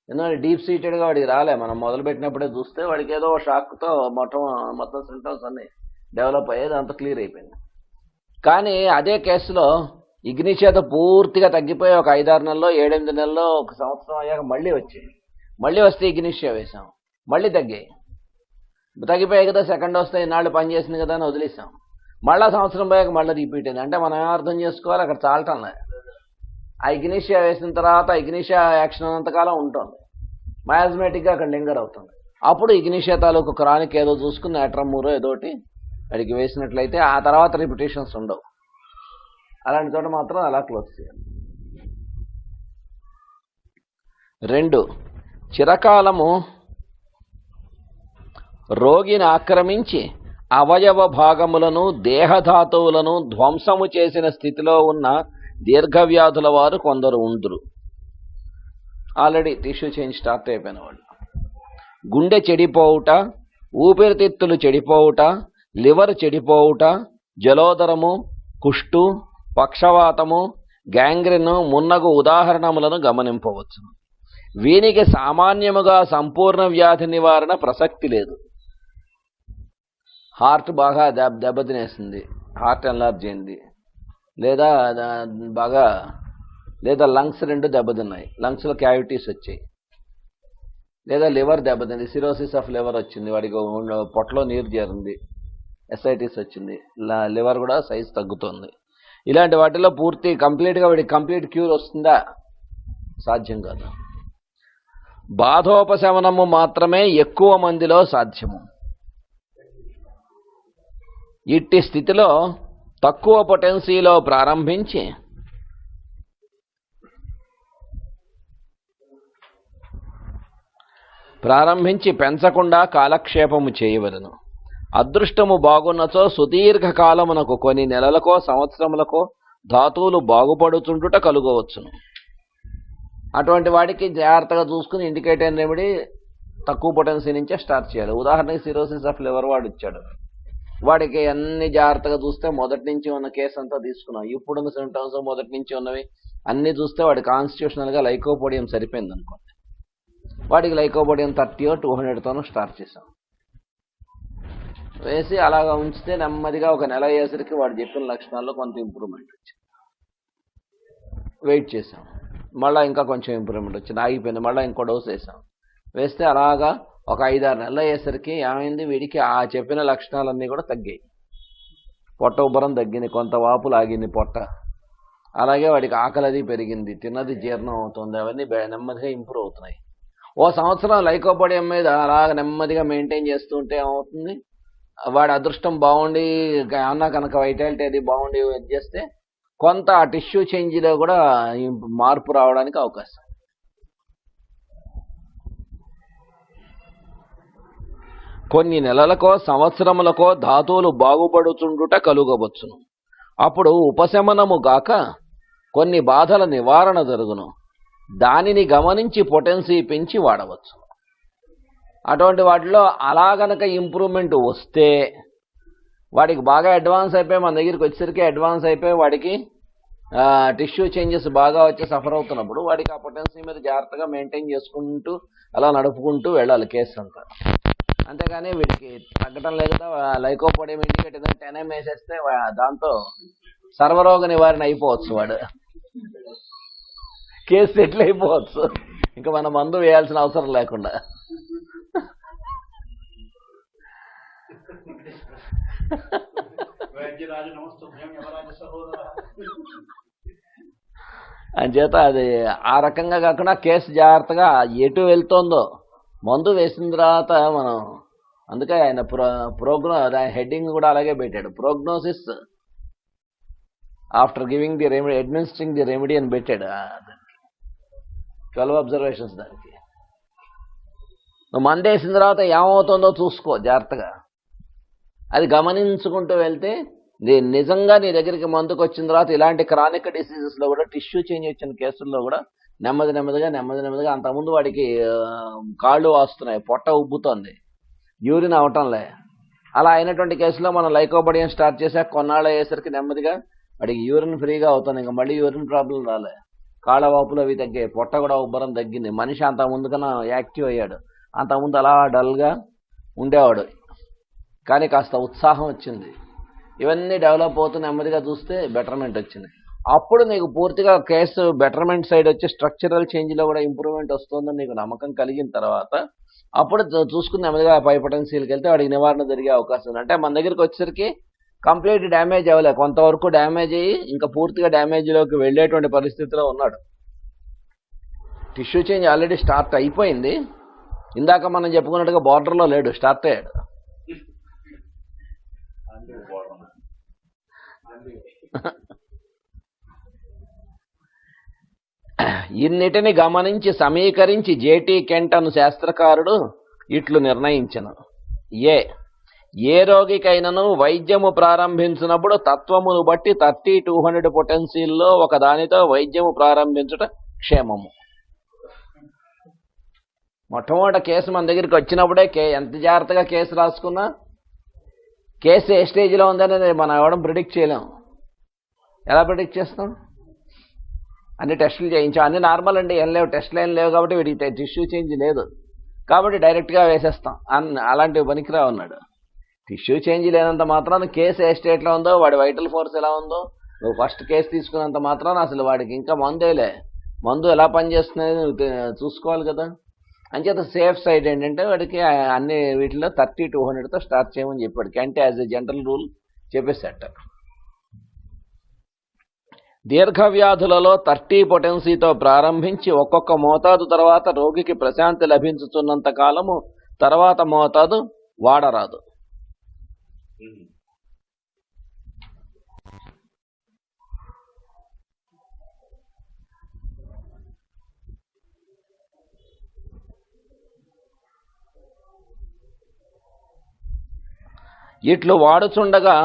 ఎందుకంటే డీప్ సీటెడ్గా వాడికి రాలే. మనం మొదలు పెట్టినప్పుడే చూస్తే వాడికి ఏదో షాక్తో మొత్తం సింటమ్స్ అన్నీ డెవలప్ అయ్యేది, అంత క్లియర్ అయిపోయింది. కానీ అదే కేసులో ఇగ్నిషియాతో పూర్తిగా తగ్గిపోయి ఒక 5-6 నెలల్లో, 7-8 నెలల్లో, 1 సంవత్సరం అయ్యాక మళ్ళీ వచ్చాయి. మళ్ళీ వస్తే ఇగ్నిషియా వేసాం, మళ్ళీ తగ్గిపోయాయి కదా, సెకండ్ వస్తే ఇన్నాళ్ళు పనిచేసింది కదా అని వదిలేసాం. మళ్ళీ సంవత్సరం పోయాక మళ్ళీ రిపీట్ అయింది. అంటే మనం అర్థం చేసుకోవాలి, అక్కడ చాలటం లేదు. ఆ ఇగ్నిషియా వేసిన తర్వాత ఇగ్నిషియా యాక్షన్ అంతకాలం ఉంటుంది, మయాజ్మేటిక్గా అక్కడ లింగర్ అవుతుంది. అప్పుడు ఇగ్నిషియా తాలూకు క్రానిక్ ఏదో చూసుకుని అట్రమూరో ఏదోటి వాడికి వేసినట్లయితే ఆ తర్వాత రిపిటేషన్స్ ఉండవు. అలాంటి చోట మాత్రం అలా క్లోజ్ చేయాలి. 2, చిరకాలము రోగిని ఆక్రమించి అవయవ భాగములను దేహధాతువులను ధ్వంసము చేసిన స్థితిలో ఉన్న దీర్ఘవ్యాధుల వారు కొందరు ఉందురు. ఆల్రెడీ టిష్యూ చేంజ్ స్టార్ట్ అయిపోయిన వాళ్ళు. గుండె చెడిపోవుట, ఊపిరితిత్తులు చెడిపోవుట, లివర్ చెడిపోవుట, జలోదరము, కుష్టు, పక్షవాతము, గ్యాంగ్రిన్ మున్నగు ఉదాహరణములను గమనింపవచ్చు. వీనికి సామాన్యముగా సంపూర్ణ వ్యాధి నివారణ ప్రసక్తి లేదు. హార్ట్ బాగా దెబ్బతినేసింది, హార్ట్ ఎన్లార్జ్ అయింది, లేదా బాగా లేదా లంగ్స్ 2 దెబ్బతిన్నాయి, లంగ్స్లో క్యావిటీస్ వచ్చాయి, లేదా లివర్ దెబ్బతింది, సిరోసిస్ ఆఫ్ లివర్ వచ్చింది, వాడికి పొట్టలో నీరు చేరింది, ఎస్ఐటిస్ వచ్చింది, లివర్ కూడా సైజ్ తగ్గుతుంది. ఇలాంటి వాటిలో కంప్లీట్గా వాడికి కంప్లీట్ క్యూర్ వస్తుందా? సాధ్యం కాదు. బాధోపశమనము మాత్రమే ఎక్కువ మందిలో సాధ్యము. ఇట్టి స్థితిలో తక్కువ పొటెన్సీలో ప్రారంభించి పెంచకుండా కాలక్షేపము చేయవలెను. అదృష్టము బాగున్నచో సుదీర్ఘకాలమునకు కొన్ని నెలలకో సంవత్సరములకో ధాతువులు బాగుపడుచుండుట కలుగవచ్చును. అటువంటి వాడికి జాగ్రత్తగా చూసుకుని ఇండికేటర్ రెమెడీ తక్కువ పొటెన్సీ నుంచే స్టార్ట్ చేయాలి. ఉదాహరణకి సిరోసిస్ ఆఫ్ లివర్ వాడు ఇచ్చాడు, వాడికి అన్ని జాగ్రత్తగా చూస్తే మొదటి నుంచి ఉన్న కేసు అంతా తీసుకున్నాం, ఇప్పుడున్న సిమ్టమ్స్ మొదటి నుంచి ఉన్నవి అన్ని చూస్తే వాడి కాన్స్టిట్యూషనల్గా లైకోపోడియం సరిపోయింది అనుకోండి. వాడికి లైకోపోడియం 30 or 200తోనూ స్టార్ట్ చేసాం, వేసి అలాగా ఉంచితే నెమ్మదిగా ఒక నెల అయ్యేసరికి వాడు చెప్పిన లక్షణాల్లో కొంత ఇంప్రూవ్మెంట్ వచ్చింది. వెయిట్ చేసాం, మళ్ళీ ఇంకా కొంచెం ఇంప్రూవ్మెంట్ వచ్చింది, ఆగిపోయింది, మళ్ళీ ఇంకో డోస్ వేసాం, వేస్తే అలాగా ఒక 5-6 నెలలు అయ్యేసరికి ఏమైంది, వీడికి ఆ చెప్పిన లక్షణాలన్నీ కూడా తగ్గాయి. పొట్ట ఉబ్బరం తగ్గింది, కొంత వాపులు ఆగింది పొట్ట, అలాగే వాడికి ఆకలి అది పెరిగింది, తిన్నది జీర్ణం అవుతుంది, అవన్నీ నెమ్మదిగా ఇంప్రూవ్ అవుతున్నాయి. ఓ సంవత్సరం లైకోపోడియం మీద అలాగ నెమ్మదిగా మెయింటైన్ చేస్తుంటే ఏమవుతుంది, వాడి అదృష్టం బాగుండి అన్న కనుక వైటాలిటీ అది బాగుండి చేస్తే కొంత ఆ టిష్యూ చేంజ్లో కూడా మార్పు రావడానికి అవకాశం. కొన్ని నెలలకో సంవత్సరములకో ధాతువులు బాగుపడుచుండుట కలుగవచ్చును. అప్పుడు ఉపశమనము గాక కొన్ని బాధల నివారణ జరుగును. దానిని గమనించి పొటెన్సీ పెంచి వాడవచ్చు. అటువంటి వాటిలో అలా గనక ఇంప్రూవ్మెంట్ వస్తే వాడికి బాగా అడ్వాన్స్ అయిపోయి మన దగ్గరికి వచ్చేసరికి అడ్వాన్స్ అయిపోయి వాడికి టిష్యూ చేంజెస్ బాగా వచ్చి సఫర్ అవుతున్నప్పుడు వాడికి ఆ పొటెన్సీ మీద జాగ్రత్తగా మెయింటైన్ చేసుకుంటూ అలా నడుపుకుంటూ వెళ్ళాలి కేసు అంతా. అంతేగాని వీడికి తగ్గటం లేదు కదా, లైకోపోడియం ఇండికేట్ 10 వేసేస్తే దాంతో సర్వరోగ నివారణ అయిపోవచ్చు, వాడు కేసు సెటిల్ అయిపోవచ్చు, ఇంకా మన మందు వేయాల్సిన అవసరం లేకుండా. అంచేత అది ఆ రకంగా కాకుండా కేసు జాగ్రత్తగా ఎటు వెళ్తోందో మందు వేసిన తర్వాత మనం, అందుకే ఆయన హెడ్డింగ్ కూడా అలాగే పెట్టాడు, prognosis after giving the remedy, administering the remedy అని పెట్టాడు. 12 అబ్జర్వేషన్స్ దానికి. నువ్వు మందు వేసిన తర్వాత ఏమవుతుందో చూసుకో జాగ్రత్తగా, అది గమనించుకుంటూ వెళ్తే నిజంగా నీ దగ్గరికి మందుకు వచ్చిన తర్వాత ఇలాంటి క్రానిక్ డిసీజెస్లో కూడా టిష్యూ చేంజ్ వచ్చిన కేసుల్లో కూడా నెమ్మదిగా అంతకుముందు వాడికి కాళ్ళు వాస్తున్నాయి, పొట్ట ఉబ్బుతోంది, యూరిన్ అవటంలే, అలా అయినటువంటి కేసులో మనం లైకోపోడియం స్టార్ట్ చేసాక కొన్నాళ్ళు అయ్యేసరికి నెమ్మదిగా వాడికి యూరిన్ ఫ్రీగా అవుతుంది, ఇంకా మళ్ళీ యూరిన్ ప్రాబ్లం రాలే, కాళ్ళ వాపులు అవి తగ్గాయి, పొట్ట కూడా ఉబ్బరం తగ్గింది, మనిషి అంతకుముందు కన్నా యాక్టివ్ అయ్యాడు. అంతకుముందు అలా డల్గా ఉండేవాడు, కానీ కాస్త ఉత్సాహం వచ్చింది. ఇవన్నీ డెవలప్ అవుతూ నెమ్మదిగా చూస్తే బెటర్మెంట్ వచ్చింది. అప్పుడు నీకు పూర్తిగా కేసు బెటర్మెంట్ సైడ్ వచ్చి స్ట్రక్చరల్ చేంజ్లో కూడా ఇంప్రూవ్మెంట్ వస్తుందని నీకు నమ్మకం కలిగిన తర్వాత అప్పుడు చూసుకుని నెమ్మదిగా పై పొటెన్సీల్కి వెళ్తే వాడికి నివారణ జరిగే అవకాశం ఉంది. అంటే మన దగ్గరికి వచ్చేసరికి కంప్లీట్ డ్యామేజ్ అవ్వలేదు, కొంతవరకు డ్యామేజ్ అయ్యి ఇంకా పూర్తిగా డ్యామేజ్లోకి వెళ్ళేటువంటి పరిస్థితిలో ఉన్నాడు. టిష్యూ చేంజ్ ఆల్రెడీ స్టార్ట్ అయిపోయింది, ఇందాక మనం చెప్పుకున్నట్టుగా బార్డర్లో లేడు, స్టార్ట్ అయ్యాడు. ఇన్నిటిని గమనించి సమీకరించి జేటీ కెంట్ అను శాస్త్రకారుడు ఇట్లు నిర్ణయించెను. ఏ రోగికైనను వైద్యము ప్రారంభించినప్పుడు తత్వమును బట్టి 30-200 పొటెన్సీల్లో ఒక దానితో వైద్యము ప్రారంభించుట క్షేమము. మొట్టమొదటి కేసు మన దగ్గరికి వచ్చినప్పుడే ఎంత జాగ్రత్తగా కేసు రాసుకున్నా కేసు ఏ స్టేజ్లో ఉందని మనం ఎవడం ప్రిడిక్ట్ చేయలేం. ఎలా ప్రిడిక్ట్ చేస్తాం? అన్ని టెస్టులు చేయించాం, అన్ని నార్మల్ అండి, ఏం లేవు, టెస్టులు ఏం లేవు కాబట్టి వీడికి టిష్యూ చేంజ్ లేదు కాబట్టి డైరెక్ట్గా వేసేస్తాం అలాంటివి పనికిరా ఉన్నాడు. టిష్యూ చేంజ్ లేనంత మాత్రాన కేసు ఏ స్టేట్లో ఉందో, వాడి వైటల్ ఫోర్స్ ఎలా ఉందో, నువ్వు ఫస్ట్ కేసు తీసుకున్నంత మాత్రాన అసలు వాడికి ఇంకా మందు ఎలా పనిచేస్తుంది చూసుకోవాలి కదా. అంచేత సేఫ్ సైడ్ ఏంటంటే వాడికి అన్ని వీటిలో 30-200తో స్టార్ట్ చేయమని చెప్పాడు. అంటే యాజ్ ఎ జనరల్ రూల్ చెప్పేసేట. దీర్ఘ వ్యాధులలో 30 పొటెన్సీతో ప్రారంభించి ఒక్కొక్క మోతాదు తర్వాత రోగికి ప్రశాంతి లభించుతున్నంత కాలము తర్వాత మోతాదు వాడరాదు. ఇట్లు వాడుచుండగా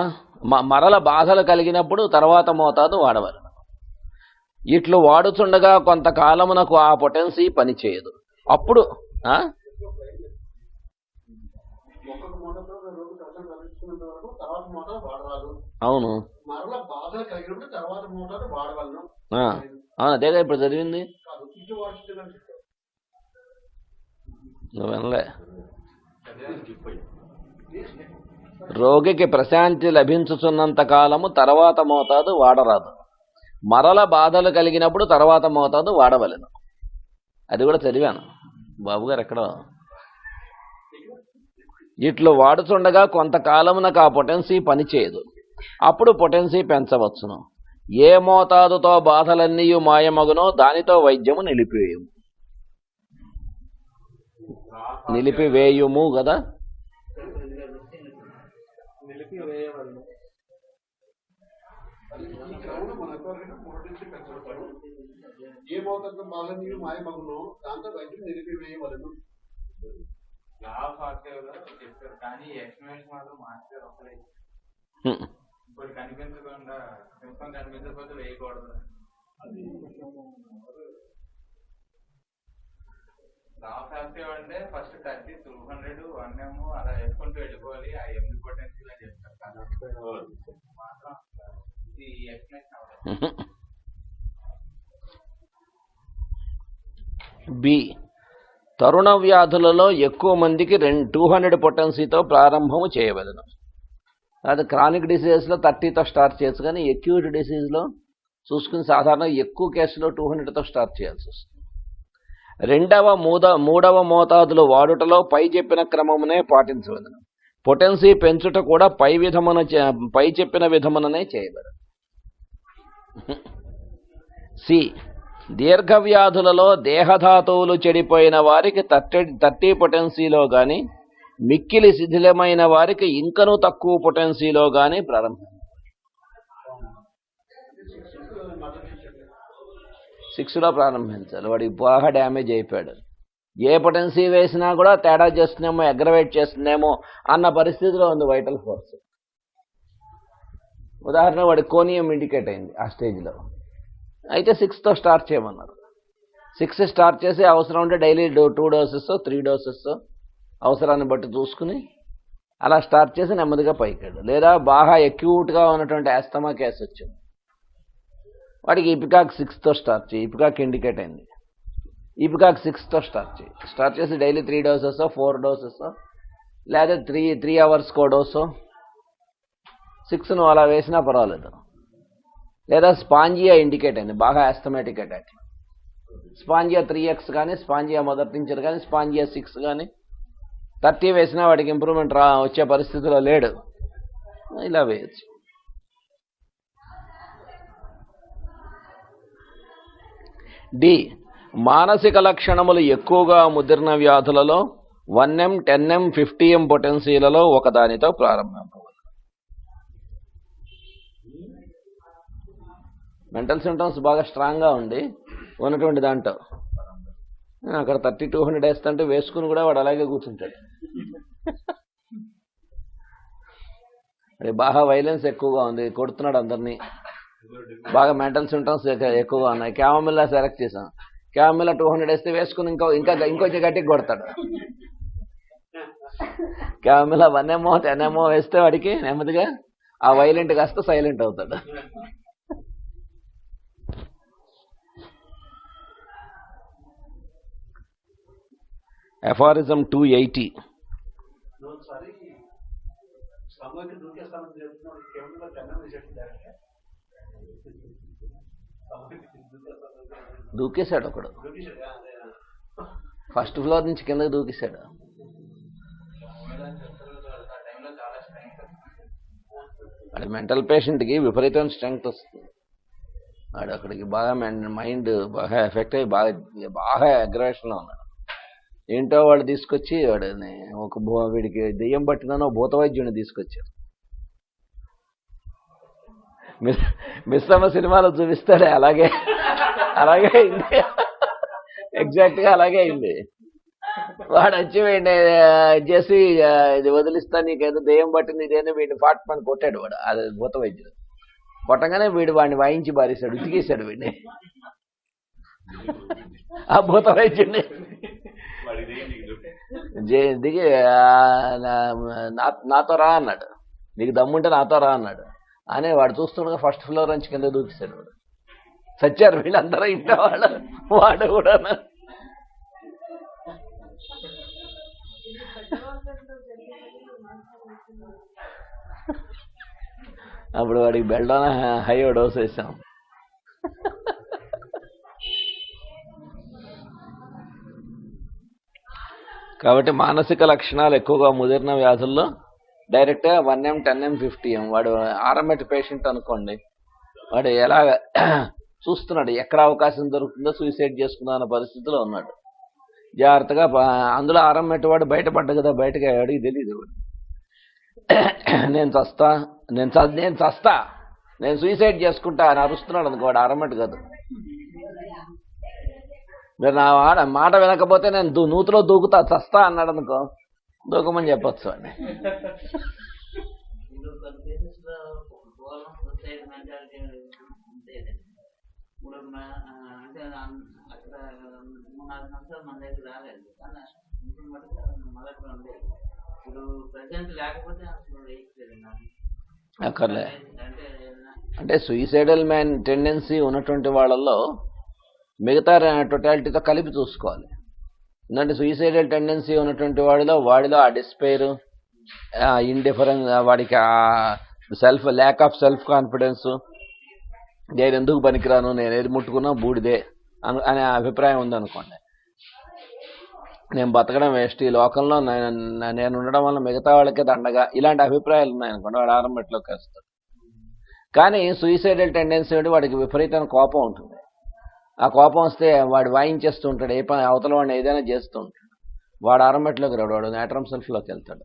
మరల బాధలు కలిగినప్పుడు తర్వాత మోతాదు వాడవలెను. ఇట్లు వాడుచుండగా కొంతకాలమునకు ఆ పొటెన్సీ పనిచేయదు. అప్పుడు అవును అదేగా ఇప్పుడు చదివింది. నువ్వు వినలే. రోగికి ప్రశాంతి లభించుచున్నంత కాలము తర్వాత మోతాదు వాడరాదు. మరల బాధలు కలిగినప్పుడు తర్వాత మోతాదు వాడవలెను. అది కూడా చదివాను బాబుగారు ఎక్కడో. ఇట్లు వాడుచుండగా కొంతకాలమునకు ఆ పొటెన్సీ పనిచేయదు. అప్పుడు పొటెన్సీ పెంచవచ్చును. ఏ మోతాదుతో బాధలన్నీ మాయమగునో దానితో వైద్యము నిలిపివేయుము కదా. ఏ మోతాదుతో బాధలన్నీ మాయమగునో దాంతో వైద్యం నిలిపివేయవలెను. కానీ ఎక్స్ప్లెనేషన్ మాత్రం మాస్టర్ ఒకలే. ఇప్పుడు కనిపించకుండా సింపం కనిపించకపోతే వేయకూడదు. అది లాస్ యాక్టివ్ అంటే ఫస్ట్ 30-200 1M అలా వేసుకుంటూ వెళ్ళిపోవాలి. ఆ 8 పొటెన్షియల్ అని చెప్తారు మాత్రం ఇది ఎక్స్ప్లెనేషన్ అవ్వదు. బి. తరుణ వ్యాధులలో ఎక్కువ మందికి 200 పొటెన్సీతో ప్రారంభము చేయవలెను. అది క్రానిక్ డిసీజెస్లో 30తో స్టార్ట్ చేయొచ్చు, కానీ అక్యూట్ డిసీజ్లో చూసుకుని సాధారణంగా ఎక్కువ కేసులో 200తో స్టార్ట్ చేయాల్సి వస్తుంది. మూడవ మోతాదులు వాడుటలో పై చెప్పిన క్రమమునే పాటించవలెను. పొటెన్సీ పెంచుట కూడా పై చెప్పిన విధముననే చేయబడదు. సి. దీర్ఘ వ్యాధులలో దేహధాతువులు చెడిపోయిన వారికి 30 పొటెన్సీలో గాని, మిక్కిలి శిథిలమైన వారికి ఇంకనూ తక్కువ పొటెన్సీలో గాని ప్రారంభం 6లో ప్రారంభించాలి. వాడికి బాగా డ్యామేజ్ అయిపోయాడు. ఏ పొటెన్సీ వేసినా కూడా తేడా చేస్తుందేమో, అగ్రవేట్ చేస్తుందేమో అన్న పరిస్థితిలో ఉంది వైటల్ ఫోర్స్. ఉదాహరణ వాడి కోనియం ఇండికేట్ అయింది ఆ స్టేజ్లో. అయితే 6తో స్టార్ట్ చేయమన్నారు. 6 స్టార్ట్ చేసి అవసరం ఉంటే డైలీ 2 డోసెస్ 3 డోసెస్ అవసరాన్ని బట్టి చూసుకుని అలా స్టార్ట్ చేసి నెమ్మదిగా పైకాడు. లేదా బాగా అక్యూట్గా ఉన్నటువంటి ఆస్తమా కేసు వచ్చింది, వాడికి ఇపికాక్ 6తో స్టార్ట్ చేయి. ఇపికాక్ ఇండికేట్ అయింది, ఇపికాక్ 6తో స్టార్ట్ చేసి డైలీ 3 డోసెస్ 4 డోసెస్ లేదా 3 అవర్స్కో డోసో 6 నువ్వు అలా వేసినా పర్వాలేదు. లేదా స్పాంజియా ఇండికేట్ అయింది, బాగా ఆస్థమాటిక్ అటాక్, స్పాంజియా 3x కానీ, స్పాంజియా మొదటి నుంచి కానీ, స్పాంజియా 6 కానీ 30 వేసినా వాడికి ఇంప్రూవ్మెంట్ వచ్చే పరిస్థితిలో లేడు, ఇలా వేయచ్చు. డి. మానసిక లక్షణములు ఎక్కువగా ముదిరిన వ్యాధులలో 1M 10M 50M పొటెన్సీలలో ఒకదానితో ప్రారంభింపవచ్చు. మెంటల్ సిమ్టమ్స్ బాగా స్ట్రాంగ్గా ఉండి ఉన్నటువంటి దాంట్లో అక్కడ 30-200 వేస్తుంటే వేసుకుని కూడా వాడు అలాగే కూర్చుంటాడు. అది బాగా వైలెన్స్ ఎక్కువగా ఉంది, కొడుతున్నాడు అందరినీ, బాగా మెంటల్ సింటమ్స్ ఎక్కువగా ఉన్నాయి. క్యామమిల్లా సెలెక్ట్ చేసాం. క్యామమిల్లా 200 వేస్తే వేసుకుని ఇంకొంచెం గట్టిగా కొడతాడు. క్యామమిల్లా 1 MO 10 MO వేస్తే వాడికి నెమ్మదిగా ఆ వైలెంట్ కాస్త సైలెంట్ అవుతాడు. Aphorism 280. ఒకసారి స్తంభానికి దూకేస్తానని చెప్తున్నాడు, కేవలం జనం విషయం దూకేశాడు ఒకడు, ఫస్ట్ ఫ్లోర్ నుంచి కిందకి దూకేశాడు. వాడి మెంటల్ పేషెంట్కి విపరీతమైన స్ట్రెంగ్త్ వస్తుంది. వాడు అక్కడికి బాగా మైండ్ బాగా ఎఫెక్ట్ అయ్యి బాగా అగ్రెషన్లో ఉన్నాడు. ఏంటో వాడు తీసుకొచ్చి వాడిని వీడికి దెయ్యం పట్టిందని భూత వైద్యుడిని తీసుకొచ్చారు. మిస్సమ్మ సినిమాలో చూపిస్తాడే అలాగే అయింది, ఎగ్జాక్ట్గా అలాగే అయింది. వాడు వచ్చి వీడిని చేసి ఇది వదిలిస్తా, నీకేదో దెయ్యం పట్టింది ఇదేనా, వీడిని పాట్మని కొట్టాడు. వాడు అది భూత వైద్యుడు కొట్టగానే వాడిని వాయించి బారేశాడు, ఉతికేశాడు వీడిని, ఆ భూత వైద్యుడిని. దిగి నాతో రా అన్నాడు, నీకు దమ్ముంటే నాతో రా అన్నాడు. అని వాడు చూస్తుండగా ఫస్ట్ ఫ్లోర్ నుంచి కింద దూకిస్తాడు. వాడు చచ్చారు వీళ్ళందరూ, ఇంట వాడు కూడా. అప్పుడు వాడికి బెల్డోనా హై డోస్ వేసాం. కాబట్టి మానసిక లక్షణాలు ఎక్కువగా ముదిరిన వ్యాధుల్లో డైరెక్ట్గా 1M 10M 50M. వాడు ఆర్ఎంఎట్ పేషెంట్ అనుకోండి, వాడు ఎలాగ చూస్తున్నాడు, ఎక్కడ అవకాశం దొరుకుతుందో సూసైడ్ చేసుకుందాం అన్న పరిస్థితిలో ఉన్నాడు. జాగ్రత్తగా అందులో ఆర్ఎంఎట్ వాడు బయటపడ్డా కదా, బయటకు అడిగి తెలియదు. నేను చస్తా నేను సూసైడ్ చేసుకుంటా అని అరుస్తున్నాడు అనుకో, వాడు ఆర్ఎంఎట్ కాదు. మీరు నా మాట వినకపోతే నేను నూతిలో దూకుతా చస్తా అన్నాడు అనుకో, దూకమని చెప్పొచ్చు అని. అక్కర్లే అంటే సూసైడల్ టెండెన్సీ ఉన్నటువంటి వాళ్ళల్లో మిగతా టోటాలిటీతో కలిపి చూసుకోవాలి. ఎందుకంటే సూసైడల్ టెండెన్సీ ఉన్నటువంటి వాడిలో ఆ డిస్పైర్, ఇండిఫరెన్స్, వాడికి ఆ ల్యాక్ ఆఫ్ సెల్ఫ్ కాన్ఫిడెన్స్, నేను ఎందుకు పనికిరాను, నేను ఏది ముట్టుకున్నా బూడిదే అనే అభిప్రాయం ఉందనుకోండి, నేను బతకడం వేస్ట్, ఈ లోకంలో నేను ఉండడం వల్ల మిగతా వాళ్ళకే దండగా, ఇలాంటి అభిప్రాయాలు ఉన్నాయనుకోండి, వాడు ఆరంభట్లోకి వస్తాడు. కానీ సూసైడల్ టెండెన్సీ అంటే వాడికి విపరీతమైన కోపం ఉంటుంది. ఆ కోపం వస్తే వాడు వాయించేస్తూ ఉంటాడు, ఏ పని అవతల వాడిని ఏదైనా చేస్తూ ఉంటాడు. వాడు ఆరంభట్లోకి రాడు, వాడు నేట్రమ్ సెల్ఫ్లోకి వెళ్తాడు.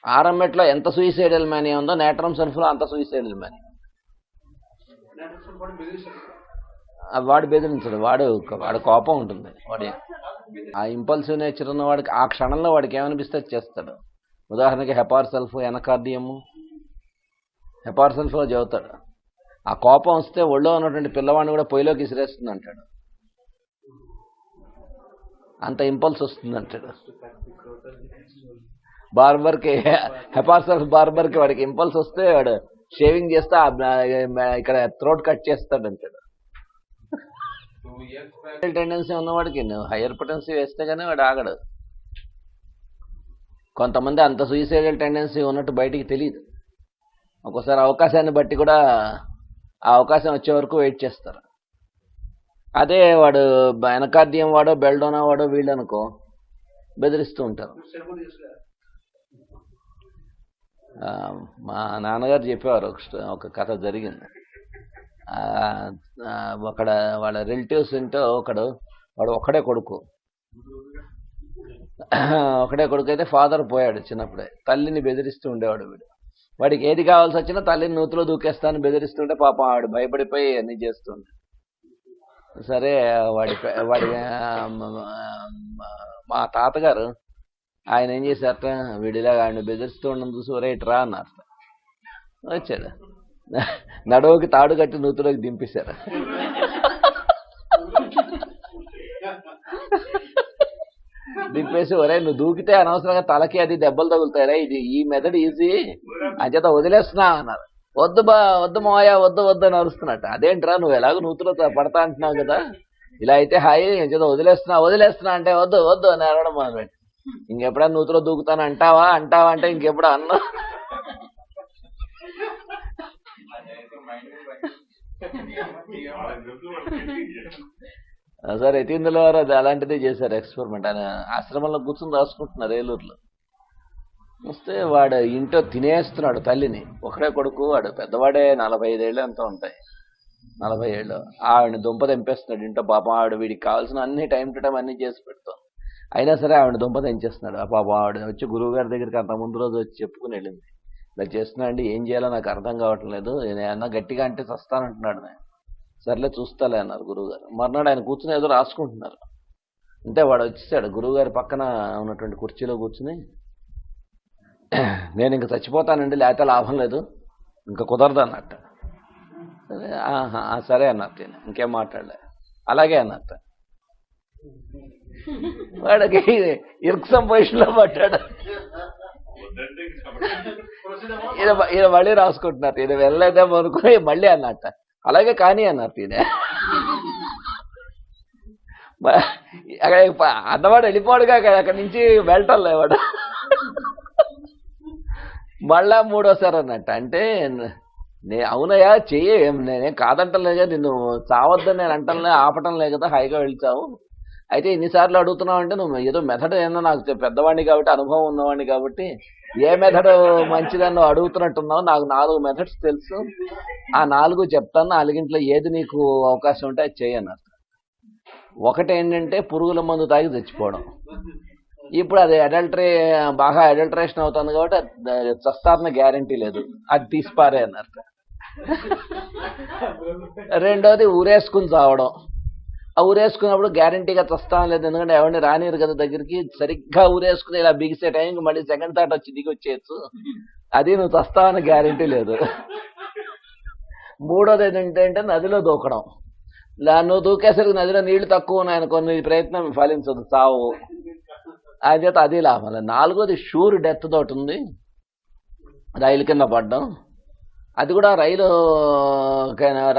ఆరంభట్లో ఎంత సూసైడల్ మ్యానీ ఉందో నేట్రమ్ సెల్ఫ్లో అంత సూసైడల్ మ్యానీ. వాడు బెదిరించడు, వాడు కోపం ఉంటుంది. వాడి ఆ ఇంపల్సివ్ నేచర్ ఉన్న వాడికి ఆ క్షణంలో వాడికి ఏమనిపిస్తే చేస్తాడు. ఉదాహరణకి హెపార్ సెల్ఫ్, ఎనకార్డియము. హెపార్ సెల్ఫ్లో చదువుతాడు, ఆ కోపం వస్తే ఒళ్ళో ఉన్నటువంటి పిల్లవాడిని కూడా పొయ్యిలోకి విసిరేస్తుంది అంటాడు, అంత ఇంపల్స్ వస్తుంది అంటాడు. బార్బర్కి హెపార్ సెల్ఫ్ బార్బర్కి వాడికి ఇంపల్స్ వస్తే వాడు షేవింగ్ చేస్తే ఇక్కడ థ్రోట్ కట్ చేస్తాడు అంటాడు. టెండెన్సీ ఉన్నవాడికి హైయర్ పొటెన్సీ వేస్తే కానీ వాడు ఆగడు. కొంతమంది అంత సూసైడల్ టెండెన్సీ ఉన్నట్టు బయటికి తెలియదు. ఒక్కోసారి అవకాశాన్ని బట్టి కూడా ఆ అవకాశం వచ్చే వరకు వెయిట్ చేస్తారు. అదే వాడు ఎనకార్డియం వాడో బెల్డోనా వాడో వీళ్ళు అనుకో బెదిరిస్తూ ఉంటారు. మా నాన్నగారు చెప్పేవారు, ఒక కథ జరిగింది. వాళ్ళ రిలేటివ్స్ ఏంటో వాడు ఒక్కడే కొడుకు అయితే ఫాదర్ పోయాడు చిన్నప్పుడే. తల్లిని బెదిరిస్తూ ఉండేవాడు వీడు. వాడికి ఏది కావాల్సి వచ్చినా తల్లిని నూతిలో దూకేస్తాను బెదిరిస్తుంటే పాపం వాడు భయపడిపోయి అన్ని చేస్తుండే. సరే వాడి మా తాతగారు ఆయన ఏం చేశారట, వీడిలాగా ఆయన బెదిరిస్తూ ఉండడం చూసి రైట్ రా అన్నారు. వచ్చాడు. నడువుకి తాడు కట్టి నూతులోకి దింపేశారు. దింపేసి ఒరే నువ్వు దూకితే అనవసరంగా తలకి అది దెబ్బలు తగులుతాయిరా, ఇది ఈ మెథడ్ ఈజీ అంచేత వదిలేస్తున్నా అన్నారు. వద్దు వద్దు మాయా వద్దు వద్దు అని అరుస్తున్నట్టు. అదేంట్రా నువ్వు ఎలాగో నూతులో పడతా అంటున్నావు కదా, ఇలా అయితే హాయి అంచేత వదిలేస్తున్నా అంటే వద్దు వద్దు అని అరవడం మొదలుపెట్టి, ఇంకెప్పుడైనా నూతులో దూకుతాను అంటావా అంటే ఇంకెప్పుడు అన్నా. సార్ యతీంద్రుల వారు అది అలాంటిదే చేశారు ఎక్స్పెరిమెంట్. ఆయన ఆశ్రమంలో కూర్చొని రాసుకుంటున్నారు ఏలూరులో. వస్తే వాడు ఇంట్లో తినేస్తున్నాడు తల్లిని, ఒకడే కొడుకు, వాడు పెద్దవాడే 45 ఏళ్ళు ఎంతో ఉంటాయి, 40 ఏళ్ళు. ఆవిడని దుంప తెంపేస్తున్నాడు ఇంట్లో. పాపం ఆవిడ వీడికి కావాల్సిన అన్ని టైం టు టైం అన్ని చేసి పెడతాం, అయినా సరే ఆవిడ దుంప తెంచేస్తున్నాడు. ఆ పాపం ఆవిడ వచ్చి గురువు గారి దగ్గరికి అంత ముందు రోజు వచ్చి చెప్పుకుని వెళ్ళింది, ఇలా చేస్తున్నా అండి ఏం చేయాలో నాకు అర్థం కావట్లేదు, నేను గట్టిగా అంటే చస్తానంటున్నాడు. నేను సర్లే చూస్తాలే అన్నారు గురువుగారు. మర్నాడు ఆయన కూర్చుని ఏదో రాసుకుంటున్నారు. అంటే వాడు వచ్చేసాడు గురువుగారి పక్కన ఉన్నటువంటి కుర్చీలో కూర్చుని, నేను ఇంక చచ్చిపోతానండి లేకపోతే లాభం లేదు, ఇంకా కుదరదు అన్నట్టు. సరే అన్నట్టు, ఇంకేం మాట్లాడలే, అలాగే అన్నట్టు. వాడికి ఇరుక్సం పొజిషన్లో పడ్డాడు. ఈయన మళ్ళీ రాసుకుంటున్నారు, ఈయన వెళ్ళలేదేమో అనుకుని మళ్ళీ అన్నట్ట, అలాగే కానీ అన్నారు. ఈయన అక్కడ అన్నవాడు వెళ్ళిపోడుగా, అక్కడి నుంచి వెళ్ళటం లేవాడు. మళ్ళా మూడోసారి అన్నట్ట. అంటే అవునయ్యా చెయ్యి, నేనేం కాదంటలే కదా, నిన్ను చావద్దని నేను అంటలే, ఆపటం లే కదా, హాయిగా వెళ్తావు. అయితే ఇన్నిసార్లు అడుగుతున్నావు అంటే నువ్వు ఏదో మెథడ్ ఏమో, నాకు పెద్దవాడిని కాబట్టి అనుభవం ఉన్నవాడిని కాబట్టి ఏ మెథడ్ మంచిదని నువ్వు అడుగుతున్నట్టున్నావు. నాకు 4 మెథడ్స్ తెలుసు, ఆ 4 చెప్తాను, 4గింట్లో ఏది నీకు అవకాశం ఉంటే అది చేయన్నారు. ఒకటి ఏంటంటే పురుగుల మందు తాగి చచ్చిపోవడం. ఇప్పుడు అది బాగా అడల్టరేషన్ అవుతుంది కాబట్టి చస్తారన్న గ్యారంటీ లేదు, అది తీసిపారే అన్నారు. రెండోది ఊరేసుకుని చావడం. ఆ ఊరేసుకున్నప్పుడు గ్యారంటీగా చస్తాం లేదు, ఎందుకంటే ఎవరిని రానిరు కదా దగ్గరికి. సరిగ్గా ఊరేసుకుని ఇలా బిగిసే టైంకి మళ్ళీ సెకండ్ థాట్ వచ్చి దిగి వచ్చేయచ్చు, అది నువ్వు చస్తావని గ్యారంటీ లేదు. మూడోది ఏంటంటే నదిలో దూకడం. నువ్వు దూకేసరికి నదిలో నీళ్లు తక్కువ ఉన్నాయనుకో, నీ ప్రయత్నం ఫలించదు, చావు. అది చేత అది లాభం. 4వది షూర్ డెత్ తోటి ఉంది, రైలు కింద పడ్డం. అది కూడా రైలు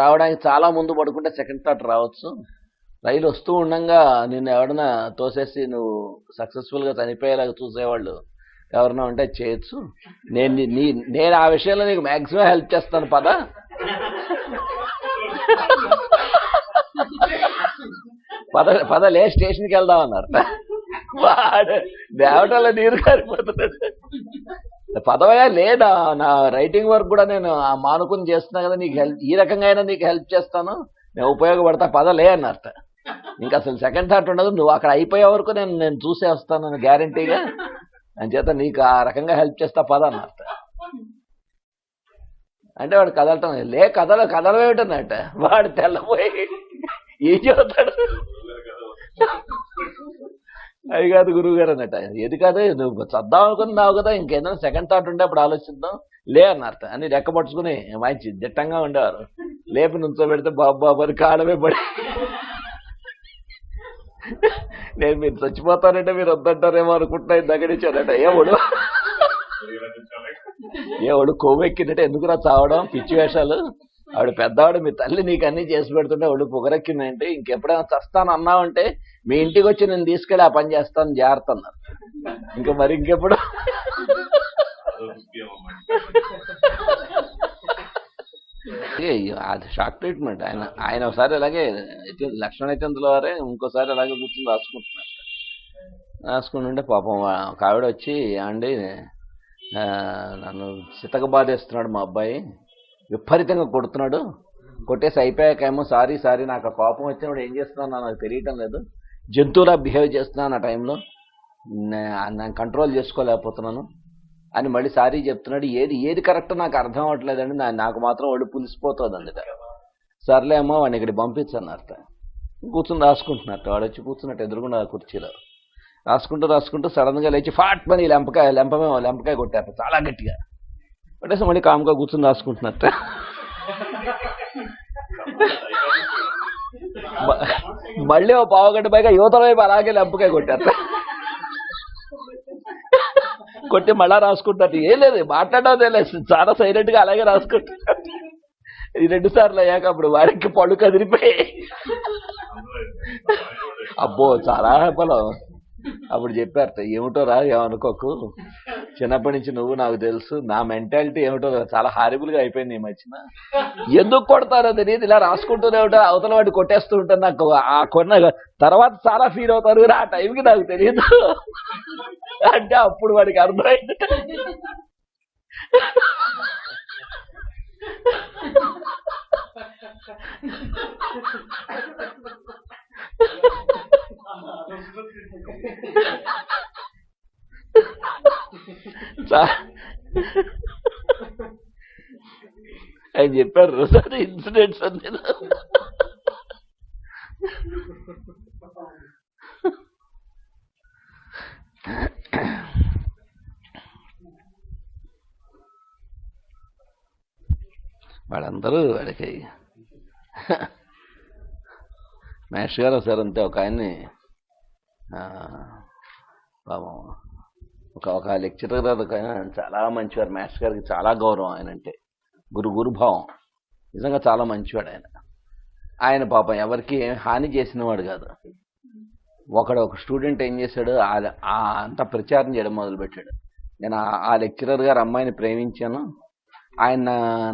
రావడానికి చాలా ముందు పడుకుంటే సెకండ్ థాట్ రావచ్చు. రైలు వస్తూ ఉండగా నిన్ను ఎవడన్నా తోసేసి నువ్వు సక్సెస్ఫుల్గా చనిపోయేలాగా చూసేవాళ్ళు ఎవరన్నా ఉంటే చేయొచ్చు. నేను ఆ విషయంలో నీకు మ్యాక్సిమం హెల్ప్ చేస్తాను పదలే స్టేషన్కి వెళ్దాం అన్నారు. వాడు దేవటలో నీరు కారిపోతున్నాడు. పదవయా లేదా, నా రైటింగ్ వర్క్ కూడా నేను మానుకుని చేస్తున్నా కదా, నీకు హెల్ప్ ఈ రకంగా అయినా నీకు హెల్ప్ చేస్తాను, నేను ఉపయోగపడతా, పదలే అన్నట్ట. ఇంకా అసలు సెకండ్ థాట్ ఉండదు, నువ్వు అక్కడ అయిపోయే వరకు నేను చూసే వస్తాను గ్యారంటీగా, అంచేత నీకు ఆ రకంగా హెల్ప్ చేస్తా పద అన్నట్ట. అంటే వాడు కదలటం కదలవేటన్నట్ట. వాడు తెల్లపోయి ఏం చెబుతాడు, అది కాదు గురువు గారు అన్నట్ట. ఏది కాదు నువ్వు చద్దాం అనుకున్నావు కదా, ఇంకేదైనా సెకండ్ థాట్ ఉంటే అప్పుడు ఆలోచిద్దాం లే అన్నట్ట అని రెక్క పట్టుకుని మంచి దిట్టంగా ఉండేవారు. లేపి నుంచోబెడితే బాబు అని కాడమే పడి, నేను మీరు చచ్చిపోతానంటే మీరు వద్దంటారేమో అనుకుంటున్నా దగ్గరించాడట. ఏవాడు కొవ్వెక్కిందంటే ఎందుకురా చావడం, పిచ్చి వేషాలు, ఆవిడ పెద్దవాడు, మీ తల్లి నీకు అన్ని చేసి పెడుతుంటే వాడు పొగరెక్కిందంటే ఇంకెప్పుడైనా చస్తాను అన్నావంటే మీ ఇంటికి వచ్చి నేను తీసుకెళ్ళి ఆ పని చేస్తాను జాగ్రత్త అన్నారు. ఇంకా మరి ఇంకెప్పుడు అది షాక్ ట్రీట్మెంట్. ఆయన ఒకసారి అలాగే లక్ష్మణ యతీంద్రుల వారే ఇంకోసారి అలాగే కూర్చొని రాసుకుంటుంటే పాపం ఒక ఆవిడ వచ్చి, అండి నన్ను చితక బాధేస్తున్నాడు మా అబ్బాయి, విపరీతంగా కొడుతున్నాడు, కొట్టేసి అయిపోయాకేమో సారీ నాకు ఆ కోపం వచ్చినప్పుడు ఏం చేస్తున్నాను నాకు తెలియటం లేదు, జంతువులా బిహేవ్ చేస్తున్నాను, ఆ టైంలో నేను కంట్రోల్ చేసుకోలేకపోతున్నాను అని మళ్ళీ సారీ చెప్తున్నాడు. ఏది కరెక్ట్ నాకు అర్థం అవ్వట్లేదండి, నాకు మాత్రం ఒళ్ళు పులిసిపోతుంది అందుట. సర్లేమో వాడిని ఇక్కడికి పంపించన్నట్ట. కూర్చుని రాసుకుంటున్నట్టు, వాడు వచ్చి కూర్చున్నట్టు ఎదురుగుండా కుర్చీలో రాసుకుంటూ సడన్గా లేచి ఫాట్ పని లెంపకాయ కొట్టారు చాలా గట్టిగా. కొట్టేసి మళ్ళీ కామ్గా కూర్చొని రాసుకుంటున్నట్ట. మళ్ళీ ఓ పావుగంట పైగా యువతల వైపు అలాగే లంపకాయ కొట్టారు. కొట్టి మళ్ళా రాసుకుంటారు. ఏం లేదు, మాట్లాడడం లేదు, చాలా సైలెంట్గా అలాగే రాసుకుంటారు. ఇది 2 సార్లు అయ్యాక అప్పుడు వారికి పళ్ళు కదిలిపోయి అబ్బో చాలా బలం. అప్పుడు చెప్పారు, ఏమిటో రా ఏమనుకోకు, చిన్నప్పటి నుంచి నువ్వు నాకు తెలుసు, నా మెంటాలిటీ ఏమిటో చాలా హారిబుల్గా అయిపోయింది ఈ మధ్యన. ఎందుకు కొడతారో తెలియదు, ఇలా రాసుకుంటూనే ఉంటారు, అవతల వాడిని కొట్టేస్తూ ఉంటారు. నాకు ఆ కొన్న తర్వాత చాలా ఫీల్ అవుతారు, ఆ టైంకి నాకు తెలియదు అంటే అప్పుడు వాడికి అర్థమైంది. ఆయన చెప్పారు ఇన్సిడెంట్స్ అన్ని. వాళ్ళందరూ వాడికి మేష్ గారు సార్ అంతే. ఒక ఆయన్ని పాపం ఒక లెక్చరర్ గారు ఒక ఆయన చాలా మంచివారు. మేష్ గారికి చాలా గౌరవం ఆయన అంటే, గురుభావం. నిజంగా చాలా మంచివాడు ఆయన. ఆయన పాపం ఎవరికి హాని చేసినవాడు కాదు. ఒక స్టూడెంట్ ఏం చేశాడు, అంతా ప్రచారం చేయడం మొదలుపెట్టాడు. నేను ఆ లెక్చరర్ గారు అమ్మాయిని ప్రేమించాను, ఆయన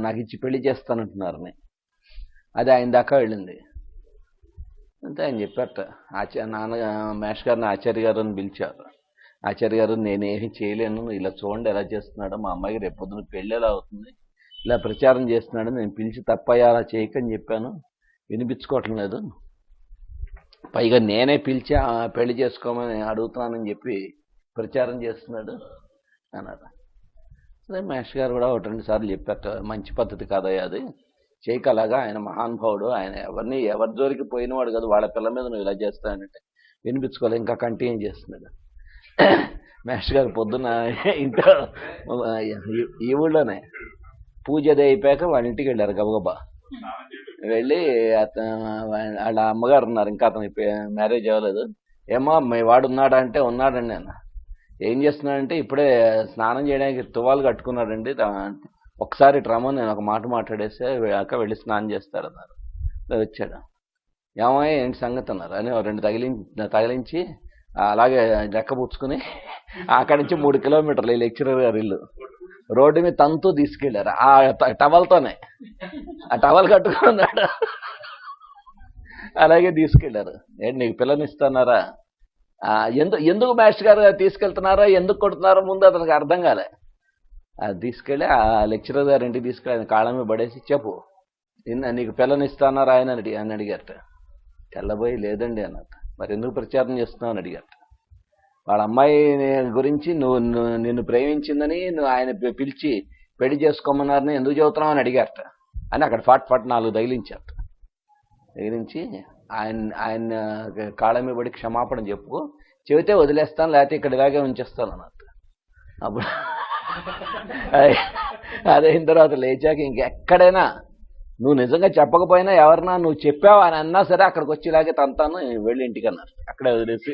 నాకు ఇచ్చి పెళ్లి చేస్తానంటున్నారని. అది ఆయన దాకా వెళ్ళింది. అంతే ఆయన చెప్పారట. మేష్ గారిని ఆచార్య గారు అని పిలిచారు. ఆచార్య గారు, నేనేమి చేయలేను, ఇలా చూడండి ఎలా చేస్తున్నాడో, మా అమ్మాయికి రేపు పొద్దున పెళ్ళి ఎలా అవుతుంది, ఇలా ప్రచారం చేస్తున్నాడు, నేను పిలిచి తప్పయ్యా అలా చేయకని చెప్పాను, వినిపించుకోవటం లేదు, పైగా నేనే పిలిచి పెళ్లి చేసుకోమని అడుగుతున్నానని చెప్పి ప్రచారం చేస్తున్నాడు అన్నారు. అదే మేష్ గారు కూడా 1-2 సార్లు చెప్పారు, మంచి పద్ధతి కాదయ్యా అది, చేయకలాగా, ఆయన మహానుభావుడు, ఆయన ఎవరి జోలికి పోయినవాడు కాదు, వాళ్ళ పిల్ల మీద నువ్వు ఇలా చేస్తానంటే వినిపించుకోవాలి, ఇంకా కంటిన్యూ చేస్తున్నాడు. మేష్ గారు పొద్దున్న ఇంట్లో ఈ ఊళ్ళోనే పూజ అది అయిపోయాక వాళ్ళ ఇంటికి వెళ్ళారు గబగబా. వెళ్ళి వాళ్ళ అమ్మగారు ఉన్నారు, ఇంకా అతను మ్యారేజ్ అవ్వలేదు. ఏమో మీ వాడు ఉన్నాడా అంటే, ఉన్నాడండి. నేను ఏం చేస్తున్నాడంటే, ఇప్పుడే స్నానం చేయడానికి తువాలు కట్టుకున్నాడండి, ఒకసారి రమ్మని నేను ఒక మాట మాట్లాడేస్తే వెళ్ళి స్నానం చేస్తాడన్నారు. వచ్చాడు. ఏమో ఏంటి సంగతి అన్నారు అని 2 తగిలించి అలాగే లెక్క పుచ్చుకుని అక్కడి నుంచి 3 కిలోమీటర్లు ఈ లెక్చరర్ గారి ఇల్లు రోడ్డు మీద తంతూ తీసుకెళ్లారు. ఆ టవల్తోనే, ఆ టవల్ కట్టుకున్నాడు, అలాగే తీసుకెళ్లారు. ఏంటి నీకు పిల్లనిస్తున్నారా, ఎందుకు మాస్టర్ గారు తీసుకెళ్తున్నారా, ఎందుకు కొడుతున్నారో ముందు అతనికి అర్థం కాలే. అది తీసుకెళ్ళి ఆ లెక్చరర్ గారి ఇంటికి తీసుకెళ్ళి ఆయన కాళ్ళ మీద పడేసి, చెప్పు నీకు పిల్లనిస్తున్నారా ఆయన అని అడిగారట. తెల్లబోయి లేదండి అన్నట్టు. మరి ఎందుకు ప్రచారం చేస్తున్నావు అని అడిగారట. వాళ్ళ అమ్మాయి గురించి నిన్ను ప్రేమించిందని ఆయన పిలిచి పెళ్లి చేసుకోమన్నారని ఎందుకు చెబుతున్నావు అని అడిగారట. అని అక్కడ 4 తగిలించారట. తగిలించి ఆయన కాళ్ళ మీద పడి క్షమాపణ చెప్పుకో, చెబితే వదిలేస్తాను, లేకపోతే ఇక్కడ ఇలాగే ఉంచేస్తాను అన్నట్టు. అప్పుడు అదైన తర్వాత లేచాక ఇంకెక్కడైనా నువ్వు నిజంగా చెప్పకపోయినా ఎవరన్నా నువ్వు చెప్పావు అని అన్నా సరే అక్కడికి వచ్చి ఇలాగే తంతాను, వెళ్ళి ఇంటికి అన్నారు. అక్కడే వదిలేసి